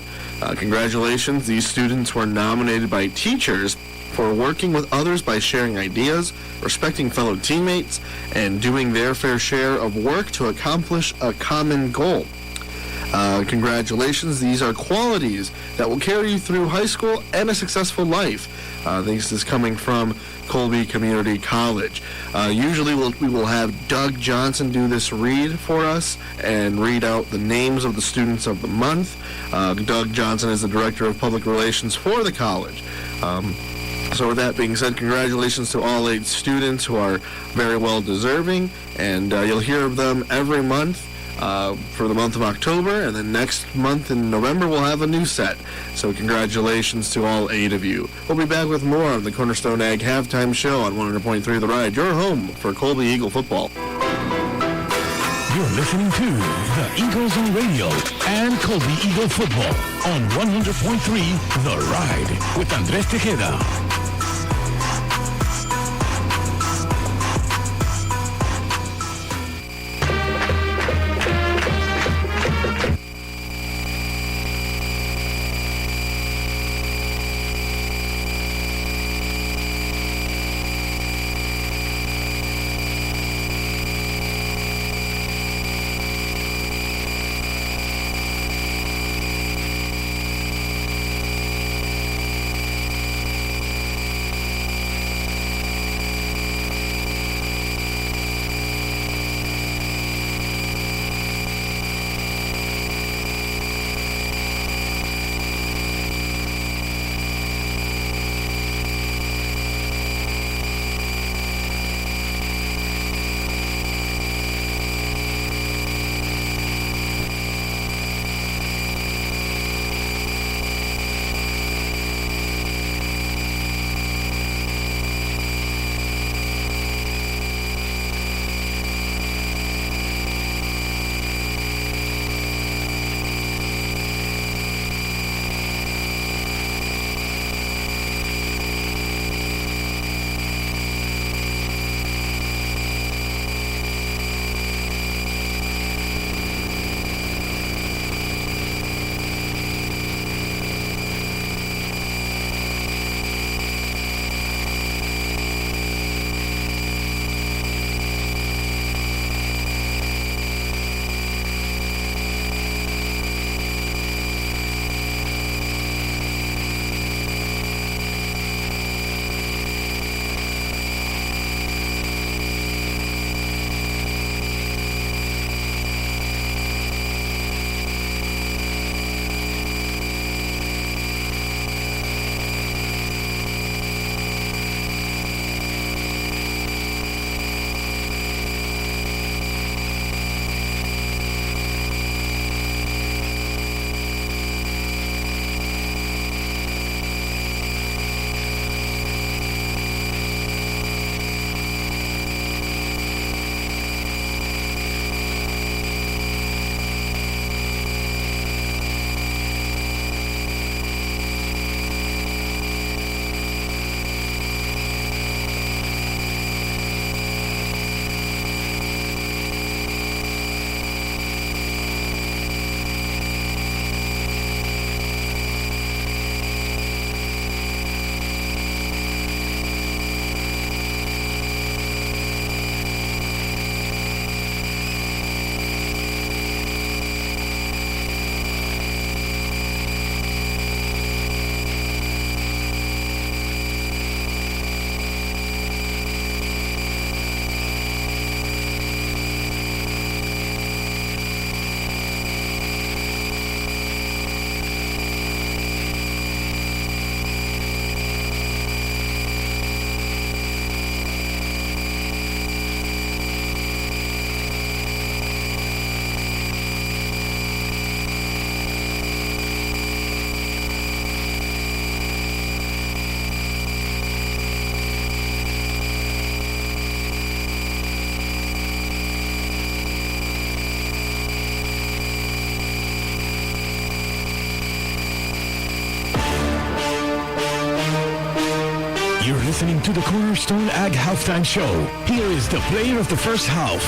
Congratulations. These students were nominated by teachers for working with others by sharing ideas, respecting fellow teammates, and doing their fair share of work to accomplish a common goal. Congratulations. These are qualities that will carry you through high school and a successful life. This is coming from Colby Community College. Usually we will have Doug Johnson do this read for us and read out the names of the students of the month. Doug Johnson is the Director of Public Relations for the college. So with that being said, congratulations to all 8 students who are very well deserving, and you'll hear of them every month for the month of October, and then next month in November we'll have a new set. So congratulations to all 8 of you. We'll be back with more on the Cornerstone Ag Halftime Show on 100.3 The Ride, your home for Colby Eagle football. You're listening to the Eagles on Radio and Colby Eagle football on 100.3 The Ride with Andrés Tejada. You're listening to the Cornerstone Ag Halftime Show. Here is the player of the first half.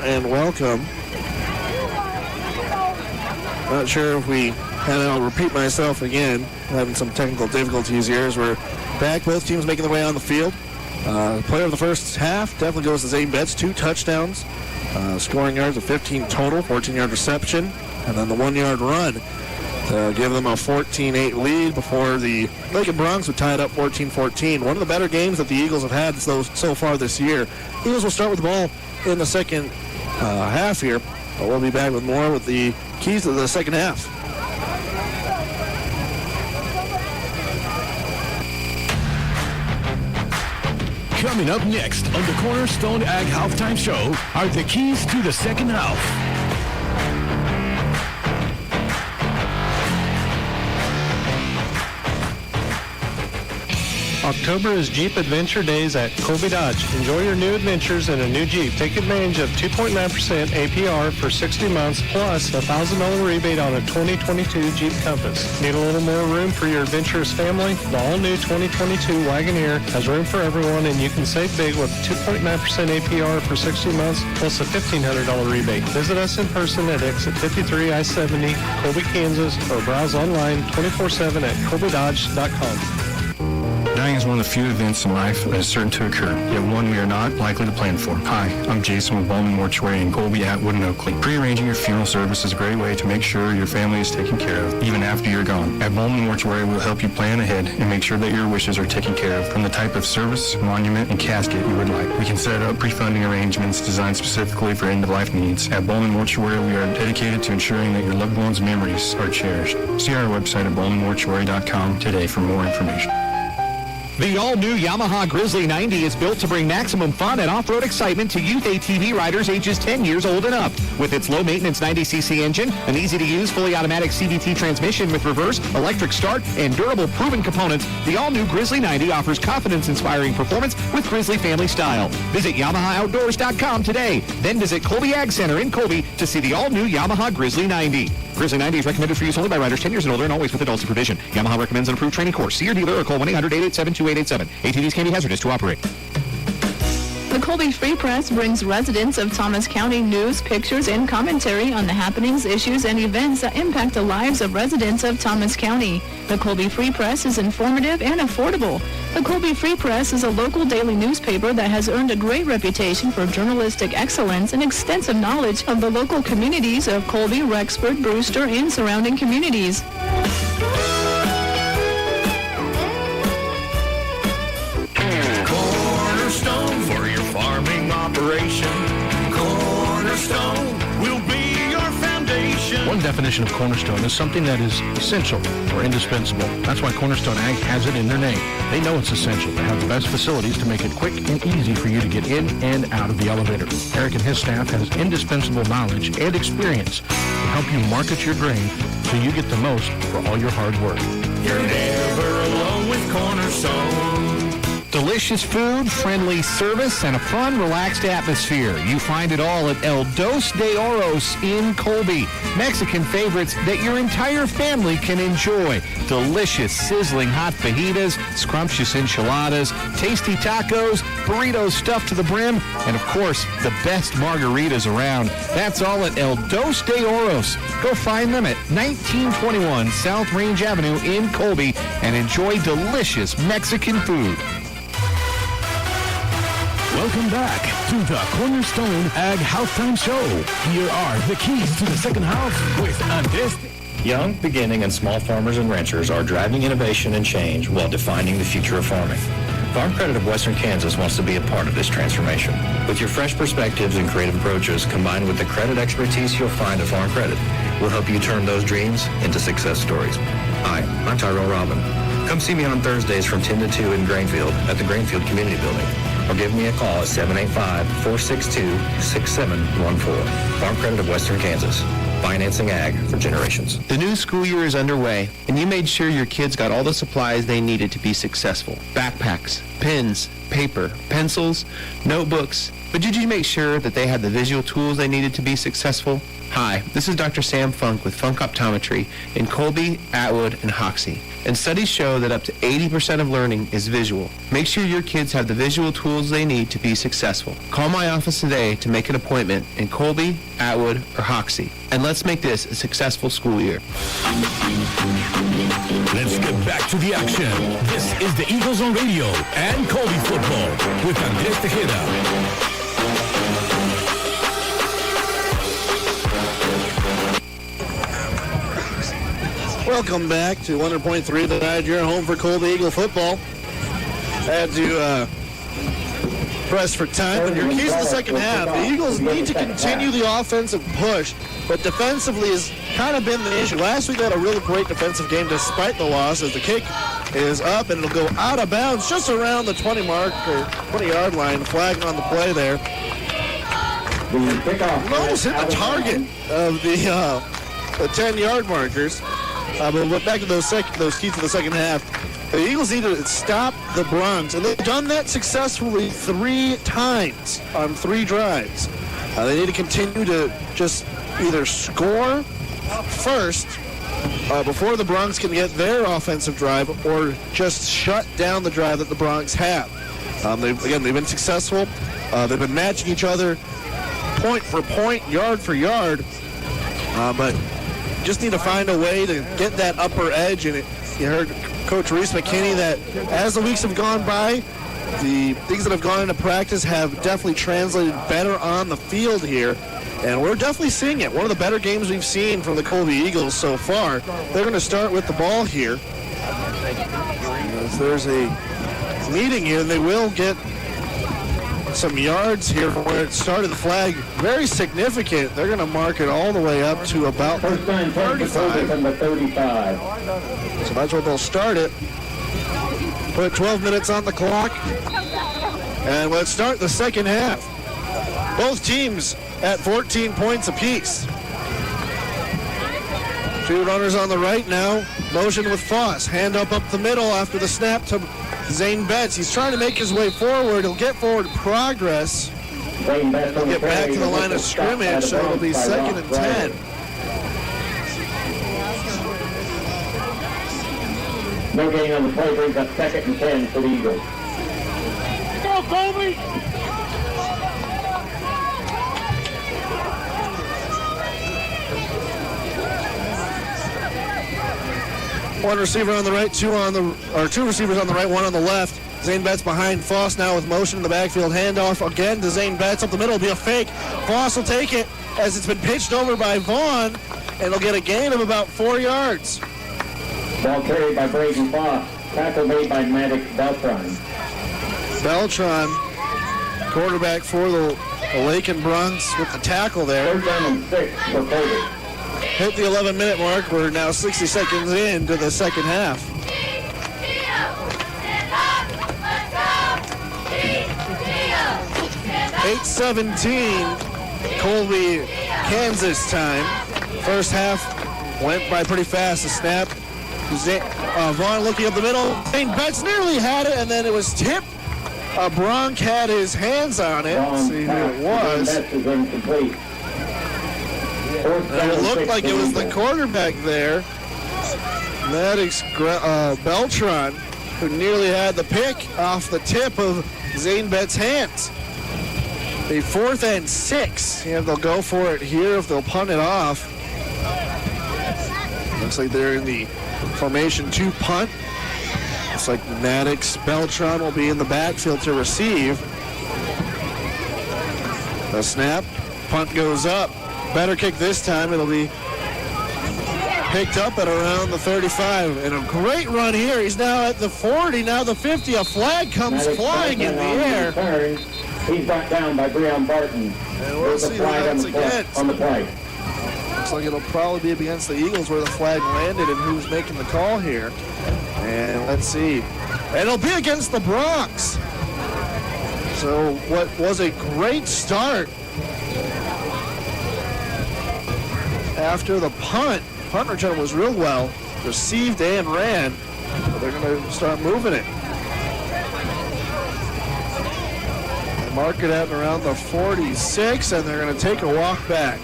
and welcome. Not sure if we had it. I'll repeat myself again. Having some technical difficulties here as we're back. Both teams making their way on the field. Player of the first half definitely goes to Zane Betts, 2 touchdowns. Scoring yards of 15 total, 14-yard reception, and then the 1-yard run to give them a 14-8 lead before the Lakin Broncs would tie it up 14-14. One of the better games that the Eagles have had so far this year. Eagles will start with the ball in the second half here, but we'll be back with more with the keys to the second half. Coming up next on the Cornerstone Ag Halftime Show are the keys to the second half. October is Jeep Adventure Days at Colby Dodge. Enjoy your new adventures in a new Jeep. Take advantage of 2.9% APR for 60 months plus a $1,000 rebate on a 2022 Jeep Compass. Need a little more room for your adventurous family? The all-new 2022 Wagoneer has room for everyone, and you can save big with 2.9% APR for 60 months plus a $1,500 rebate. Visit us in person at exit 53 I-70, Colby, Kansas, or browse online 24/7 at colbydodge.com. Dying is one of the few events in life that is certain to occur, yet one we are not likely to plan for. Hi, I'm Jason with Bowman Mortuary in Colby, Atwood, and Oakley. Prearranging your funeral service is a great way to make sure your family is taken care of, even after you're gone. At Bowman Mortuary, we'll help you plan ahead and make sure that your wishes are taken care of from the type of service, monument, and casket you would like. We can set up pre-funding arrangements designed specifically for end-of-life needs. At Bowman Mortuary, we are dedicated to ensuring that your loved one's memories are cherished. See our website at bowmanmortuary.com today for more information. The all-new Yamaha Grizzly 90 is built to bring maximum fun and off-road excitement to youth ATV riders ages 10 years old and up. With its low-maintenance 90cc engine, an easy-to-use fully automatic CVT transmission with reverse, electric start, and durable proven components, the all-new Grizzly 90 offers confidence-inspiring performance with Grizzly family style. Visit YamahaOutdoors.com today. Then visit Colby Ag Center in Colby to see the all-new Yamaha Grizzly 90. Grizzly 90 is recommended for use only by riders 10 years and older and always with adult supervision. Yamaha recommends an approved training course. See your dealer or call 1-800-887-2887. ATVs can be hazardous to operate. The Colby Free Press brings residents of Thomas County news, pictures, and commentary on the happenings, issues, and events that impact the lives of residents of Thomas County. The Colby Free Press is informative and affordable. The Colby Free Press is a local daily newspaper that has earned a great reputation for journalistic excellence and extensive knowledge of the local communities of Colby, Rexford, Brewster, and surrounding communities. Cornerstone for your farming operation. Cornerstone will be your foundation. One definition of Cornerstone is something that is essential or indispensable. That's why Cornerstone Ag has it in their name. They know it's essential. They have the best facilities to make it quick and easy for you to get in and out of the elevator. Eric and his staff has indispensable knowledge and experience to help you market your grain so you get the most for all your hard work. You're never alone with Cornerstone. Delicious food, friendly service, and a fun, relaxed atmosphere. You find it all at El Dos de Oros in Colby. Mexican favorites that your entire family can enjoy. Delicious, sizzling hot fajitas, scrumptious enchiladas, tasty tacos, burritos stuffed to the brim, and of course, the best margaritas around. That's all at El Dos de Oros. Go find them at 1921 South Range Avenue in Colby and enjoy delicious Mexican food. Welcome back to the Cornerstone Ag Halftime Show. Here are the keys to the second half with Andrés. Young, beginning, and small farmers and ranchers are driving innovation and change while defining the future of farming. Farm Credit of Western Kansas wants to be a part of this transformation. With your fresh perspectives and creative approaches, combined with the credit expertise you'll find at Farm Credit, we'll help you turn those dreams into success stories. Hi, I'm Tyrell Robin. Come see me on Thursdays from 10 to 2 in Grainfield at the Grainfield Community Building, or give me a call at 785-462-6714. Farm Credit of Western Kansas. Financing ag for generations. The new school year is underway, and you made sure your kids got all the supplies they needed to be successful. Backpacks, pens, paper, pencils, notebooks. But did you make sure that they had the visual tools they needed to be successful? Hi, this is Dr. Sam Funk with Funk Optometry in Colby, Atwood, and Hoxie. And studies show that up to 80% of learning is visual. Make sure your kids have the visual tools they need to be successful. Call my office today to make an appointment in Colby, Atwood, or Hoxie. And let's make this a successful school year. Let's get back to the action. This is the Eagles on Radio and Colby football with Andrés Tejada. Welcome back to 100.3 The Ride, your home for Colby Eagle football. Had to press for time, but your keys to the second half. The Eagles need to continue the offensive push, but defensively has kind of been the issue. Last week they had a really great defensive game despite the loss, as the kick is up and it'll go out of bounds just around the 20 mark or 20-yard line. Flag on the play there. Almost hit the target of the 10-yard markers. But back to those keys to the second half. The Eagles need to stop the Bronx, and they've done that successfully 3 times on 3 drives. They need to continue to just either score first before the Bronx can get their offensive drive, or just shut down the drive that the Bronx have. They've been successful. They've been matching each other point for point, yard for yard, but just need to find a way to get that upper edge. And you heard Coach Reese McKinney that as the weeks have gone by, the things that have gone into practice have definitely translated better on the field here. And we're definitely seeing it. One of the better games we've seen from the Colby Eagles so far. They're going to start with the ball here. As there's a meeting here, and they will get some yards here from where it started. The flag, very significant. They're going to mark it all the way up to about the 35. So that's where they'll start it. Put 12 minutes on the clock. And let's start the second half. Both teams at 14 points apiece. 2 runners on the right now. Motion with Foss. Hand up the middle after the snap to Zane Betts. He's trying to make his way forward. He'll get forward progress. He'll get back to the line of scrimmage, so it'll be 2nd and 10. No gain on the play, brings up 2nd and 10 for the Eagles. Go, Colby! One receiver on the right, 2 receivers on the right, 1 on the left. Zane Betts behind Foss now with motion in the backfield. Handoff again to Zane Betts up the middle. It'll be a fake. Foss will take it as it's been pitched over by Vaughn, and he'll get a gain of about 4 yards. Ball carried by Braden Foss. Tackle made by Maddox Beltran. Beltran, quarterback for the Lakin Bronx with the tackle there. 3rd down and 6 for Colby. Hit the 11-minute mark. We're now 60 seconds into the second half. .8:17 Colby, Kansas time. First half went by pretty fast. The snap. Vaughn looking up the middle. Zane Betts nearly had it, and then it was tipped. Bronk had his hands on it. Let's see who it was. And it looked like it was the quarterback there, Maddox Beltran, who nearly had the pick off the tip of Zane Betts' hands. A 4th and 6. Yeah, they'll go for it here if they'll punt it off. Looks like they're in the formation 2 punt. Looks like Maddox Beltran will be in the backfield to receive. The snap. Punt goes up. Better kick this time. It'll be picked up at around the 35. And a great run here. He's now at the 40, now the 50. A flag comes flying in the air. He's brought down by Breon Barton. And we'll see who that's against. On the play. Looks like it'll probably be against the Eagles where the flag landed and who's making the call here. And let's see. And it'll be against the Bronx. So what was a great start after the punt. Punt return was real well received and ran. But they're going to start moving it. Mark it at around the 46, and they're going to take a walk back.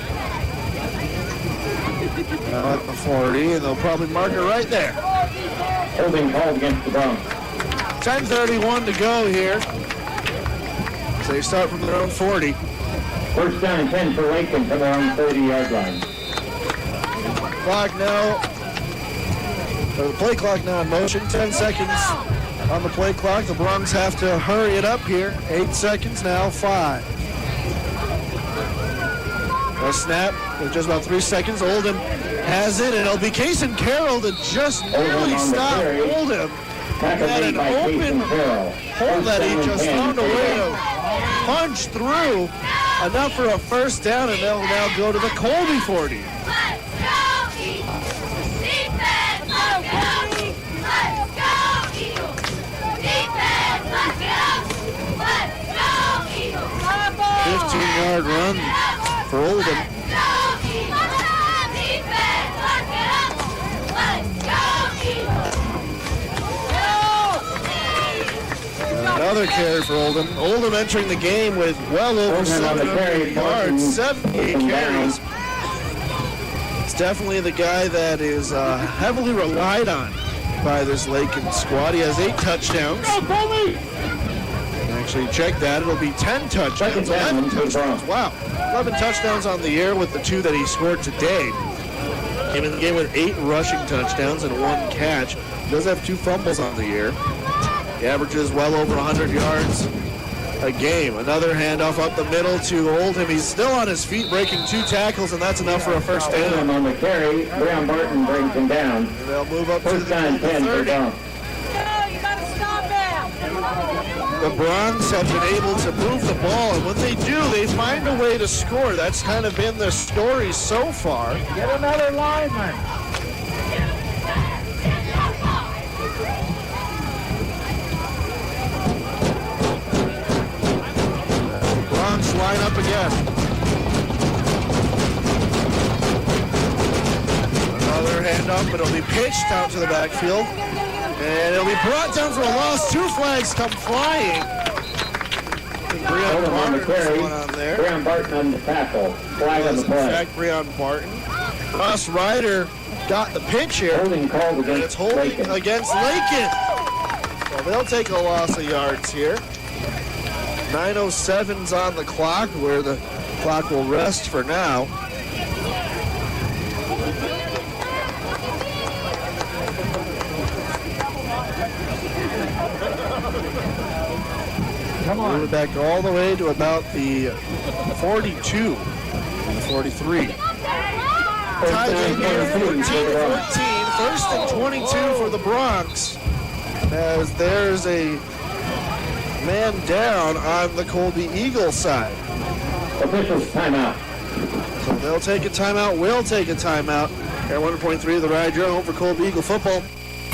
Now at the 40, and they'll probably mark it right there. Holding called against the Bronx. 10:31 to go here. So they start from their own 40. First down and 10 for Lakin from their own 30-yard line. Clock now, or the play clock now in motion. 10 seconds on the play clock. The Bronx have to hurry it up here. 8 seconds now, 5. A snap with just about 3 seconds. Oldham has it, and it'll be Kason Carroll to just nearly stop Oldham. Had an open hole that he just found a way to punch through. Enough for a first down, and they'll now go to the Colby 40. A 15-yard run for Oldham. Another carry for Oldham. Oldham entering the game with well over 700 yards, 78 carries. It's definitely the guy that is heavily relied on by this Lakin squad. He has 8 touchdowns. Actually, check that. It'll be 10 touchdowns, 11 touchdowns. Wow. 11 touchdowns on the year with the 2 that he scored today. Came in the game with 8 rushing touchdowns and 1 catch. He does have 2 fumbles on the year. He averages well over 100 yards a game. Another handoff up the middle to Oldham. He's still on his feet, breaking 2 tackles, and that's enough for a first down. On the carry, Brown Barton brings him down. And they'll move up first to the 30. The Bronx have been able to move the ball, and when they do, they find a way to score. That's kind of been the story so far. Get another lineman. Bronx line up again. Another handoff, but it'll be pitched out to the backfield. And it'll be brought down for a loss. 2 flags come flying. Breon Barton is going on there. Breon Barton on the tackle. Flag on the play. In fact, Breon Barton. Ross Ryder got the pitch here. Holding called against and it's holding Lakin. Against Lakin. So they'll take a loss of yards here. 9:07's on the clock, where the clock will rest for now. Come on. Move it back all the way to about the 42 and the 43. Tie game here, 14-14. First and 22 for the Bronx, as there's a man down on the Colby Eagle side. Officials timeout. So they'll take a timeout. We'll take a timeout. Air 100.3 of the Ride, your home for Colby Eagle football.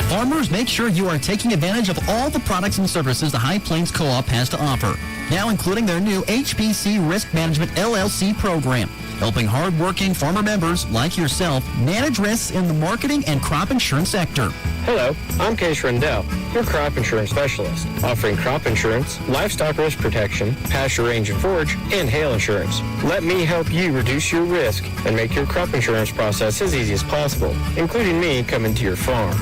Farmers, make sure you are taking advantage of all the products and services the High Plains Co-op has to offer, now including their new HPC Risk Management LLC program, helping hard-working farmer members like yourself manage risks in the marketing and crop insurance sector. Hello, I'm Case Rendell, your crop insurance specialist, offering crop insurance, livestock risk protection, pasture range and forage, and hail insurance. Let me help you reduce your risk and make your crop insurance process as easy as possible, including me coming to your farm.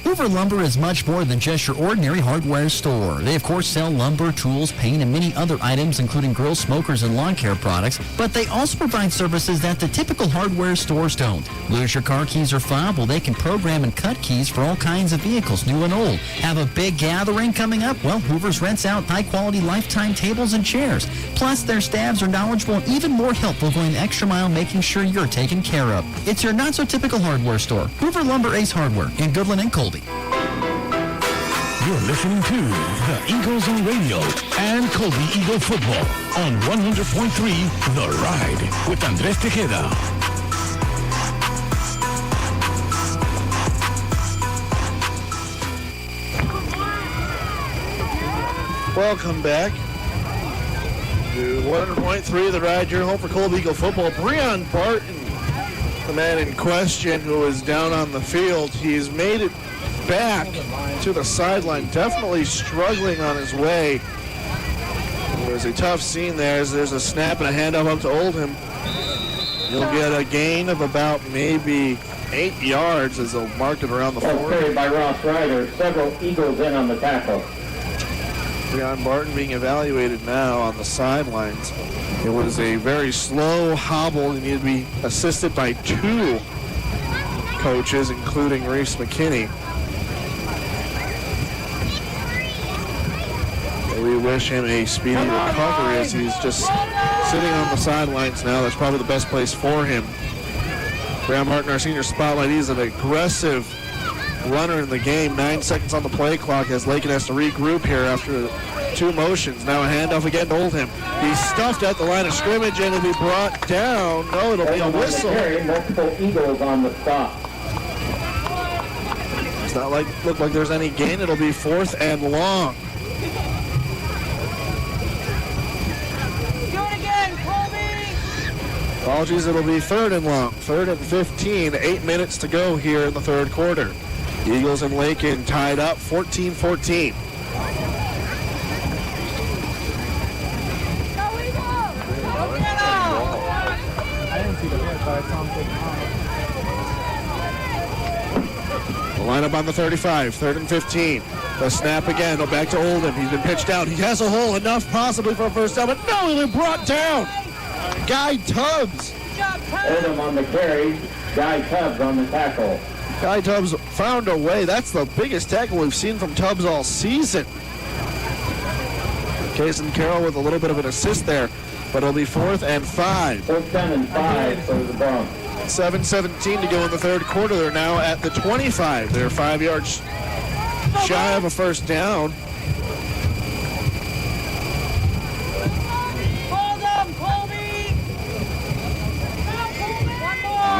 Hoover Lumber is much more than just your ordinary hardware store. They, of course, sell lumber, tools, paint, and many other items, including grill smokers and lawn care products, but they also provide services that the typical hardware stores don't. Lose your car keys or fob? Well, they can program and cut keys for all kinds of vehicles, new and old. Have a big gathering coming up? Well, Hoover's rents out high-quality lifetime tables and chairs. Plus, their staffs are knowledgeable and even more helpful, going the extra mile making sure you're taken care of. It's your not-so-typical hardware store, Hoover Lumber Ace Hardware in Goodland and Colby. You're listening to the Eagles on Radio and Colby Eagle Football on 100.3 The Ride with Andrés Tejada. Welcome back to 100.3 The Ride, your home for Colby Eagle Football. Breon Barton, the man in question who is down on the field, he's made it back to the sideline, definitely struggling on his way. There's a tough scene there as there's a snap and a handoff up to Oldham. He'll get a gain of about maybe 8 yards as they'll mark it around the 40. Carried by Ross Ryder. Several Eagles in on the tackle. Breon Barton being evaluated now on the sidelines. It was a very slow hobble. He needed to be assisted by 2 coaches, including Reese McKinney. We wish him a speedy recovery as he's just sitting on the sidelines now. That's probably the best place for him. Graham Martin, our senior spotlight, he's an aggressive runner in the game. 9 seconds on the play clock as Lakin has to regroup here after 2 motions. Now a handoff again to Oldham. He's stuffed at the line of scrimmage and it'll be brought down. No, it'll be a whistle. Multiple Eagles on the stop. It's not look like there's any gain. It'll be 4th and long. Apologies, it'll be 3rd and long. 3rd and 15, 8 minutes to go here in the 3rd quarter. Eagles and Lakin tied up 14-14. The lineup on the 35, 3rd and 15. The snap again, back to Oldham. He's been pitched out. He has a hole, enough possibly for a first down, but no, he'll be brought down. Guy Tubbs. Oldham on the carry. Guy Tubbs on the tackle. Guy Tubbs found a way. That's the biggest tackle we've seen from Tubbs all season. Kason Carroll with a little bit of an assist there, but it'll be 4th and 5. 4th down and 5 for the Bronx. 7:17 to go in the 3rd quarter. They're now at the 25. They're 5 yards shy of a first down.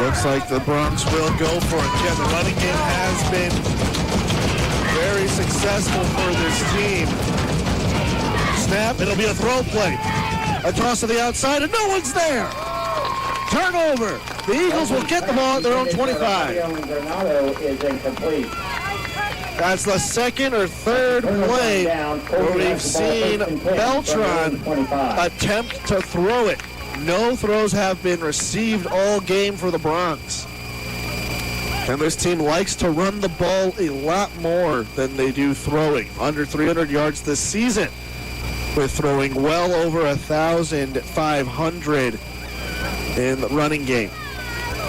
Looks like the Bronx will go for it. Yeah, the running game has been very successful for this team. Snap, it'll be a throw play. A toss to the outside, and no one's there. Turnover. The Eagles will get the ball at their own 25. That's the 2nd or 3rd play where we've seen Beltran attempt to throw it. No throws have been received all game for the Bronx. And this team likes to run the ball a lot more than they do throwing. Under 300 yards this season, with throwing well over 1,500 in the running game.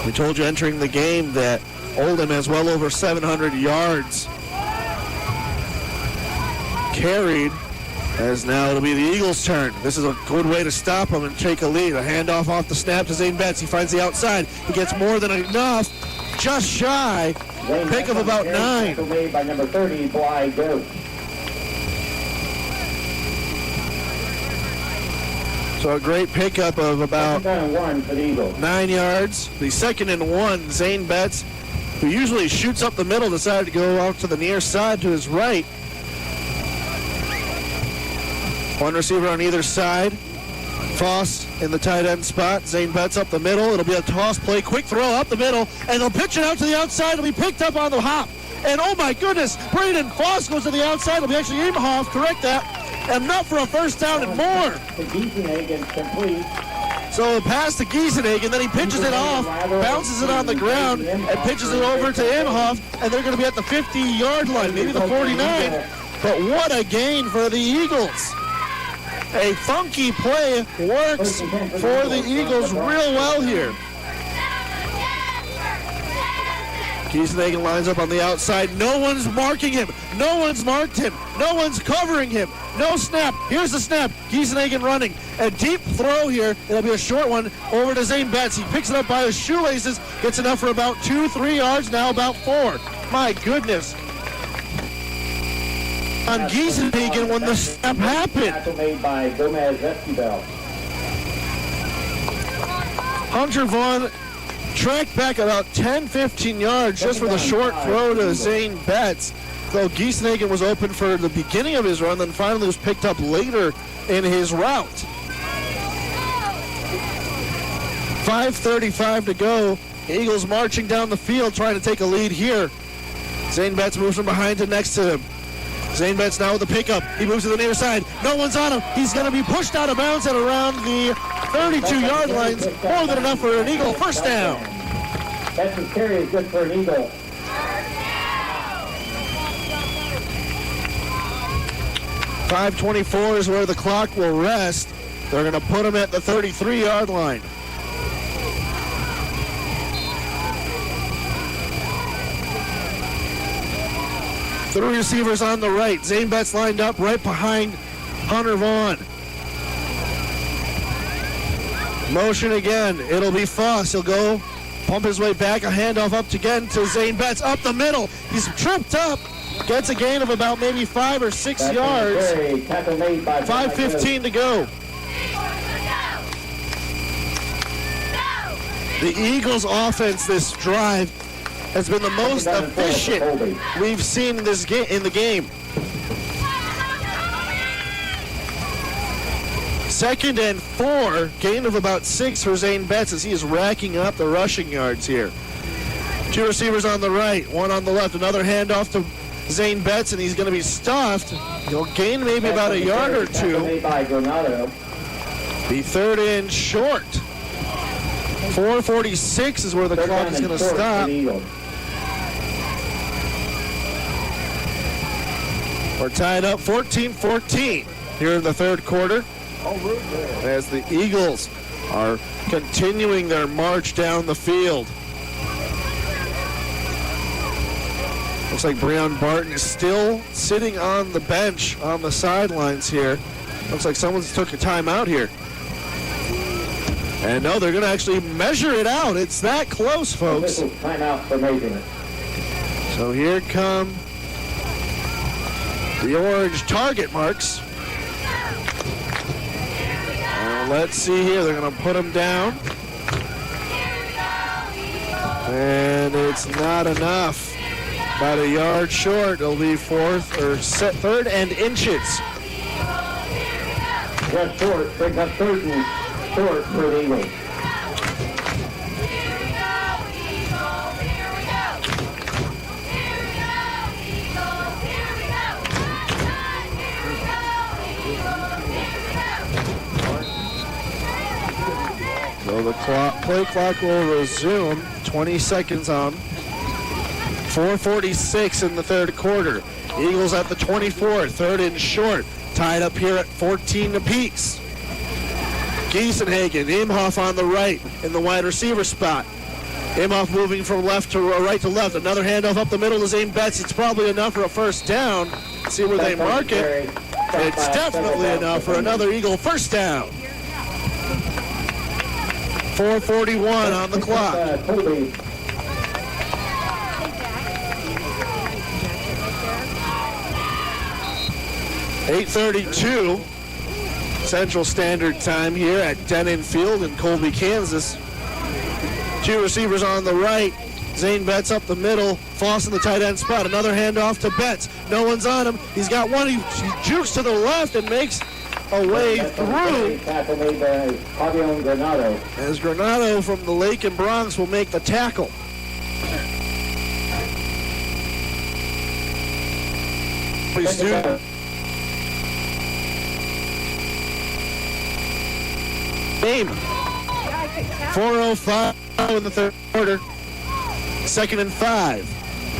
We told you entering the game that Oldham has well over 700 yards carried. As now it'll be the Eagles' turn. This is a good way to stop them and take a lead. A handoff off the snap to Zane Betts. He finds the outside. He gets more than enough. Just shy. Pick of about 9. Made by number 30, Bly Goat. So a great pickup of about 1 for the Eagles. 9 yards. The 2nd and 1, Zane Betts, who usually shoots up the middle, decided to go out to the near side to his right. 1 receiver on either side. Foss in the tight end spot. Zane Betts up the middle. It'll be a toss play. Quick throw up the middle. And they'll pitch it out to the outside. It'll be picked up on the hop. And oh my goodness, Braden Foss goes to the outside. It'll be actually Imhoff. Correct that. Enough for a first down and more. So a pass to Giesenhagen. Then he pitches it off. Bounces it on the ground. And pitches it over to Imhoff. And they're going to be at the 50-yard line. Maybe the 49. But what a gain for the Eagles. A funky play works for the Eagles real well here. Giesenhagen lines up on the outside. No one's marking him. No one's marked him. No one's covering him. No snap. Here's the snap. Giesenhagen running. A deep throw here. It'll be a short one over to Zane Betts. He picks it up by his shoelaces. Gets enough for about 2-3 yards. Now about 4. My goodness. On Giesenhagen when the snap happened. Made by Gomez Esquivel. Hunter Vaughn tracked back about 10-15 yards just for the short throw to Zane Betts. Though Giesenhagen was open for the beginning of his run, then finally was picked up later in his route. 5:35 to go. Eagles marching down the field trying to take a lead here. Zane Betts moves from behind to next to him. Zane Betts now with the pickup. He moves to the near side. No one's on him. He's going to be pushed out of bounds at around the 32-yard lines, more than enough for an Eagle first down. Betts' carry is good for an Eagle. .524 is where the clock will rest. They're going to put him at the 33-yard line. Three receivers on the right. Zane Betts lined up right behind Hunter Vaughn. Motion again. It'll be Foss. He'll go pump his way back. A handoff up again to Zane Betts up the middle. He's tripped up. Gets a gain of about maybe 5 or 6 yards. 5:15 to go. The Eagles' offense this drive has been the most efficient we've seen in the game. 2nd and 4, gain of about 6 for Zane Betts as he is racking up the rushing yards here. 2 receivers on the right, 1 on the left. Another handoff to Zane Betts, and he's going to be stuffed. He'll gain maybe about a yard or 2. Be 3rd and short. 4:46 is where the clock is going to stop. We're tied up 14-14 here in the 3rd quarter as the Eagles are continuing their march down the field. Looks like Breon Barton is still sitting on the bench on the sidelines here. Looks like someone's took a timeout here. And no, they're going to actually measure it out. It's that close, folks. Timeout for measurement. So here come the orange target marks. And let's see here. They're going to put them down. And it's not enough. About a yard short. It'll be 3rd and inches. Just short. Pick up 3rd and short for the Eagles. So the play clock will resume. 20 seconds on. 4:46 in the 3rd quarter. Eagles at the 24, 3rd and short. Tied up here at 14 apiece. Giesenhagen, Imhoff on the right in the wide receiver spot. Imhoff moving from right to left. Another handoff up the middle to Zane Betts. It's probably enough for a first down. See where they mark it. It's definitely enough for another Eagle first down. 4:41 on the clock. Colby. 8:32 Central Standard Time here at Denon Field in Colby, Kansas. 2 receivers on the right. Zane Betts up the middle. Foss in the tight end spot. Another handoff to Betts. No one's on him. He's got one. He jukes to the left and makes a way through. As Granado from the Lakin Bronx will make the tackle. Please do. Game. 4:05 in the 3rd quarter. 2nd and 5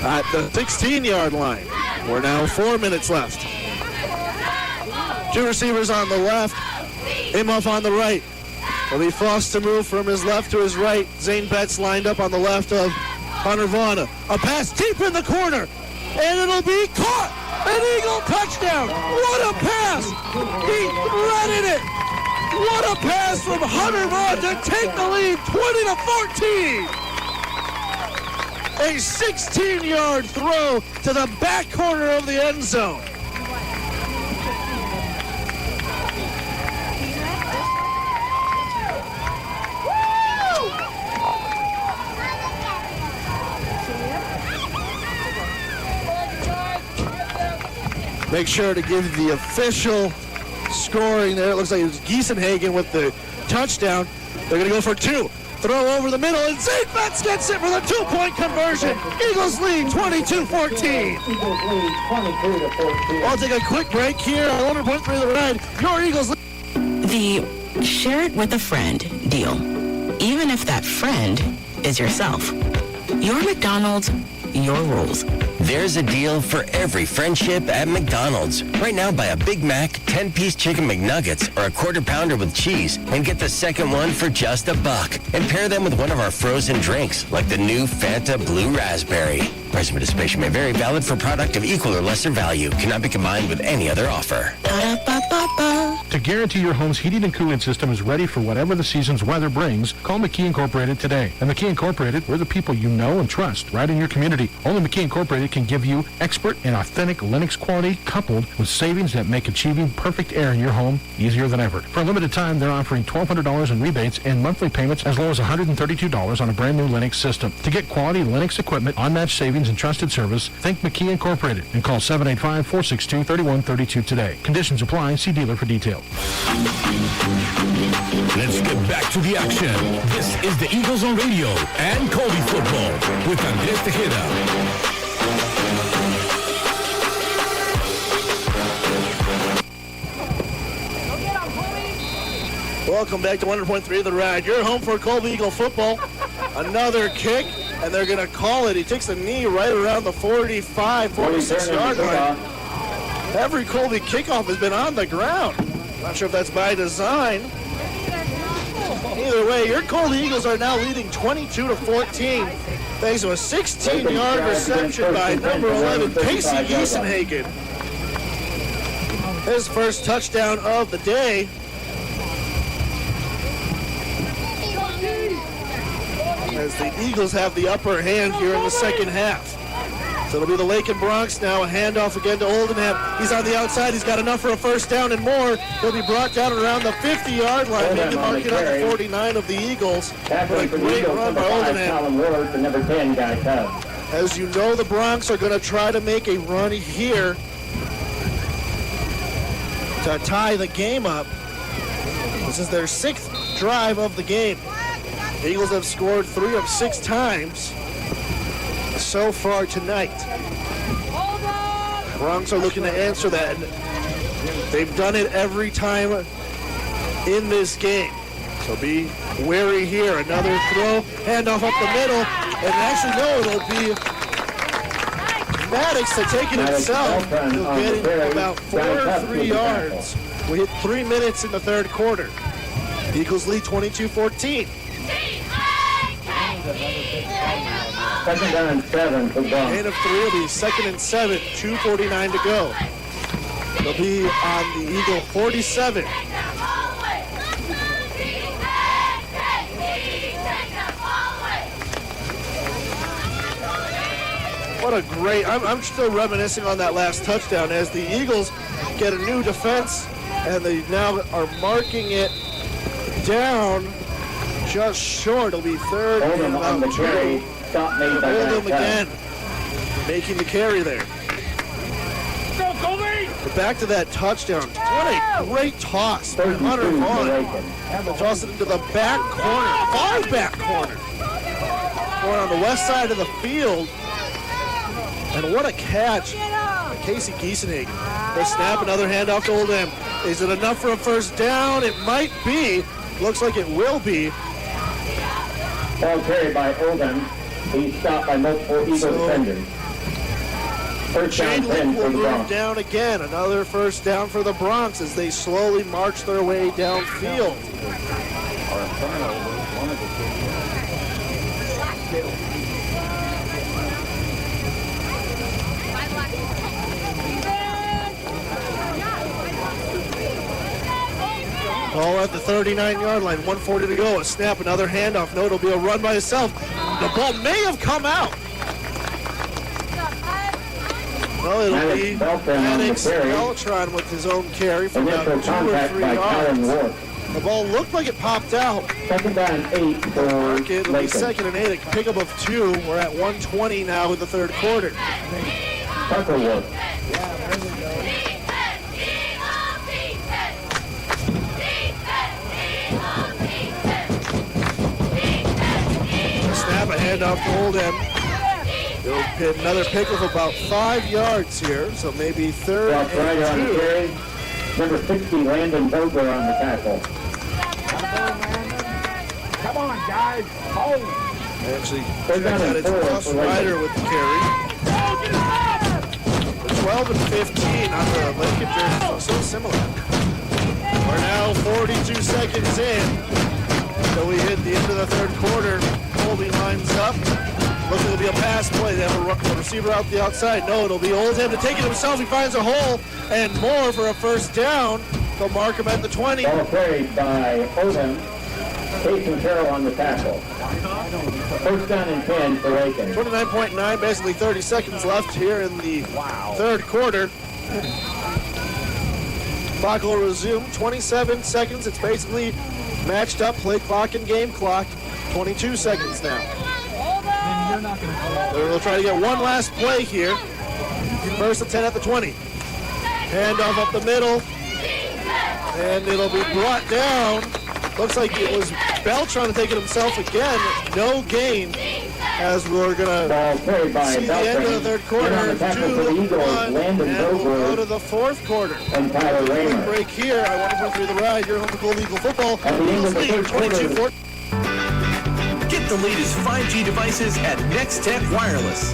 at the 16-yard line. We're now 4 minutes left. 2 receivers on the left. Imhoff on the right. It'll be Foss to move from his left to his right. Zane Betts lined up on the left of Hunter Vaughn. A pass deep in the corner. And it'll be caught. An Eagle touchdown. What a pass. He threaded it. What a pass from Hunter Vaughn to take the lead 20-14. A 16-yard throw to the back corner of the end zone. Make sure to give the official scoring there. It looks like it was Giesenhagen with the touchdown. They're going to go for 2. Throw over the middle, and Zane Betts gets it for the 2-point conversion. Eagles lead 22-14. I'll take a quick break here on 100.3 The Ride. Your Eagles lead. The share it with a friend deal, even if that friend is yourself. Your McDonald's, your rules. There's a deal for every friendship at McDonald's. Right now, buy a Big Mac, 10-piece chicken McNuggets, or a quarter pounder with cheese, and get the second one for just $1. And pair them with one of our frozen drinks, like the new Fanta Blue Raspberry. Price and participation may vary. Valid for product of equal or lesser value. Cannot be combined with any other offer. To guarantee your home's heating and cooling system is ready for whatever the season's weather brings, call McKee Incorporated today. At McKee Incorporated, we're the people you know and trust right in your community. Only McKee Incorporated can give you expert and authentic Lennox quality coupled with savings that make achieving perfect air in your home easier than ever. For a limited time, they're offering $1,200 in rebates and monthly payments as low as $132 on a brand new Lennox system. To get quality Lennox equipment, unmatched savings, and trusted service, think McKee Incorporated and call 785-462-3132 today. Conditions apply. See dealer for details. Let's get back to the action. This is the Eagles on Radio and Colby football with Andrés Tejada. Welcome back to 100.3 The Ride. You're home for Colby Eagle football. Another kick, and they're going to call it. He takes a knee right around the 45, 46-yard line. Every Colby kickoff has been on the ground. Not sure if that's by design. Either way, your Colby Eagles are now leading 22-14 thanks to a 16-yard reception by number 11, Casey Giesenhagen. His first touchdown of the day. As the Eagles have the upper hand here in the second half. So it'll be the Lakin Bronx now. A handoff again to Oldham. He's on the outside. He's got enough for a first down and more. He'll be brought down around the 50-yard line. Maybe marking out the 49 of the Eagles. A great run by Oldham. As you know, the Bronx are going to try to make a run here to tie the game up. This is their 6th drive of the game. The Eagles have scored 3 of 6 times so far tonight. Bronx are looking to answer that. They've done it every time in this game. So be wary here. Another throw, handoff up the middle. And actually, no, it'll be Maddox to take it himself. He'll get it about 4 or 3 yards. We hit 3 minutes in the third quarter. The Eagles lead 22-14. Second down and 7 for Bronx. Gain of 3 will be 2nd and 7, 2:49 to go. They'll be on the Eagle 47. What a great, I'm still reminiscing on that last touchdown as the Eagles get a new defense and they now are marking it down just short. It'll be 3rd and about 2. Oldham again, making the carry there. Go, Colby! But back to that touchdown. What a great toss by Hunter Vaughn. Toss it into the back corner, far back corner. Going on the west side of the field. And what a catch by Casey Giesenhagen. They snap, another handoff to Oldham. Is it enough for a first down? It might be. Looks like it will be. Ball carried by Oldham. He's stopped by multiple Eagle defenders. First down 10 for the Bronx. Down again. Another first down for the Bronx as they slowly march their way downfield. Ball at the 39-yard line, 1:40 to go. A snap, another handoff. No, it'll be a run by itself. The ball may have come out. Well, it'll be Maddox Beltran with his own carry for about 2 or 3 yards. The ball looked like it popped out. Second down 8 for It'll be 2nd and 8, a pickup of 2. We're at 1:20 now in the third quarter. Tuckerworth. Snap, a handoff to Oldham. They'll hit another pick of about 5 yards here, so maybe 3rd and 2. Number 60, Landon Vogler on the tackle. guys. Hold. Actually, They're check down out at it's 4 Ross for Lakin. Ryder with the carry. The 12 and 15 on the Lakin jersey, so similar. We're now 42 seconds in. So we hit the end of the third quarter. Colby lines up. Looks like it'll be a pass play. They have a receiver out the outside. No, it'll be Oldham to take it himself. He finds a hole and more for a first down. They'll mark him at the 20. Ball carried by Oldham. Casey Carroll on the tackle. First down and 10 for Lakin. 29.9, basically 30 seconds left here in the third quarter. Clock will resume. 27 seconds. It's basically matched up play clock and game clock. 22 seconds now. They'll try to get one last play here. First and 10 at the 20. Handoff up the middle. And it'll be brought down. Looks like it was Bell trying to take it himself again. No gain. As we're going to see the end of the third quarter. 2-1. And we'll go to the fourth quarter. And Tyler Raymer. Break here. I want to go through the ride. You're home to Gold Eagle Football. Eagles lead 22-14. Get the latest 5G devices at NextTech Wireless.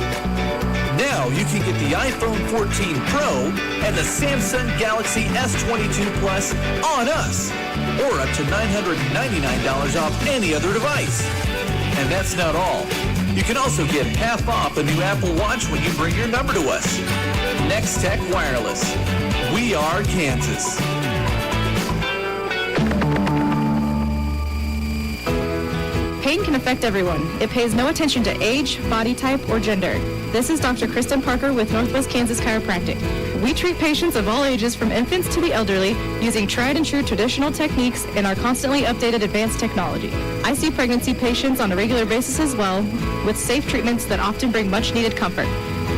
Now you can get the iPhone 14 Pro and the Samsung Galaxy S22 Plus on us, or up to $999 off any other device. And that's not all. You can also get half off a new Apple Watch when you bring your number to us. NextTech Wireless. We are Kansas. Pain can affect everyone. It pays no attention to age, body type, or gender. This is Dr. Kristen Parker with Northwest Kansas Chiropractic. We treat patients of all ages from infants to the elderly using tried and true traditional techniques and our constantly updated advanced technology. I see pregnancy patients on a regular basis as well, with safe treatments that often bring much needed comfort.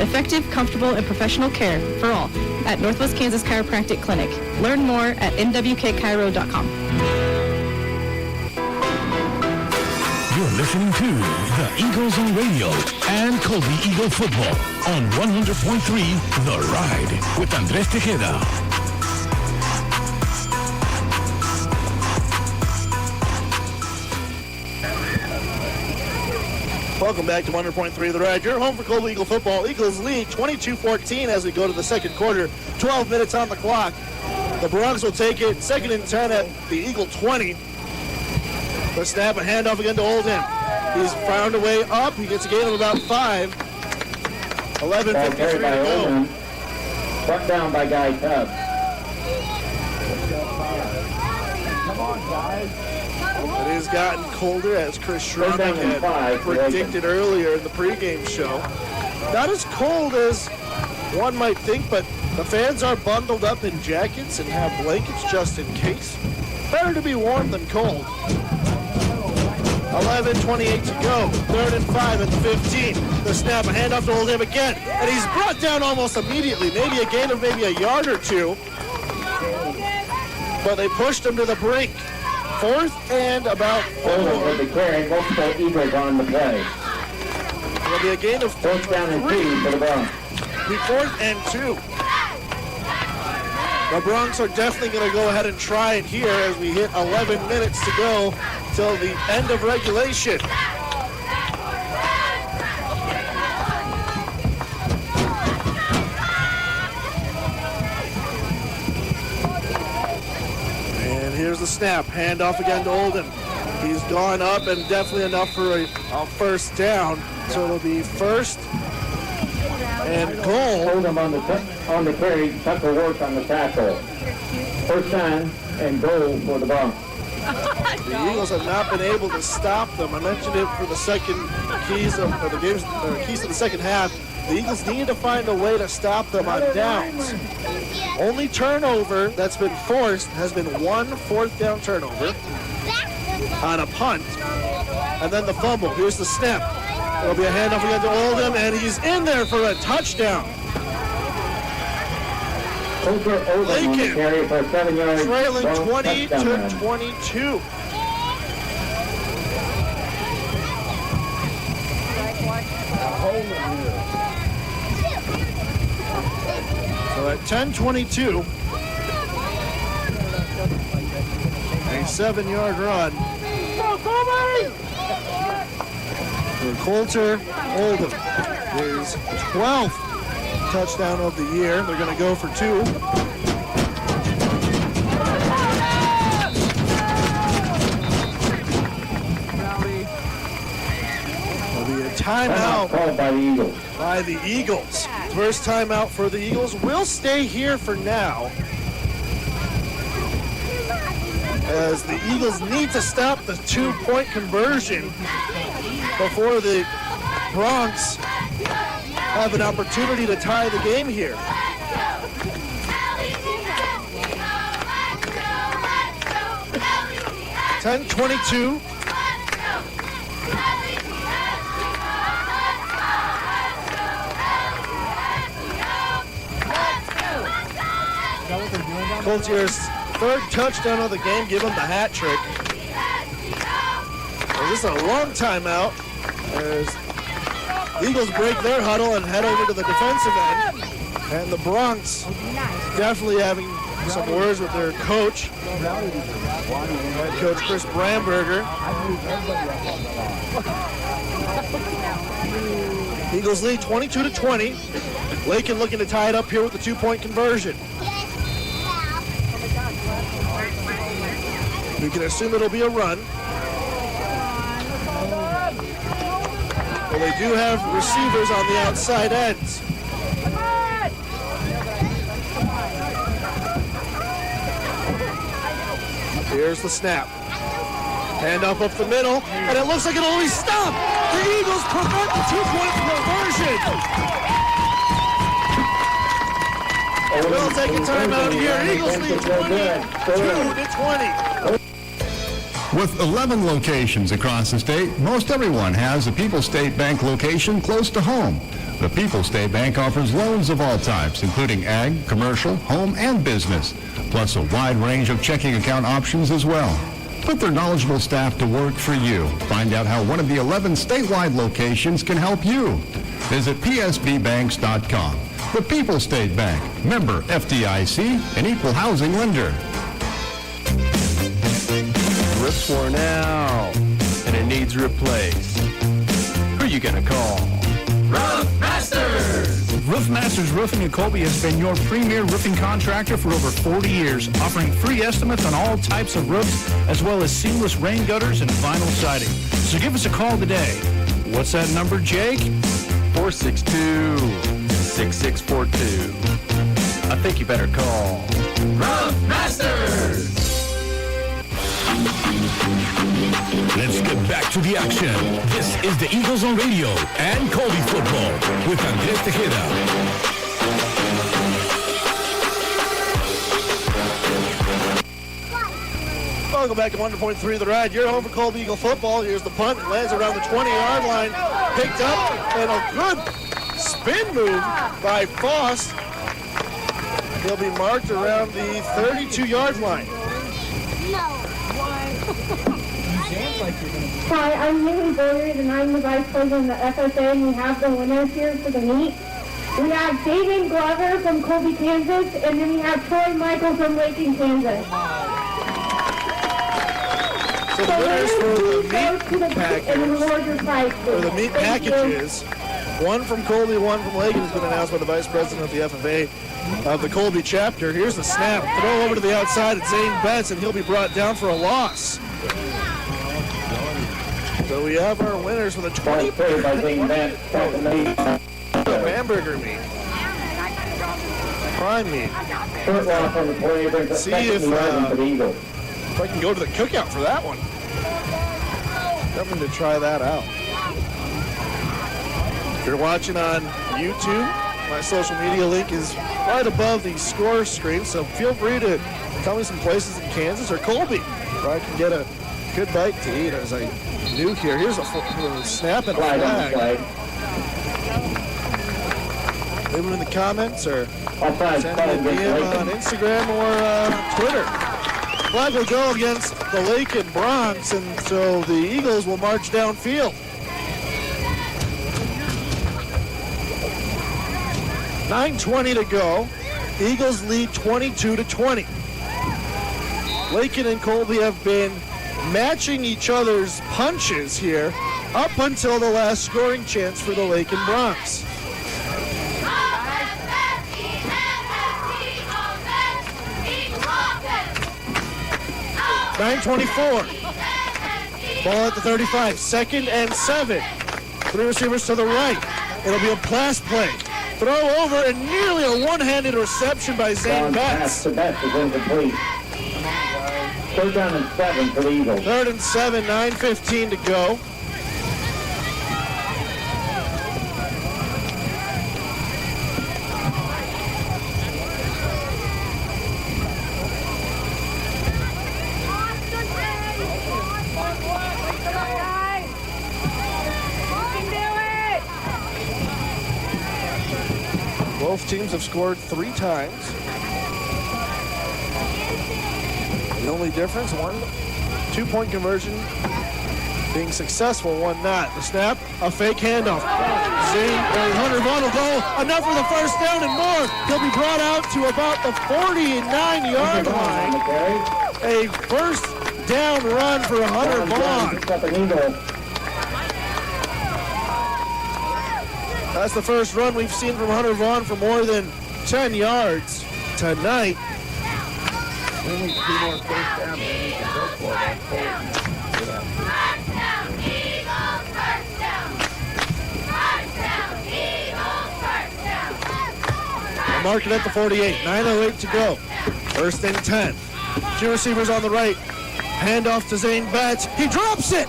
Effective, comfortable, and professional care for all at Northwest Kansas Chiropractic Clinic. Learn more at nwkchiro.com. You're listening to the Eagles on Radio and Colby Eagle Football on 100.3 The Ride with Andrés Tejada. Welcome back to 100.3 The Ride. You're home for Colby Eagle Football. Eagles lead 22-14 as we go to the second quarter. 12 minutes on the clock. The Bronx will take it. Second and 10 at the Eagle 20. The snap, a handoff again to Oldham. He's found a way up. He gets a gain of about 5. 11:53 to go. Brought down by Guy Tubb. Come on, guys. It has gotten colder, as Chris Schroeder had predicted earlier in the pregame show. Not as cold as one might think, but the fans are bundled up in jackets and have blankets just in case. Better to be warm than cold. 11:28 to go. 3rd and 5 at the 15. The snap, a handoff to Oldham again. And he's brought down almost immediately. Maybe a gain of maybe a yard or two. But they pushed him to the brink. 4th and about 4. With the carry, multiple Eagles on the play. It'll be a gain of 4th down and 2 for the Bronx. Be 4th and 2. The Bronx are definitely going to go ahead and try it here as we hit 11 minutes to go till the end of regulation. And here's the snap. Handoff again to Oldham. He's gone up and definitely enough for a first down. So it'll be 1st and goal. Oldham on the carry, Tucker Work on the tackle. First down and goal for the Bronx. The Eagles have not been able to stop them. I mentioned it for the second keys of the games, keys to the second half. The Eagles needed to find a way to stop them on downs. Only turnover that's been forced has been one 4th down turnover on a punt, and then the fumble. Here's the snap. It'll be a handoff again to Oldham, and he's in there for a touchdown. Lakin carry for 7 yards. Trailing 20-22. So at 10:22, a 7-yard run. For Coulter Oldham, his 12th touchdown of the year. They're going to go for 2. There'll be a timeout called by the Eagles. First timeout for the Eagles. We'll stay here for now, as the Eagles need to stop the 2-point conversion before the Bronx have an opportunity to tie the game here. (10:22). Coulter's 3rd touchdown of the game, give him the hat trick. This is a long timeout as the Eagles break their huddle and head over to the defensive end. And the Bronx definitely having some words with their coach, head coach Chris Bramberger. Eagles lead 22-20. Lakin looking to tie it up here with the 2-point conversion. We can assume it'll be a run. Well, they do have receivers on the outside ends. Here's the snap. Hand up the middle, and it looks like it'll always stop. The Eagles prevent the 2-point conversion. We'll take a timeout here. Eagles lead 22-20. With 11 locations across the state, most everyone has a People's State Bank location close to home. The People's State Bank offers loans of all types, including ag, commercial, home, and business, plus a wide range of checking account options as well. Put their knowledgeable staff to work for you. Find out how one of the 11 statewide locations can help you. Visit psbbanks.com. The People's State Bank, member FDIC, an equal housing lender. Roof's worn out, and it needs replaced. Who you gonna call? Roof Masters! Roof Masters Roofing in Colby has been your premier roofing contractor for over 40 years, offering free estimates on all types of roofs, as well as seamless rain gutters and vinyl siding. So give us a call today. What's that number, Jake? 462-6642. I think you better call Roof Masters! Let's get back to the action. This is the Eagles on Radio and Colby football with Andrés Tejada. Welcome back to 100.3 The Ride. You're home for Colby Eagle football. Here's the punt. It lands around the 20-yard line. Picked up, and a good spin move by Foss. He'll be marked around the 32-yard line. Hi, I'm Haley Boyers, and I'm the Vice President of the FSA, and we have the winners here for the meet. We have David Glover from Colby, Kansas, and then we have Troy Michael from Lakin, Kansas. So the winners for the meat packages, one from Colby, one from Lakin, has been announced by the Vice President of the FFA of the Colby chapter. Here's the snap. Throw over to the outside. It's Zane Betts, and he'll be brought down for a loss. So we have our winners for the 20 hamburger meat. Prime meat. See if I can go to the cookout for that one. Definitely to try that out. If you're watching on YouTube, my social media link is right above the score screen, so feel free to tell me some places in Kansas or Colby where I can get a good bite to eat as I do here. Here's a snap and a flag. Leave them in the comments or send me a DM on Instagram or Twitter. Flag will go against the Lakin Bronx, and so the Eagles will march downfield. 9:20 to go. Eagles lead 22-20. Lakin and Colby have been matching each other's punches here up until the last scoring chance for the Lakin Bronx. .9:24. Ball at the 35. 2nd and 7. 3 receivers to the right. It'll be a pass play. Throw over and nearly a one-handed reception by Zane Betts. Pass to Betts is incomplete. 3rd down and 7 for the Eagles. 3rd and 7, 9:15 to go. Both teams have scored 3 times. The only difference, one 2-point conversion being successful, one not. The snap, a fake handoff. Hunter Vaughn will go enough for the first down and more. He'll be brought out to about the 49-yard line. A first down run for Hunter Vaughn. That's the first run we've seen from Hunter Vaughn for more than 10 yards tonight. Only 2 more first downs than we can go for that. Mark it at the 48. 9:08 to go. 1st and 10. 2 receivers on the right. Handoff to Zane Betts. He drops it.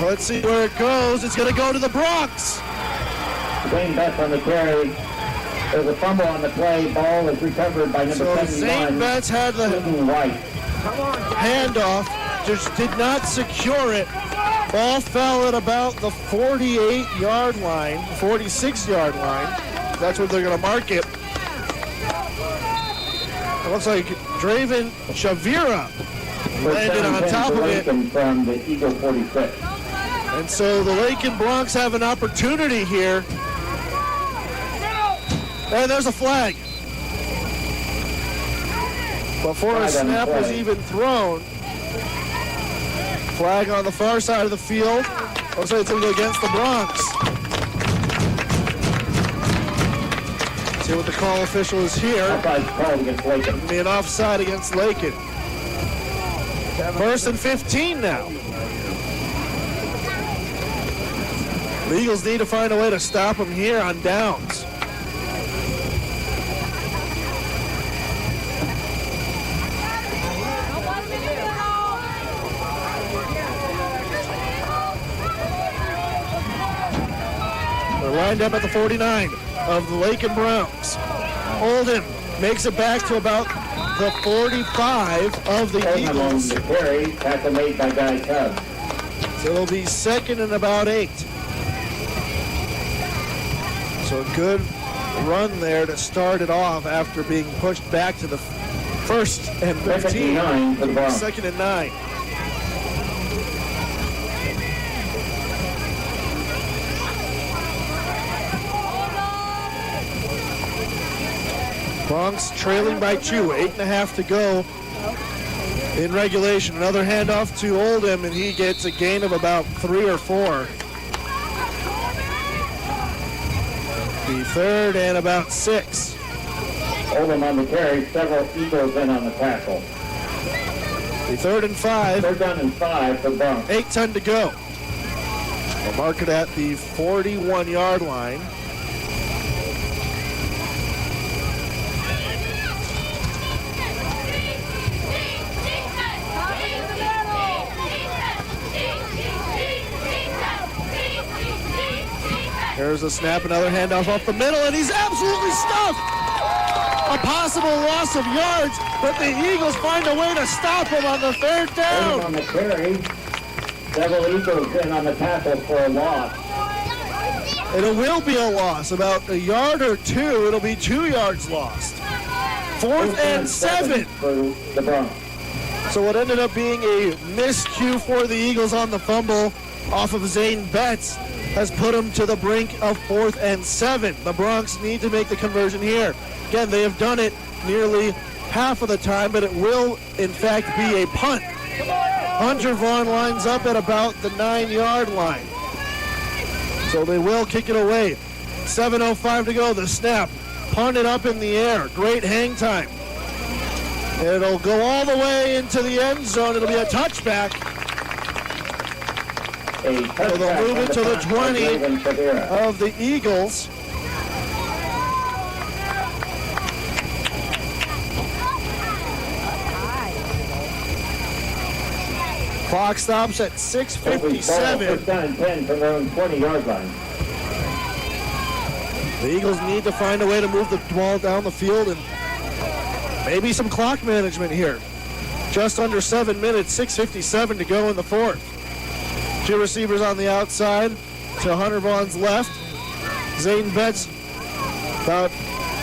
Let's see where it goes. It's going to go to the Bronx. Zane Betts on the carry. There's a fumble on the play. Ball is recovered by number 71. Zane Betts had the handoff. Just did not secure it. Ball fell at about the 48-yard line, 46-yard line. That's where they're going to mark it. It looks like Draven Shavira landed on top of it. From the Eagle 46. And so the Lakin Bronx have an opportunity here. And there's a flag. Before a snap was even thrown. Flag on the far side of the field. Looks like it's going to go against the Bronx. See what the call official is here. It'll be an offside against Lakin. 1st and 15 now. The Eagles need to find a way to stop them here on downs. They're lined up at the 49 of the Lakin Browns. Oldham makes it back to about the 45 of the Eagles. The carry, tackle made by Guy Tubbs. So it'll be 2nd and about 8. So a good run there to start it off after being pushed back to the 1st and 15. 2nd and 9. Bronx trailing by 2, 8.5 to go in regulation. Another handoff to Oldham, and he gets a gain of about 3 or 4. The 3rd and about 6. Oldham on the carry, several Eagles in on the tackle. The 3rd and 5. 3rd down and 5 for Bronx. 8:10 to go. We'll mark it at the 41-yard line. There's a snap, another handoff off the middle, and he's absolutely stuffed. A possible loss of yards, but the Eagles find a way to stop him on the 3rd down. On the carry, several Eagles in on the tackle for a loss. And it will be a loss, about a yard or 2. It'll be 2 yards lost. 4th and 7 for the Bronx. So what ended up being a miscue for the Eagles on the fumble off of Zane Betts has put them to the brink of 4th and 7. The Bronx need to make the conversion here. Again, they have done it nearly half of the time, but it will, in fact, be a punt. Hunter Vaughn lines up at about the 9-yard line. So they will kick it away. 7:05 to go. The snap. Punted up in the air. Great hang time. It'll go all the way into the end zone. It'll be a touchback. So they'll move it to the 20 of the Eagles. Clock stops at 6:57. First down and 10 from their own 20-yard line. The Eagles need to find a way to move the ball down the field and maybe some clock management here. Just under 7 minutes, 6:57 to go in the fourth. Two receivers on the outside to Hunter Vaughn's left. Zayden Betts about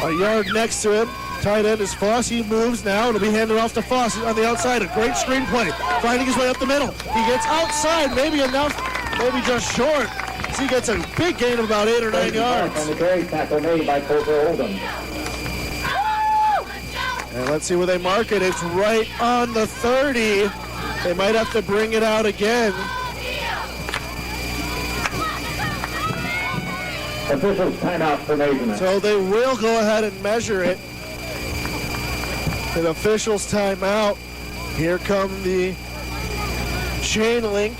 a yard next to him. Tight end is Foss. He moves now. It'll be handed off to Foss on the outside. A great screenplay. Finding his way up the middle. He gets outside. Maybe enough. Maybe just short. He gets a big gain of about 8 or 9 yards. On the carry tackle made by Colter Oldham. And let's see where they mark it. It's right on the 30. They might have to bring it out again. Officials timeout for measurement. So they will go ahead and measure it. An officials timeout. Here come the chain link.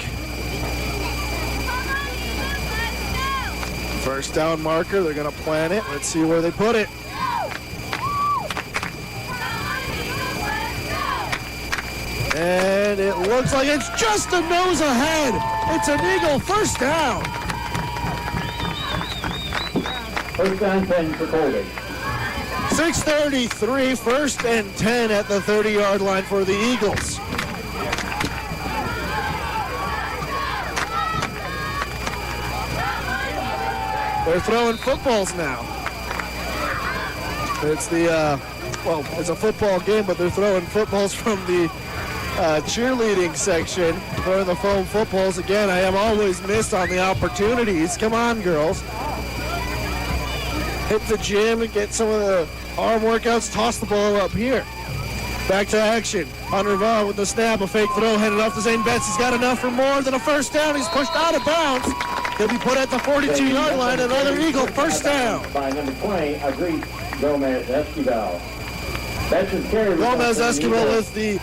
First down marker. They're going to plant it. Let's see where they put it. And it looks like it's just a nose ahead. It's an Eagle first down. First down 10 for Colby. 6:33, first and 10 at the 30-yard line for the Eagles. They're throwing footballs now. It's the, it's a football game, but they're throwing footballs from the cheerleading section. Throwing the foam footballs again. I have always missed on the opportunities. Come on, girls. Hit the gym and get some of the arm workouts. Toss the ball up here. Back to action. Hunter Vaughn with the snap. A fake throw headed off to Zane Betts. He's got enough for more than a first down. He's pushed out of bounds. He'll be put at the 42-yard line. Another Eagle first down. By number 20, Agreed Gomez Esquivel. Gomez Esquivel with the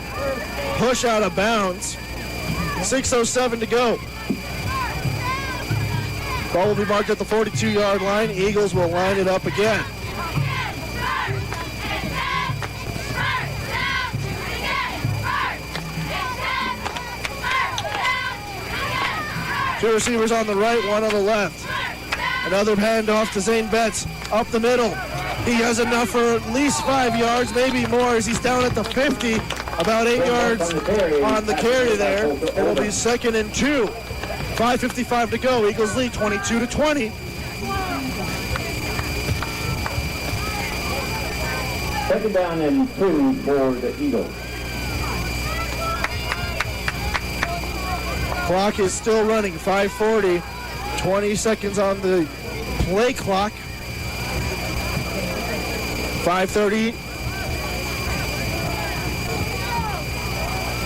push out of bounds. 6:07 to go. Ball will be marked at the 42-yard line. Eagles will line it up again. Two receivers on the right, one on the left. Another handoff to Zane Betts up the middle. He has enough for at least 5 yards, maybe more, as he's down at the 50. About 8 yards on the carry there. It'll be 2nd and 2. 5:55 to go. Eagles lead 22-20. Second down and 2 for the Eagles. Clock is still running. 5:40. 20 seconds on the play clock. 5:30.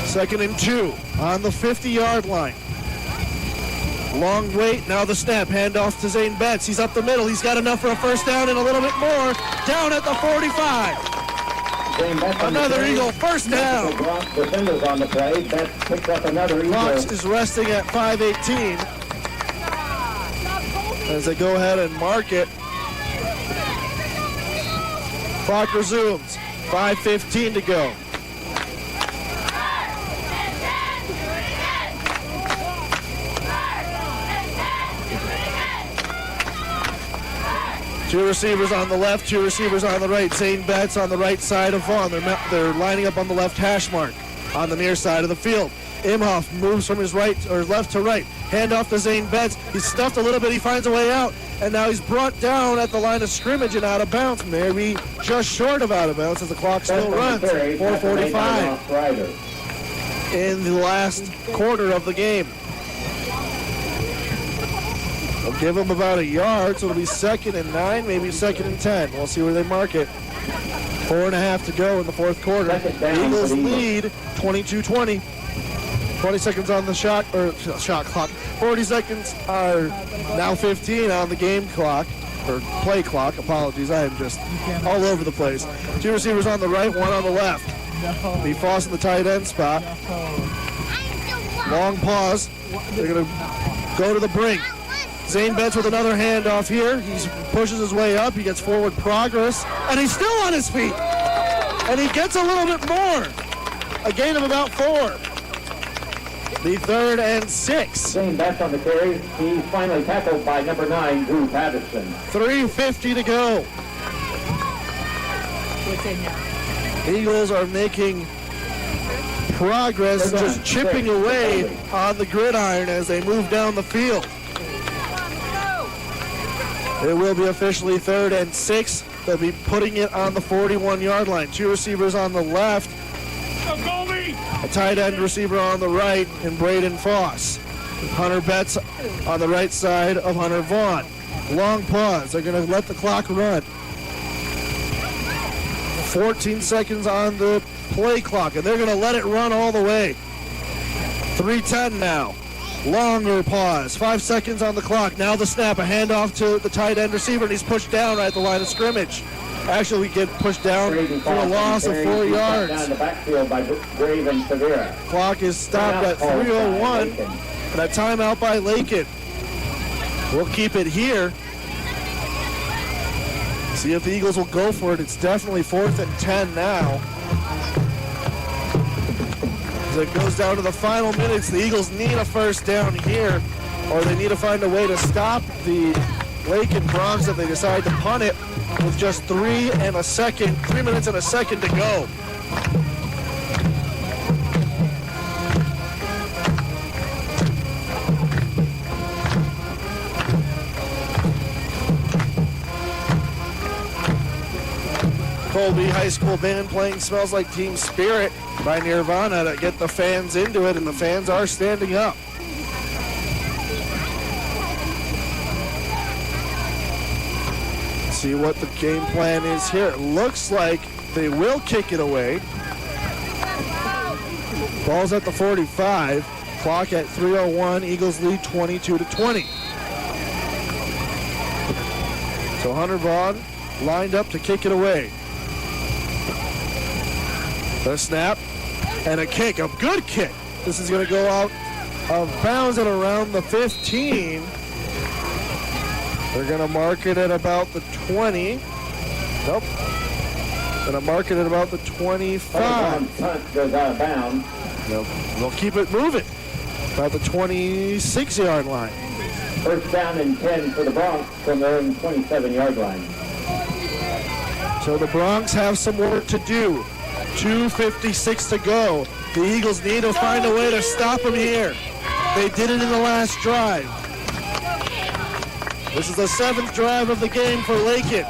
2nd and 2 on the 50-yard line. Long wait, now the snap, handoff to Zane Betts. He's up the middle, he's got enough for a first down and a little bit more. Down at the 45. Another Eagle, first down. Defenders on the play, Betts picks up another Eagle. Clock is resting at 5:18. As they go ahead and mark it. Clock resumes, 5:15 to go. Two receivers on the left, two receivers on the right. Zane Betts on the right side of Vaughn. They're lining up on the left hash mark on the near side of the field. Imhoff moves from his right or left to right. Handoff to Zane Betts. He's stuffed a little bit. He finds a way out. And now he's brought down at the line of scrimmage and out of bounds. Maybe just short of out of bounds as the clock still runs. 4:45 in the last quarter of the game. We'll give them about a yard, so it'll be 2nd and 9, maybe 2nd and 10. We'll see where they mark it. 4.5 to go in the fourth quarter. Eagles lead 22-20. 20 seconds on the shot clock. 40 seconds are now 15 on the game clock, or play clock. Apologies, I am just all over the place. Two receivers on the right, one on the left. Lee Foss in the tight end spot. Long pause. They're going to go to the brink. Zane Betts with another handoff here. He pushes his way up. He gets forward progress, and he's still on his feet. And he gets a little bit more. A gain of about 4. The 3rd and 6. Zane Betts on the carry. He's finally tackled by number 9, Drew Patterson. 3:50 to go. Eagles are making progress, just chipping away on the gridiron as they move down the field. It will be officially 3rd and 6. They'll be putting it on the 41-yard line. Two receivers on the left. A tight end receiver on the right, and Braden Foss. Hunter Betts on the right side of Hunter Vaughn. Long pause. They're going to let the clock run. 14 seconds on the play clock, and they're going to let it run all the way. 3:10 now. Longer pause. 5 seconds on the clock. Now the snap. A handoff to the tight end receiver, and he's pushed down right at the line of scrimmage. Actually, we get pushed down for a loss of 4 yards. Down the backfield by Graven Severa. Clock is stopped at 3:01, and a timeout by Lakin. We'll keep it here. See if the Eagles will go for it. It's definitely 4th and 10 now. As it goes down to the final minutes, the Eagles need a first down here, or they need to find a way to stop the Lakin Broncs if they decide to punt it with just 3 minutes and a second to go. Colby High School band playing Smells Like Teen Spirit by Nirvana to get the fans into it, and the fans are standing up. See what the game plan is here. It looks like they will kick it away. Ball's at the 45. Clock at 3:01. Eagles lead 22-20. So Hunter Vaughn lined up to kick it away. The snap and a kick, a good kick. This is going to go out of bounds at around the 15. They're going to mark it at about the 20. Nope. Going to mark it at about the 25. Punt goes out of bounds. Nope. They'll keep it moving. About the 26-yard line. First down and 10 for the Broncs from their own 27-yard line. So the Broncs have some work to do. 2:56 to go. The Eagles need to find a way to stop them here. They did it in the last drive. This is the 7th drive of the game for Lakin.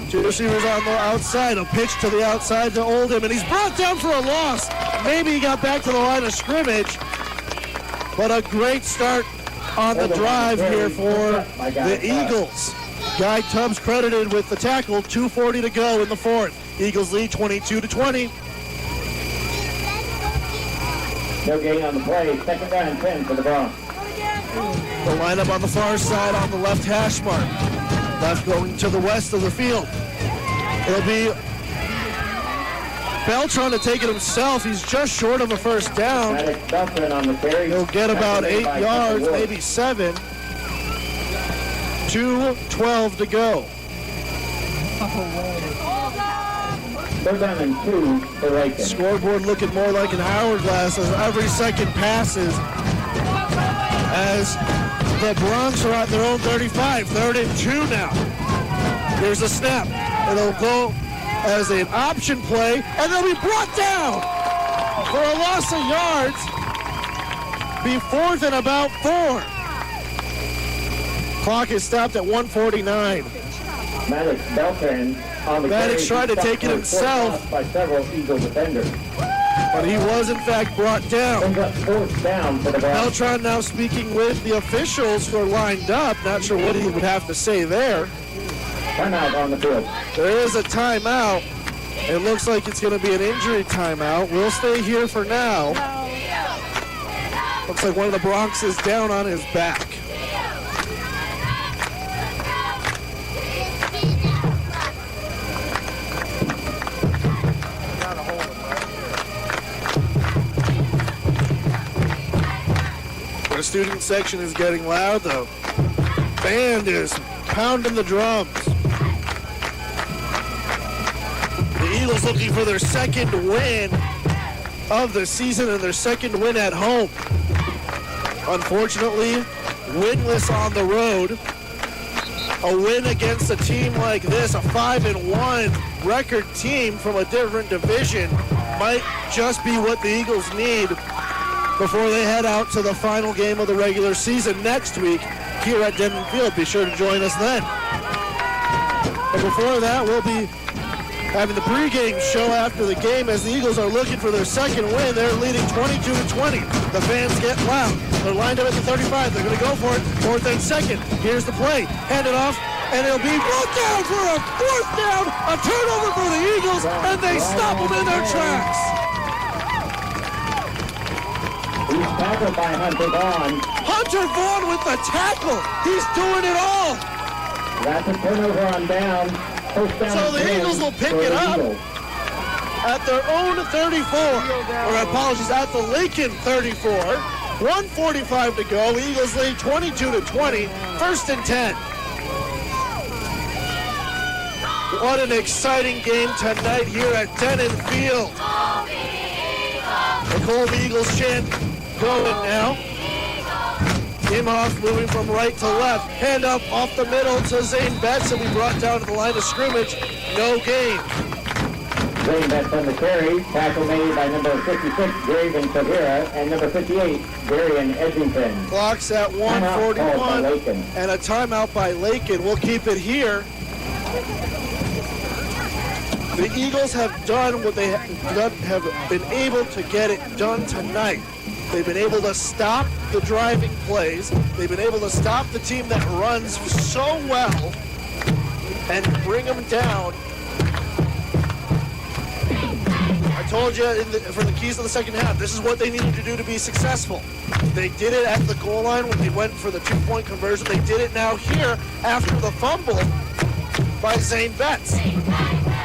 Two receivers on the outside. A pitch to the outside to Oldham, and he's brought down for a loss. Maybe he got back to the line of scrimmage, but a great start on the drive here for the Eagles. Guy Tubbs credited with the tackle. 2:40 to go in the 4th. Eagles lead 22-20. No gain on the play. Second down and 10 for the Broncs. The lineup on the far side on the left hash mark. Left going to the west of the field. It'll be Bell trying to take it himself. He's just short of a first down. He'll get about 8 yards, maybe 7. 2:12 to go. Third down and 2 for Lakin. Scoreboard looking more like an hourglass as every second passes as the Broncs are at their own 35. 3rd and 2 now. Here's a snap. It'll go as an option play, and they'll be brought down for a loss of yards. Be 4th and about 4. Clock is stopped at 1:49. Maddox Beltran on the Maddox tried to take it himself by several Eagle defenders, but he was in fact brought down. Fourth down for the Broncs. Beltran now speaking with the officials who are lined up. Not sure what he would have to say there. Timeout on the field. There is a timeout. It looks like it's going to be an injury timeout. We'll stay here for now. Looks like one of the Bronx is down on his back. The student section is getting loud, though. Band is pounding the drums. The Eagles looking for their second win of the season and their second win at home. Unfortunately, winless on the road. A win against a team like this, a 5-1 record team from a different division, might just be what the Eagles need before they head out to the final game of the regular season next week here at Denton Field. Be sure to join us then. And before that, we'll be having the pregame show after the game as the Eagles are looking for their second win. They're leading 22-20. The fans get loud. They're lined up at the 35. They're going to go for it. 4th and 2nd. Here's the play. Hand it off, and it'll be brought down for a 4th down. A turnover for the Eagles, and they stop them in their tracks. He's tackled by Hunter Vaughn. Hunter Vaughn with the tackle. He's doing it all. That's a turnover on down. So the Eagles will pick it up at their own 34. Or apologies, at the Lakin 34. 1:45 to go. Eagles lead 22-20. 1st and 10. What an exciting game tonight here at Denton Field. The Colby Eagles chant going now. Imhoff moving from right to left. Hand up off the middle to Zane Betts, and we brought down to the line of scrimmage. No gain. Zane Betts on the carry. Tackle made by number 56, Draven Tejada, and number 58, Darian Edgington. Clock's at 1:41, and a timeout by Lakin. We'll keep it here. The Eagles have done what they have been able to get it done tonight. They've been able to stop the driving plays. They've been able to stop the team that runs so well and bring them down. I told you for the keys to the second half, this is what they needed to do to be successful. They did it at the goal line when they went for the 2-point conversion. They did it now here after the fumble by Zane Betts.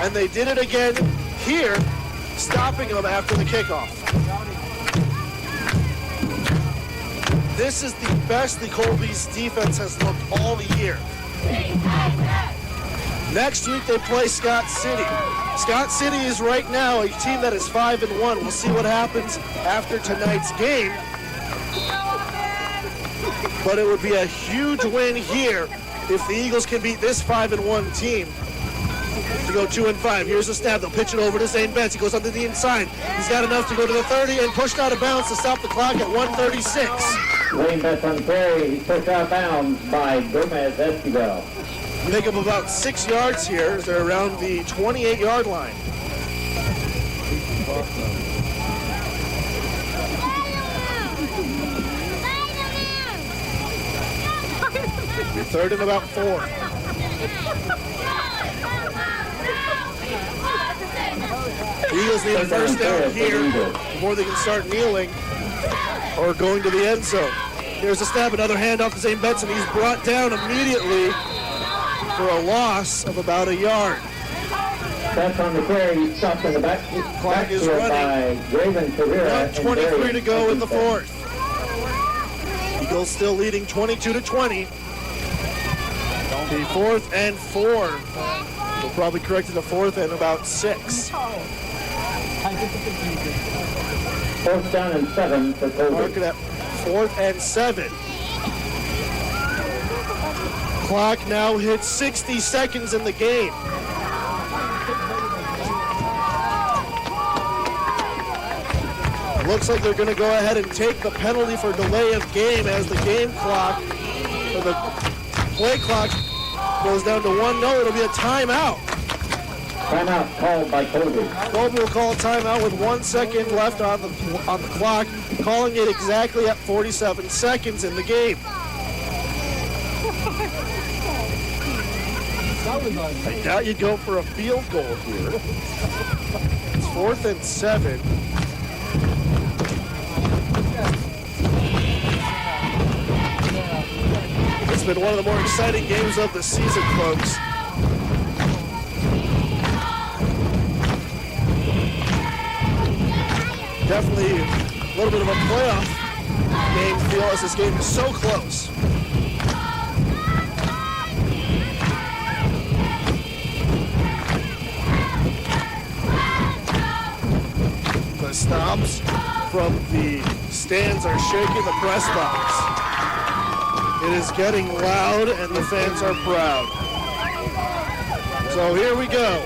And they did it again here, stopping them after the kickoff. This is the best the Colby's defense has looked all year. Next week they play Scott City. Scott City is right now a team that is 5-1. We'll see what happens after tonight's game. But it would be a huge win here if the Eagles can beat this 5-1 team to go 2-5. Here's the snap. They'll pitch it over to Zane Betts. He goes under the inside. He's got enough to go to the 30 and pushed out of bounds to stop the clock at 1:36. Zane Betts on the carry. He's pushed out of bounds by Gomez Esquivel. Pick up about 6 yards here as they're around the 28-yard line. Third and about 4. The Eagles need a first down here before they can start kneeling or going to the end zone. Here's a snap, another handoff to Zane Betts, and he's brought down immediately for a loss of about a yard. Betts on the carry. He's stopped in the back. Clock is running. 1:23 to go in the 4th. Eagles still leading 22-20. The 4th and 4. We'll probably correct it to 4th and about 6. 4th down and 7 for Colby. Mark it at 4th and 7. Clock now hits 60 seconds in the game. Looks like they're going to go ahead and take the penalty for delay of game as the game clock, or the play clock, goes down to 1. No, it'll be a timeout. Timeout called by Colby. Colby will call a timeout with 1 second left on the clock, calling it exactly at 47 seconds in the game. I doubt you'd go for a field goal here. It's 4th and 7. It's been one of the more exciting games of the season, folks. Definitely a little bit of a playoff game feel as this game is so close. The stops from the stands are shaking the press box. It is getting loud and the fans are proud. So here we go.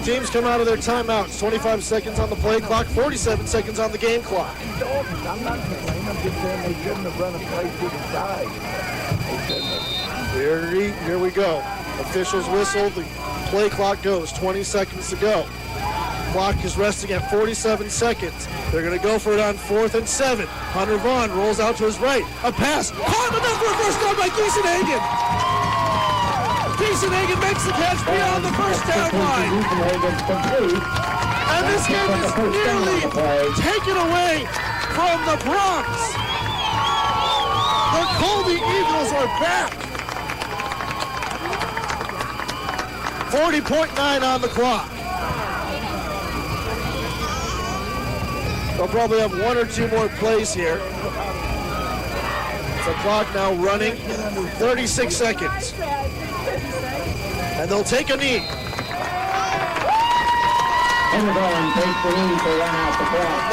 Teams come out of their timeouts. 25 seconds on the play clock, 47 seconds on the game clock. I'm not complaining. I'm just saying they shouldn't have run a play to the side. Here we go. Officials whistle. The play clock goes. 20 seconds to go. Clock is resting at 47 seconds. They're going to go for it on 4th and 7. Hunter Vaughn rolls out to his right. A pass. Caught enough for a first down by Giesenhagen. Giesenhagen makes the catch beyond the first down line. And this game is nearly taken away from the Bronx. The Colby Eagles are back. 40.9 on the clock. They'll probably have one or two more plays here. The clock now running, 36 seconds. And they'll take a knee.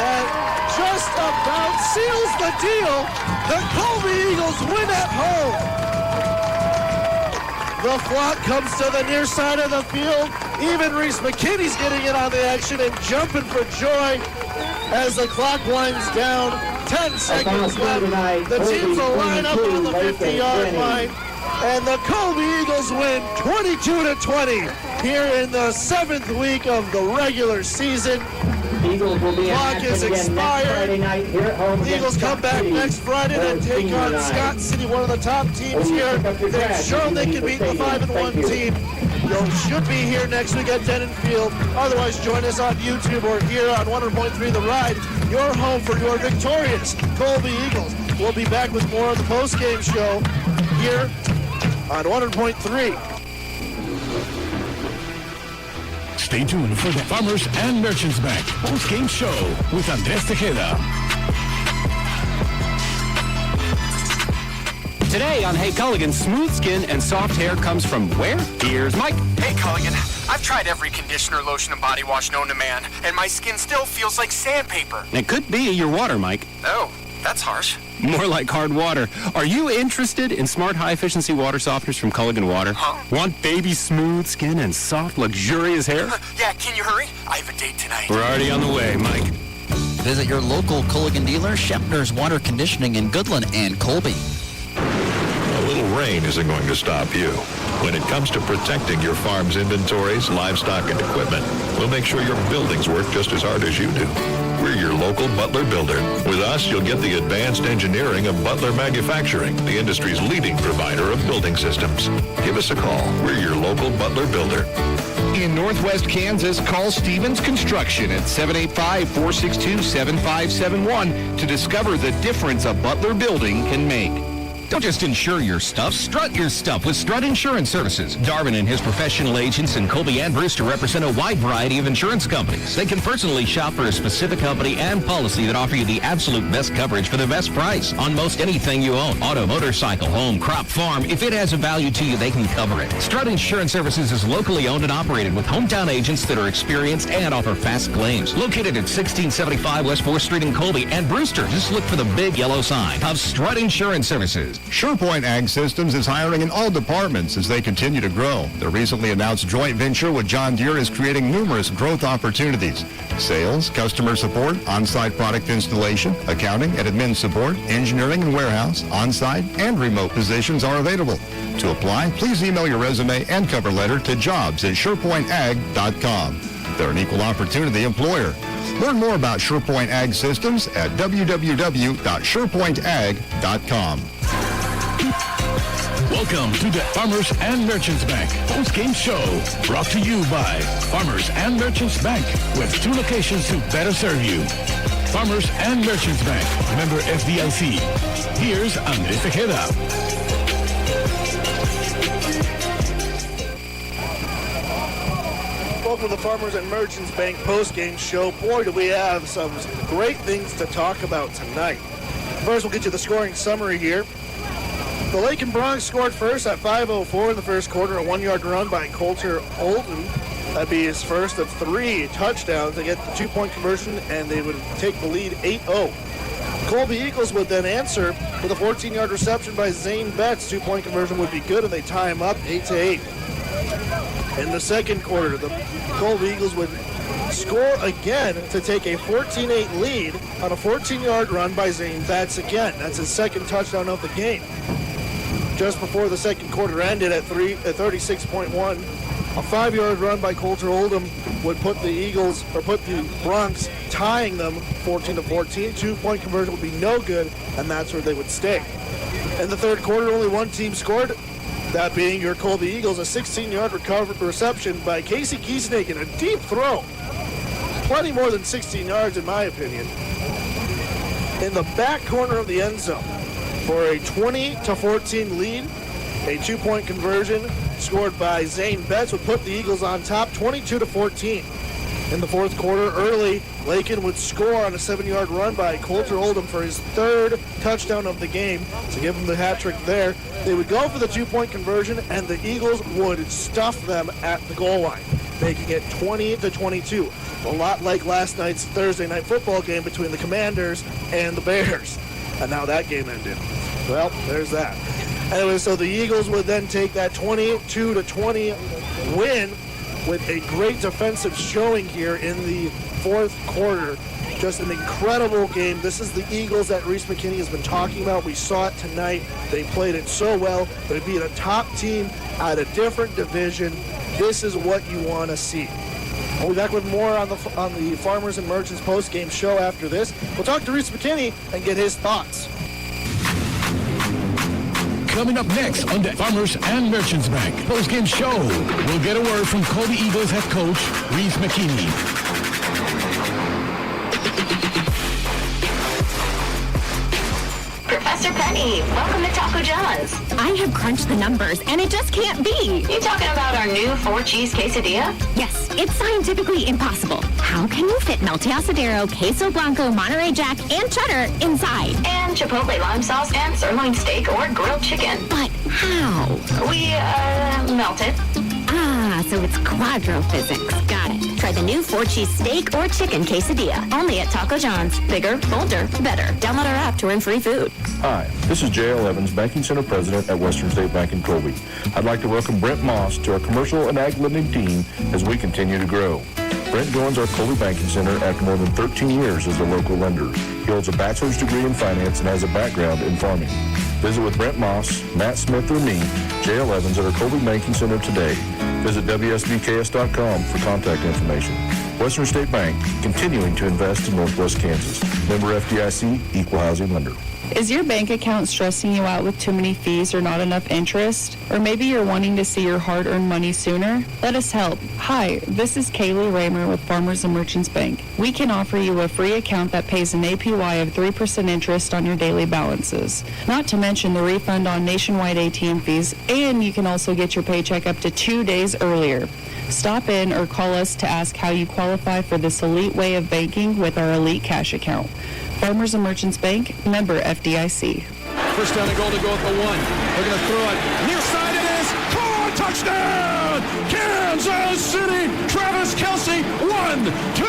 That just about seals the deal. The Colby Eagles win at home. The flock comes to the near side of the field. Even Reese McKinney's getting in on the action and jumping for joy as the clock winds down. 10 seconds left. The teams will line up on the 50-yard line. And the Colby Eagles win 22-20 here in the 7th week of the regular season. Eagles will be clock is expired. The Eagles come back next Friday and take on Scott City, one of the top teams here. They've shown they can beat the 5-1 team. You should be here next week at Denon Field. Otherwise, join us on YouTube or here on 100.3 The Ride, your home for your victorious Colby Eagles. We'll be back with more of the post-game show here on 100.3. Stay tuned for the Farmers and Merchants Bank post-game show with Andrés Tejada. Today on Hey Culligan, smooth skin and soft hair comes from where? Here's Mike. Hey Culligan, I've tried every conditioner, lotion, and body wash known to man, and my skin still feels like sandpaper. It could be your water, Mike. Oh, that's harsh. More like hard water. Are you interested in smart, high-efficiency water softeners from Culligan Water? Huh? Want baby smooth skin and soft, luxurious hair? Yeah, can you hurry? I have a date tonight. We're already on the way, Mike. Visit your local Culligan dealer, Shepner's Water Conditioning in Goodland and Colby. A little rain isn't going to stop you. When it comes to protecting your farm's inventories, livestock, and equipment, we'll make sure your buildings work just as hard as you do. We're your local Butler builder. With us, you'll get the advanced engineering of Butler Manufacturing, the industry's leading provider of building systems. Give us a call. We're your local Butler builder. In Northwest Kansas, call Stevens Construction at 785-462-7571 to discover the difference a Butler building can make. Don't just insure your stuff, strut your stuff with Strut Insurance Services. Darvin and his professional agents in Colby and Brewster represent a wide variety of insurance companies. They can personally shop for a specific company and policy that offer you the absolute best coverage for the best price on most anything you own. Auto, motorcycle, home, crop, farm. If it has a value to you, they can cover it. Strut Insurance Services is locally owned and operated with hometown agents that are experienced and offer fast claims. Located at 1675 West 4th Street in Colby and Brewster. Just look for the big yellow sign of Strut Insurance Services. SurePoint Ag Systems is hiring in all departments as they continue to grow. Their recently announced joint venture with John Deere is creating numerous growth opportunities. Sales, customer support, on-site product installation, accounting and admin support, engineering and warehouse, on-site and remote positions are available. To apply, please email your resume and cover letter to jobs@surepointag.com. They're an equal opportunity employer. Learn more about SurePoint Ag Systems at www.surepointag.com. Welcome to the Farmers and Merchants Bank post-game show, brought to you by Farmers and Merchants Bank, with 2 locations to better serve you. Farmers and Merchants Bank, member FDIC. Here's Andrés Tejada. Welcome to the Farmers and Merchants Bank post-game show. Boy, do we have some great things to talk about tonight. First, we'll get you the scoring summary here. The Lakin Bronx scored first at 5:04 in the first quarter, a 1-yard run by Coulter Oldham. That'd be his first of 3 touchdowns. They get the 2-point conversion, and they would take the lead 8-0. Colby Eagles would then answer with a 14-yard reception by Zane Betts. 2-point conversion would be good, and they tie him up 8-8. In the second quarter, the Colby Eagles would score again to take a 14-8 lead on a 14-yard run by Zane Betts again. That's his second touchdown of the game. Just before the second quarter ended at 36.1, a 5-yard run by Coulter Oldham would put the Bronx tying them 14-14. 2-point conversion would be no good, and that's where they would stay. In the third quarter, only one team scored, that being your Colby Eagles, a 16-yard reception by Casey Kiesnig in a deep throw. Plenty more than 16 yards, in my opinion. In the back corner of the end zone for a 20-14 lead, a 2-point conversion scored by Zane Betts would put the Eagles on top 22-14. In the fourth quarter, early, Lakin would score on a 7-yard run by Coulter Oldham for his 3rd touchdown of the game to give him the hat trick there. They would go for the 2-point conversion, and the Eagles would stuff them at the goal line, making it 20-22. A lot like last night's Thursday night football game between the Commanders and the Bears. And now that game ended. Well, there's that. Anyway, so the Eagles would then take that 22-20 win with a great defensive showing here in the fourth quarter. Just an incredible game. This is the Eagles that Reese McKinney has been talking about. We saw it tonight. They played it so well. They beat a top team at a different division. This is what you want to see. We'll be back with more on the Farmers and Merchants post-game show after this. We'll talk to Reese McKinney and get his thoughts. Coming up next on the Farmers and Merchants Bank post-game show, we'll get a word from Colby Eagles head coach Reese McKinney. Professor Penny, welcome to Taco John's. I have crunched the numbers, and it just can't be. You talking about our new 4-cheese quesadilla? Yes, it's scientifically impossible. How can you fit melty asadero, queso blanco, Monterey Jack, and cheddar inside? And chipotle lime sauce and sirloin steak or grilled chicken. But how? We, melt it. Ah, so it's quadrophysics. Got it. Try the new 4-cheese steak or chicken quesadilla. Only at Taco John's. Bigger, bolder, better. Download our app to win free food. Hi, this is J.L. Evans, Banking Center President at Western State Bank in Colby. I'd like to welcome Brent Moss to our commercial and ag lending team as we continue to grow. Brent joins our Colby Banking Center after more than 13 years as a local lender. He holds a bachelor's degree in finance and has a background in farming. Visit with Brent Moss, Matt Smith, or me, J.L. Evans, at our Colby Banking Center today. Visit WSBKS.com for contact information. Western State Bank, continuing to invest in Northwest Kansas. Member FDIC, Equal Housing Lender. Is your bank account stressing you out with too many fees or not enough interest? Or maybe you're wanting to see your hard-earned money sooner? Let us help. Hi, this is Kaylee Raymer with Farmers and Merchants Bank. We can offer you a free account that pays an APY of 3% interest on your daily balances. Not to mention the refund on nationwide ATM fees, and you can also get your paycheck up to 2 days earlier. Stop in or call us to ask how you qualify for this elite way of banking with our Elite Cash account. Farmers and Merchants Bank, member FDIC. First down and goal to go at the 1. They're going to throw it. Near side it is. Caught! Touchdown! Kansas City! Travis Kelce. 1, 2,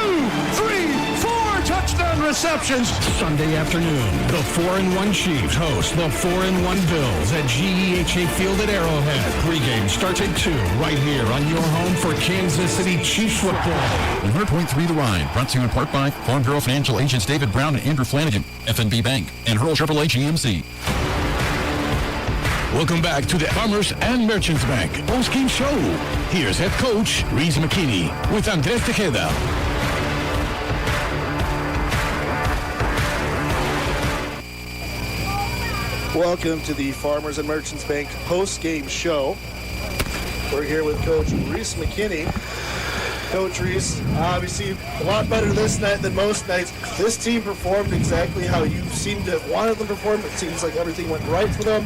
3, 4 touchdown receptions. Sunday afternoon, the 4-1 Chiefs host the 4-1 Bills at GEHA Field at Arrowhead. Pre-game starts at 2 right here on your home for Kansas City Chiefs football. 100.3 The Ride, brought to you in part by Farm Bureau Financial Agents David Brown and Andrew Flanagan, FNB Bank, and Hurl Chevrolet GMC. Welcome back to the Farmers and Merchants Bank post-game show. Here's head coach Reese McKinney with Andrés Tejada. Welcome to the Farmers and Merchants Bank post-game show. We're here with Coach Reese McKinney. Coach Reese, obviously a lot better this night than most nights. This team performed exactly how you seemed to have wanted them to perform. It seems like everything went right for them.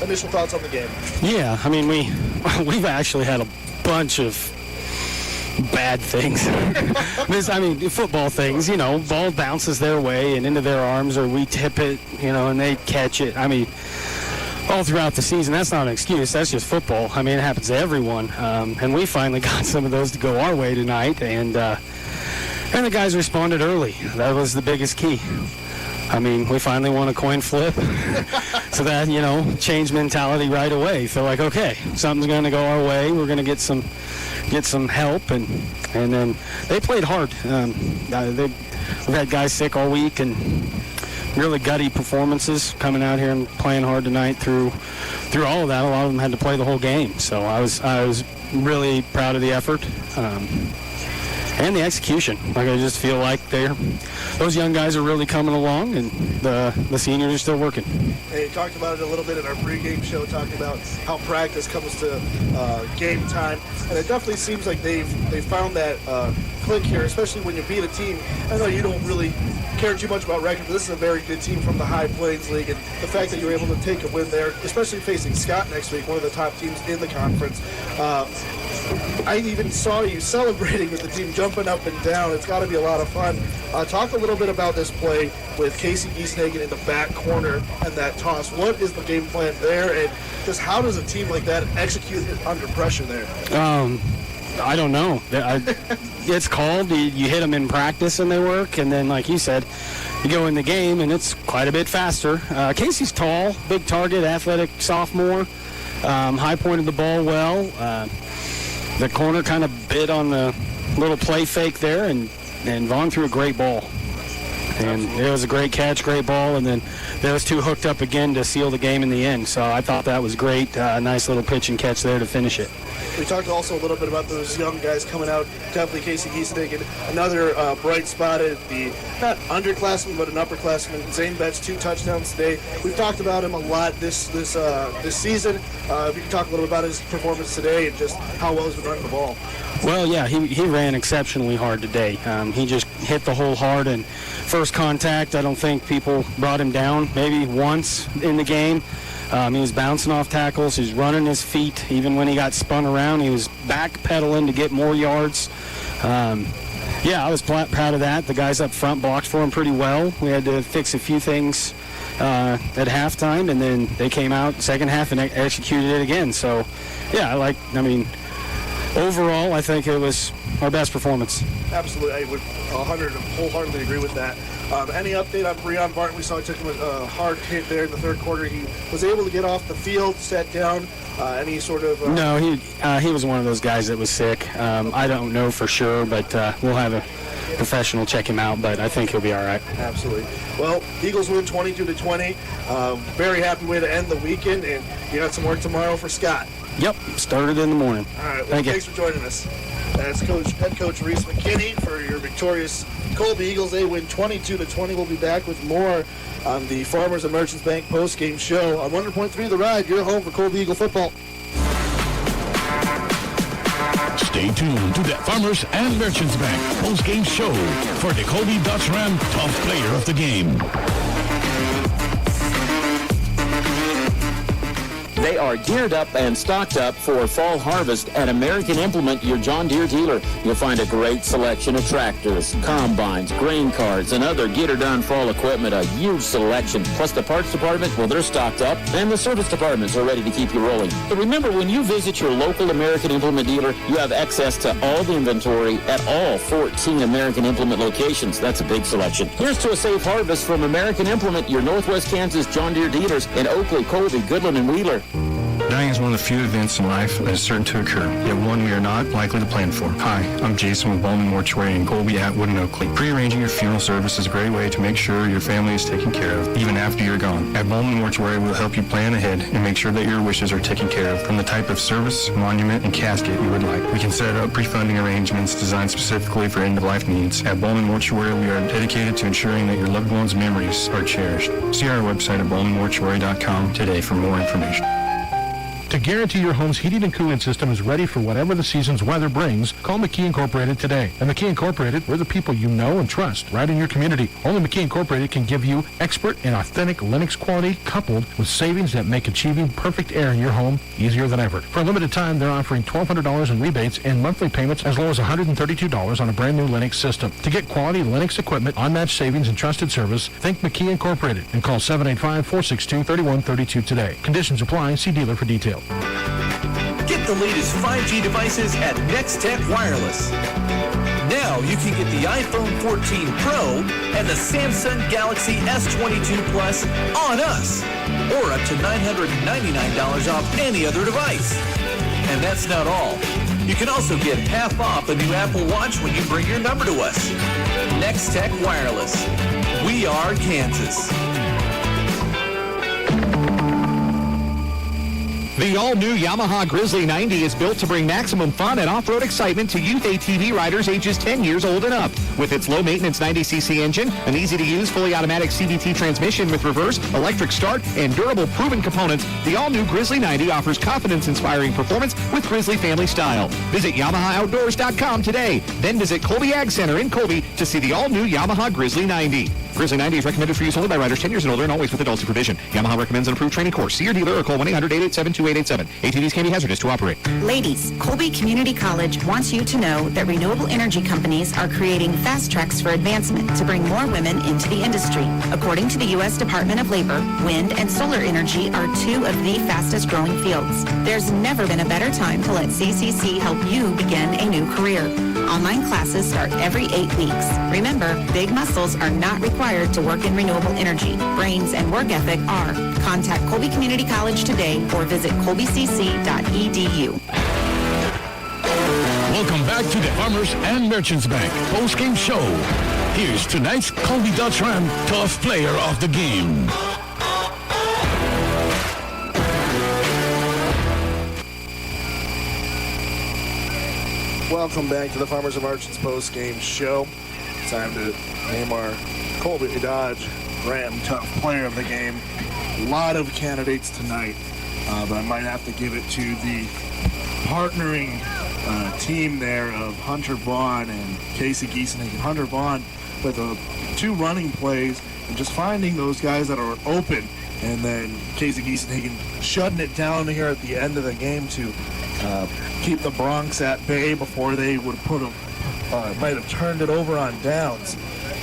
Initial thoughts on the game? Yeah, I mean, we've actually had a bunch of bad things. Football things, ball bounces their way and into their arms, or we tip it, and they catch it. I mean, all throughout the season, that's not an excuse. That's just football. I mean, it happens to everyone. And we finally got some of those to go our way tonight, and the guys responded early. That was the biggest key. I mean, we finally won a coin flip, so that, changed mentality right away. Feel like, okay, something's going to go our way. We're going to get some help, and then they played hard. We've had guys sick all week, and really gutty performances coming out here and playing hard tonight through all of that. A lot of them had to play the whole game, so I was really proud of the effort and the execution. Like, I just feel like those young guys are really coming along, and the seniors are still working. Hey, you talked about it a little bit in our pregame show, talking about how practice comes to game time, and it definitely seems like they've found that click here, especially when you beat a team. I know you don't really care too much about record, but this is a very good team from the High Plains League, and the fact that you were able to take a win there, especially facing Scott next week, one of the top teams in the conference. I even saw you celebrating with the team, jumping up and down. It's got to be a lot of fun. Talk a little bit about this play with Casey Giesnagen in the back corner and that toss. What is the game plan there, and just how does a team like that execute under pressure there? I don't know. It's called. You hit them in practice and they work, and then, like you said, you go in the game and it's quite a bit faster. Casey's tall, big target, athletic sophomore. High pointed the ball well. The corner kind of bit on the little play fake there, and Vaughn threw a great ball. And it was a great catch, great ball, and then those two hooked up again to seal the game in the end. So I thought that was great. Nice little pitch and catch there to finish it. We talked also a little bit about those young guys coming out. Definitely Casey Giesnagen, another bright spot at the, not underclassman, but an upperclassman. Zane Betts, 2 touchdowns today. We've talked about him a lot this season. If you could talk a little bit about his performance today and just how well he's been running the ball. Well, yeah, he ran exceptionally hard today. He just hit the hole hard, and first contact, I don't think people brought him down, maybe once in the game. He was bouncing off tackles. He was running his feet. Even when he got spun around, he was backpedaling to get more yards. Yeah, I was proud of that. The guys up front blocked for him pretty well. We had to fix a few things at halftime, and then they came out second half and executed it again. So, yeah, overall, I think it was our best performance. Absolutely. I would wholeheartedly agree with that. Any update on Breon Barton? We saw he took him a hard hit there in the third quarter. He was able to get off the field, sat down. Any sort of... No, he was one of those guys that was sick. I don't know for sure, but we'll have a professional check him out, but I think he'll be all right. Absolutely. Well, Eagles win 22-20. Very happy way to end the weekend, and you got some work tomorrow for Scott. Yep, started in the morning. All right, well, thanks for joining us. That's Head Coach Reese McKinney for your victorious Colby Eagles. They win 22-20. We'll be back with more on the Farmers and Merchants Bank post-game show on 100.3 The Ride. You're home for Colby Eagle football. Stay tuned to the Farmers and Merchants Bank post-game show for the Colby Dutch Ram Tough Player of the Game. They are geared up and stocked up for fall harvest at American Implement, your John Deere dealer. You'll find a great selection of tractors, combines, grain carts, and other get-her-done fall equipment, a huge selection. Plus the parts department, well, they're stocked up, and the service departments are ready to keep you rolling. But remember, when you visit your local American Implement dealer, you have access to all the inventory at all 14 American Implement locations. That's a big selection. Here's to a safe harvest from American Implement, your Northwest Kansas John Deere dealers in Oakley, Colby, Goodland, and Wheeler. Dying is one of the few events in life that is certain to occur, yet one we are not likely to plan for. Hi, I'm Jason with Bowman Mortuary in Colby, Atwood, and Oakley. Prearranging your funeral service is a great way to make sure your family is taken care of, even after you're gone. At Bowman Mortuary, we'll help you plan ahead and make sure that your wishes are taken care of, from the type of service, monument, and casket you would like. We can set up pre-funding arrangements designed specifically for end-of-life needs. At Bowman Mortuary, we are dedicated to ensuring that your loved ones' memories are cherished. See our website at bowmanmortuary.com today for more information. To guarantee your home's heating and cooling system is ready for whatever the season's weather brings, call McKee Incorporated today. At McKee Incorporated, we're the people you know and trust right in your community. Only McKee Incorporated can give you expert and authentic Lennox quality coupled with savings that make achieving perfect air in your home easier than ever. For a limited time, they're offering $1,200 in rebates and monthly payments as low as $132 on a brand new Lennox system. To get quality Lennox equipment, unmatched savings, and trusted service, think McKee Incorporated and call 785-462-3132 today. Conditions apply. See dealer for details. Get the latest 5G devices at Nextech Wireless. Now you can get the iPhone 14 Pro and the Samsung Galaxy S22 Plus on us, or up to $999 off any other device. And that's not all. You can also get half off a new Apple Watch when you bring your number to us. Nextech Wireless. We are Kansas. The all-new Yamaha Grizzly 90 is built to bring maximum fun and off-road excitement to youth ATV riders ages 10 years old and up. With its low-maintenance 90cc engine, an easy-to-use fully automatic CVT transmission with reverse, electric start, and durable proven components, the all-new Grizzly 90 offers confidence-inspiring performance with Grizzly family style. Visit YamahaOutdoors.com today. Then visit Colby Ag Center in Colby to see the all-new Yamaha Grizzly 90. Grizzly 90 is recommended for use only by riders 10 years and older and always with adult supervision. Yamaha recommends an approved training course. See your dealer or call 1-800-887-2887. ATVs can be hazardous to operate. Ladies, Colby Community College wants you to know that renewable energy companies are creating fast tracks for advancement to bring more women into the industry. According to the U.S. Department of Labor, wind and solar energy are two of the fastest growing fields. There's never been a better time to let CCC help you begin a new career. Online classes start every 8 weeks. Remember, big muscles are not required to work in renewable energy. Brains and work ethic are. Contact Colby Community College today or visit colbycc.edu. Welcome back to the Farmers and Merchants Bank post-game show. Here's tonight's Colby Dodge Ram Tough Player of the Game. Welcome back to the Farmers and Merchants post-game show. It's time to name our Colby Dodge Ram Tough Player of the Game. A lot of candidates tonight, but I might have to give it to the partnering team there of Hunter Vaughn and Casey Giesenhagen. Hunter Vaughn with two running plays and just finding those guys that are open, and then Casey Giesenhagen shutting it down here at the end of the game to keep the Bronx at bay before they would put them, might have turned it over on downs.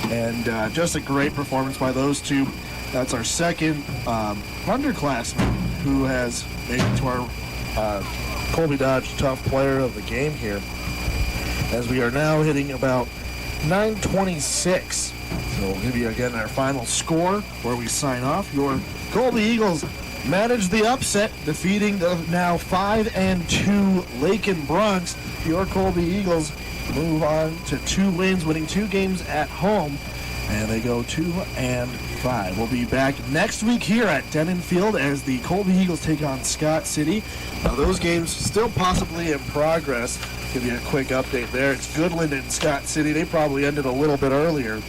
And just a great performance by those two. That's our second underclassman who has made it to our Colby Dodge Tough Player of the Game here, as we are now hitting about 9:26. So we'll give you again our final score where we sign off. Your Colby Eagles managed the upset, defeating the now 5-2 Lakin Bronx. Your Colby Eagles move on to 2 wins, winning 2 games at home, and they go 2-5. We'll be back next week here at Denon Field as the Colby Eagles take on Scott City. Now those games still possibly in progress. Give you a quick update there. It's Goodland and Scott City. They probably ended a little bit earlier.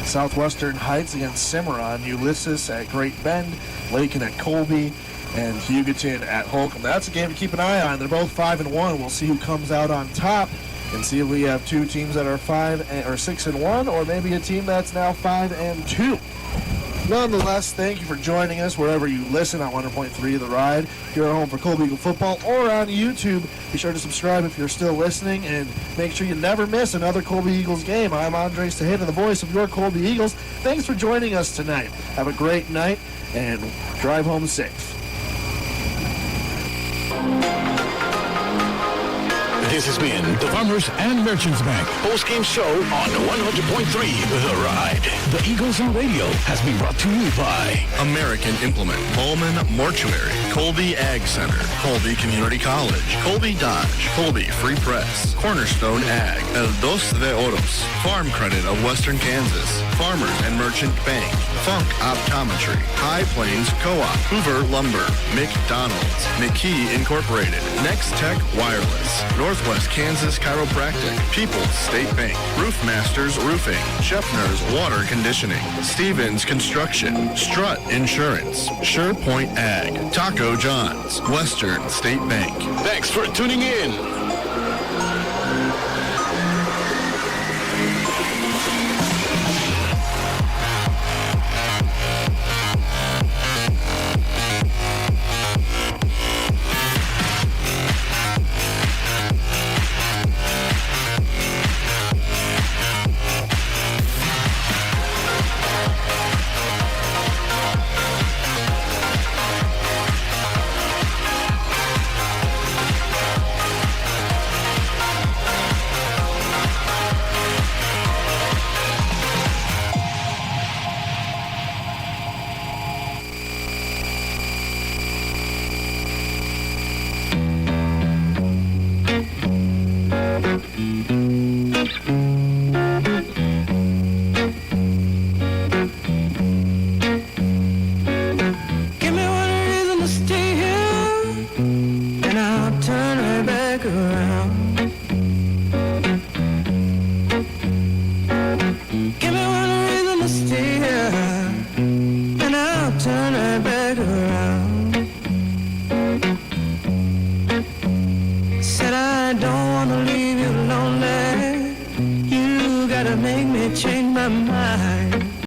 Southwestern Heights against Cimarron, Ulysses at Great Bend, Lakin at Colby, and Hugoton at Holcomb. That's a game to keep an eye on. They're both 5-1. We'll see who comes out on top and see if we have 2 teams that are 6-1, or maybe a team that's now 5-2. Nonetheless, thank you for joining us wherever you listen on 100.3 The Ride. If you're at home for Colby Eagle Football or on YouTube, be sure to subscribe if you're still listening, and make sure you never miss another Colby Eagles game. I'm Andrés Tejada, the voice of your Colby Eagles. Thanks for joining us tonight. Have a great night and drive home safe. This has been the Farmers and Merchants Bank post-game show on 100.3 The Ride. The Eagles on Radio has been brought to you by American Implement, Bowman Mortuary, Colby Ag Center, Colby Community College, Colby Dodge, Colby Free Press, Cornerstone Ag, El Dos de Oros, Farm Credit of Western Kansas, Farmers and Merchant Bank, Funk Optometry, High Plains Co-op, Hoover Lumber, McDonald's, McKee Incorporated, Next Tech Wireless, Northwest Kansas Chiropractic, People's State Bank, Roof Masters Roofing, Scheffner's Water Conditioning, Stevens Construction, Strut Insurance, SurePoint Ag, Taco John's, Western State Bank. Thanks for tuning in. Give me one reason to stay here, and I'll turn right back around.